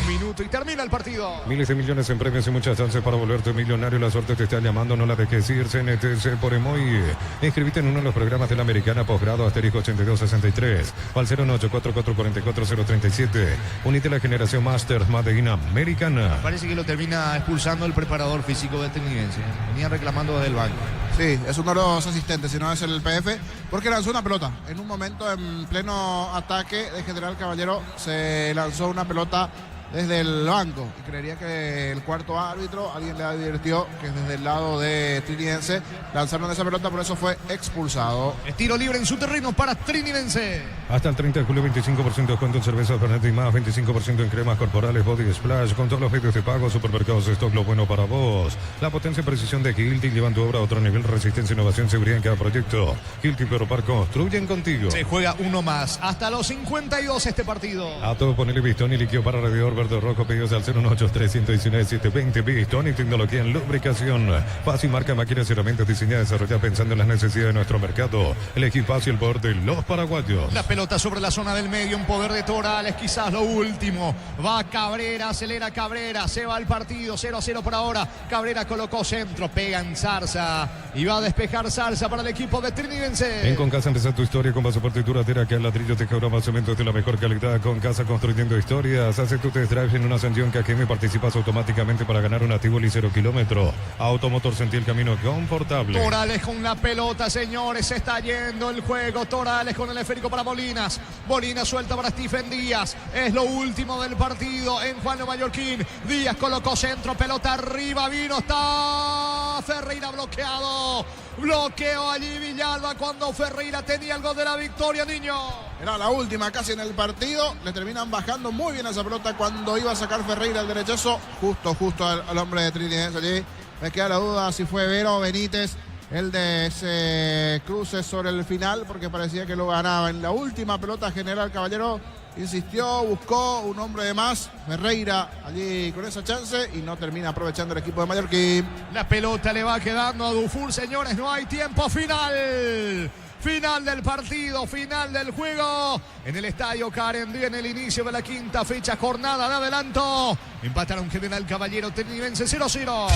Un minuto y termina el partido. Miles de millones en premios y muchas chances para volverte millonario. La suerte te está llamando, no la dejes ir. CNTC por Emoy. Inscribite en uno de los programas de la Americana Posgrado Asterisco 8263 al 09844444037. Unite a la generación Masters Made in Americana. Parece que lo termina expulsando el preparador físico de Trinidense. Venía reclamando desde el banco. Sí, es uno de los asistentes, si no es el PF, porque lanzó una pelota. En un momento, en pleno ataque de General Caballero, se lanzó una pelota desde el banco. Y creería que el cuarto árbitro, alguien le advirtió que desde el lado de Trinidense lanzaron esa pelota, por eso fue expulsado. Es tiro libre en su terreno para Trinidense. Hasta el 30 de julio, 25% de descuento en cervezas Fernet y más, 25% en cremas corporales Body Splash, con todos los medios de pago, supermercados Stock, lo bueno para vos. La potencia y precisión de Hilti llevan tu obra a otro nivel, resistencia, innovación, seguridad en cada proyecto. Hilti Peropar construyen contigo. Se juega uno más, hasta los 52 este partido. A todo ponele Bistoni, líquido para radiador verde rojo, pedidos al 018-319-720. Bistoni, tecnología en lubricación. Fácil, marca, máquinas y herramientas diseñadas y desarrolladas pensando en las necesidades de nuestro mercado. Elegí fácil el poder de los paraguayos. La pelota sobre la zona del medio, un poder de Torales, quizás lo último. Va Cabrera, acelera Cabrera, se va al partido, 0-0 por ahora. Cabrera colocó centro, pega en Zarza y va a despejar Zarza para el equipo de Trinidense. En Concasa empezá tu historia con pasaporte y duradera, que al ladrillo te cobra más cementos de la mejor calidad. Concasa construyendo historias. Hace tu test drive en una ascensión KGM y participas automáticamente para ganar un Tivoli 0 kilómetro. Automotor, sentí el camino confortable. Torales con la pelota, señores, se está yendo el juego. Torales con el esférico para Molinas. Molina suelta para Stephen Díaz. Es lo último del partido en Juan Mallorquín. Díaz colocó centro, pelota arriba, vino, está Ferreira bloqueado. Bloqueo allí Villalba cuando Ferreira tenía el gol de la victoria, niño. Era la última casi en el partido. Le terminan bajando muy bien esa pelota cuando iba a sacar Ferreira el derechazo. Justo al hombre de Trinidense allí. Me queda la duda si fue Vero o Benítez el de ese cruce sobre el final, porque parecía que lo ganaba. En la última pelota General Caballero insistió, buscó un hombre de más. Ferreira allí con esa chance y no termina aprovechando el equipo de Mallorquín. La pelota le va quedando a Dufour, señores, no hay tiempo final. Final del partido, final del juego en el estadio Carendí en el inicio de la quinta fecha, jornada de adelanto. Empataron General Caballero Trinidense 0-0.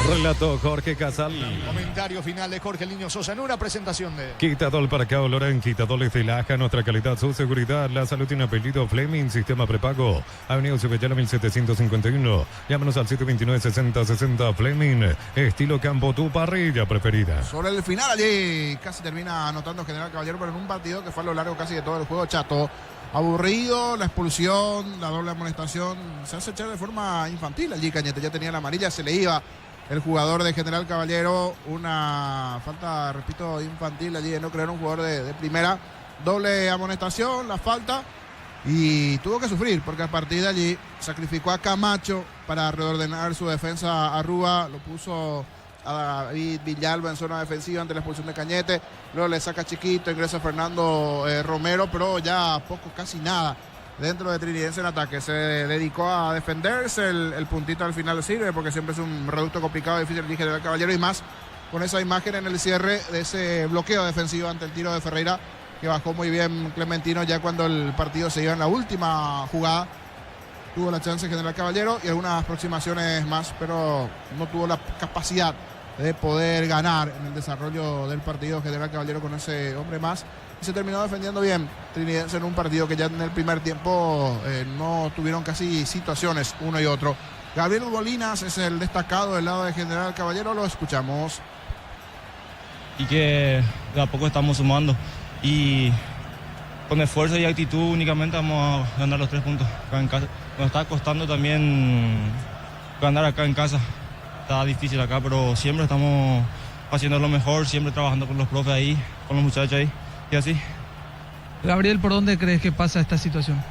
Relato Jorge Casal. Comentario final de Jorge Niño Sosa en una presentación de Quitadol para Cao Lorán, quitadores de Laja, nuestra calidad, su seguridad, la salud tiene apellido Fleming, sistema prepago, Avenida Cebellala 1751, llámanos al 729-6060 Fleming, estilo campo, tu parrilla preferida. Sobre el final allí casi termina anotando General Caballero, pero en un partido que fue a lo largo casi de todo el juego chato. Aburrido, la expulsión, la doble amonestación, se hace echar de forma infantil allí Cañete, ya tenía la amarilla, se le iba el jugador de General Caballero, una falta, repito, infantil allí de no creer un jugador de primera, doble amonestación, la falta, y tuvo que sufrir porque a partir de allí sacrificó a Camacho para reordenar su defensa a Rúa, lo puso a David Villalba en zona defensiva ante la expulsión de Cañete, luego le saca Chiquito, ingresa Fernando Romero, pero ya poco, casi nada dentro de Trinidense en ataque. Se dedicó a defenderse, el puntito al final sirve porque siempre es un reducto complicado, difícil de General Caballero, y más con esa imagen en el cierre de ese bloqueo defensivo ante el tiro de Ferreira, que bajó muy bien Clementino ya cuando el partido se iba en la última jugada. Tuvo la chance General Caballero y algunas aproximaciones más, pero no tuvo la capacidad de poder ganar en el desarrollo del partido General Caballero con ese hombre más, y se terminó defendiendo bien Trinidense en un partido que ya en el primer tiempo no tuvieron casi situaciones uno y otro. Gabriel Bolinas es el destacado del lado de General Caballero, lo escuchamos. Y que de a poco estamos sumando y con esfuerzo y actitud únicamente vamos a ganar los 3 puntos acá en casa. Nos está costando también ganar acá en casa, está difícil acá, pero siempre estamos haciendo lo mejor, siempre trabajando con los profes ahí, con los muchachos ahí y así. Gabriel, ¿por dónde crees que pasa esta situación?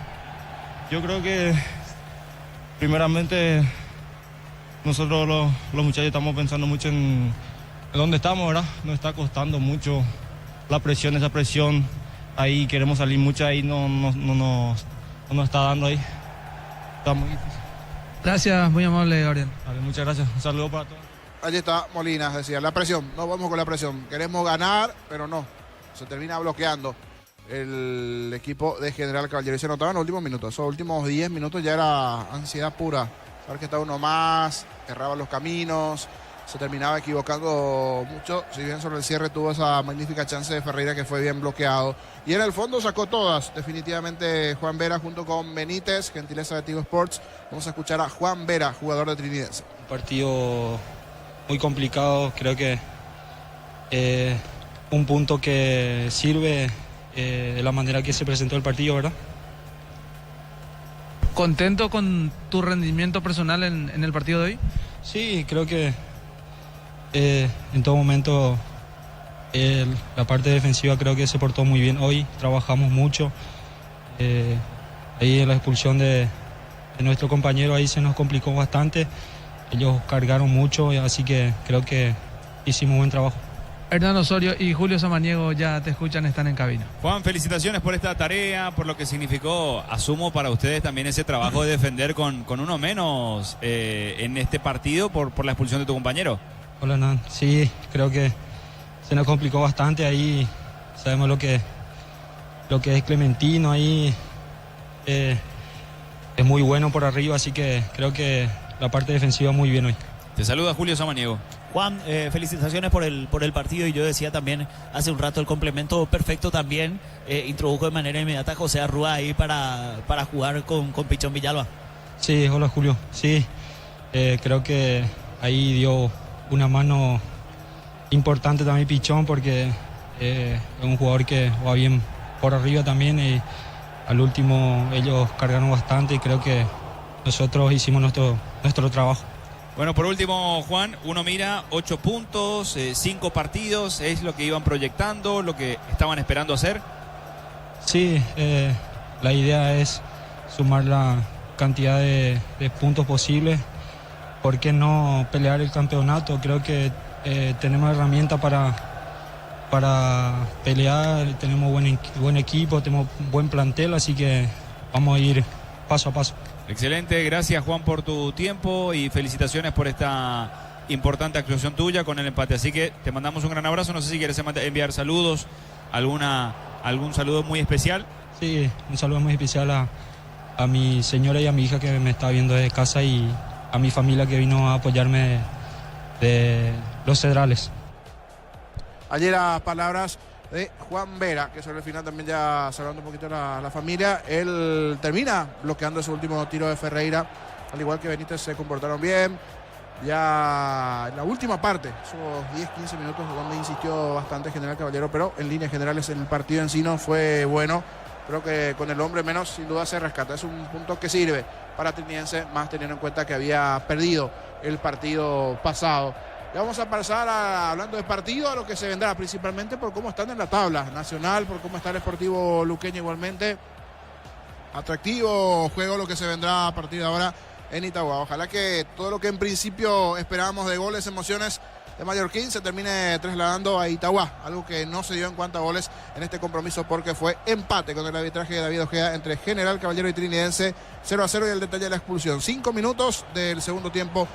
Yo creo que primeramente nosotros los muchachos estamos pensando mucho en dónde estamos, ¿verdad? Nos está costando mucho la presión, esa presión. Ahí queremos salir mucho, ahí no nos está dando ahí. Está muy difícil. Gracias, muy amable, Gabriel. Vale, muchas gracias. Un saludo para todos. Allí está Molinas, decía, la presión, no vamos con la presión. Queremos ganar, pero no. Se termina bloqueando el equipo de General Caballero. Y se notaba en los últimos minutos. Esos últimos 10 minutos ya era ansiedad pura. Saber que estaba uno más, erraba los caminos, se terminaba equivocando mucho. Si bien sobre el cierre tuvo esa magnífica chance de Ferreira que fue bien bloqueado. Y en el fondo sacó todas, definitivamente Juan Vera junto con Benítez, gentileza de Tigo Sports. Vamos a escuchar a Juan Vera, jugador de Trinidense. Un partido muy complicado, creo que un punto que sirve de la manera que se presentó el partido, ¿verdad? ¿Contento con tu rendimiento personal en el partido de hoy? Sí, creo que en todo momento la parte defensiva creo que se portó muy bien hoy, trabajamos mucho. Ahí en la expulsión de nuestro compañero ahí se nos complicó bastante, ellos cargaron mucho, así que creo que hicimos buen trabajo. Hernán Osorio y Julio Samaniego ya te escuchan, están en cabina. Juan, felicitaciones por esta tarea, por lo que significó, asumo para ustedes también ese trabajo de defender con uno menos en este partido por la expulsión de tu compañero. Hola, Hernán. Sí, creo que se nos complicó bastante ahí, sabemos lo que es Clementino ahí, es muy bueno por arriba, así que creo que la parte defensiva muy bien hoy. Te saluda Julio Samaniego. Juan, felicitaciones por el partido, y yo decía también hace un rato el complemento perfecto también introdujo de manera inmediata a José Arrúa ahí para jugar con Pichón Villalba. Sí, hola Julio, sí, creo que ahí dio una mano importante también Pichón porque es un jugador que va bien por arriba también y al último ellos cargaron bastante y creo que nosotros hicimos nuestro trabajo. Bueno, por último, Juan, uno mira 8 puntos, 5 partidos, ¿es lo que iban proyectando, lo que estaban esperando hacer? Sí, la idea es sumar la cantidad de puntos posibles. ¿Por qué no pelear el campeonato? Creo que tenemos herramientas para pelear, tenemos buen equipo, tenemos buen plantel, así que vamos a ir paso a paso. Excelente, gracias Juan por tu tiempo y felicitaciones por esta importante actuación tuya con el empate. Así que te mandamos un gran abrazo, no sé si quieres enviar saludos, algún saludo muy especial. Sí, un saludo muy especial a mi señora y a mi hija que me está viendo desde casa y a mi familia que vino a apoyarme de Los Cedrales. Ayer las palabras de Juan Vera, que sobre el final también ya saludando un poquito a la familia. Él termina bloqueando ese último tiro de Ferreira, al igual que Benítez se comportaron bien. Ya en la última parte, esos 10-15 minutos donde insistió bastante General Caballero, pero en líneas generales el partido en sí no fue bueno. Creo que con el hombre menos sin duda se rescata. Es un punto que sirve para Trinidense, más teniendo en cuenta que había perdido el partido pasado. Ya vamos a pasar hablando de partido a lo que se vendrá, principalmente por cómo están en la tabla nacional, por cómo está el Sportivo Luqueño igualmente. Atractivo juego lo que se vendrá a partir de ahora en Itagua. Ojalá que todo lo que en principio esperábamos de goles, emociones de Mallorquín se termine trasladando a Itagua, algo que no se dio en cuanto a goles en este compromiso porque fue empate con el arbitraje de David Ojeda entre General Caballero y Trinidense, 0-0, y el detalle de la expulsión. 5 minutos del segundo tiempo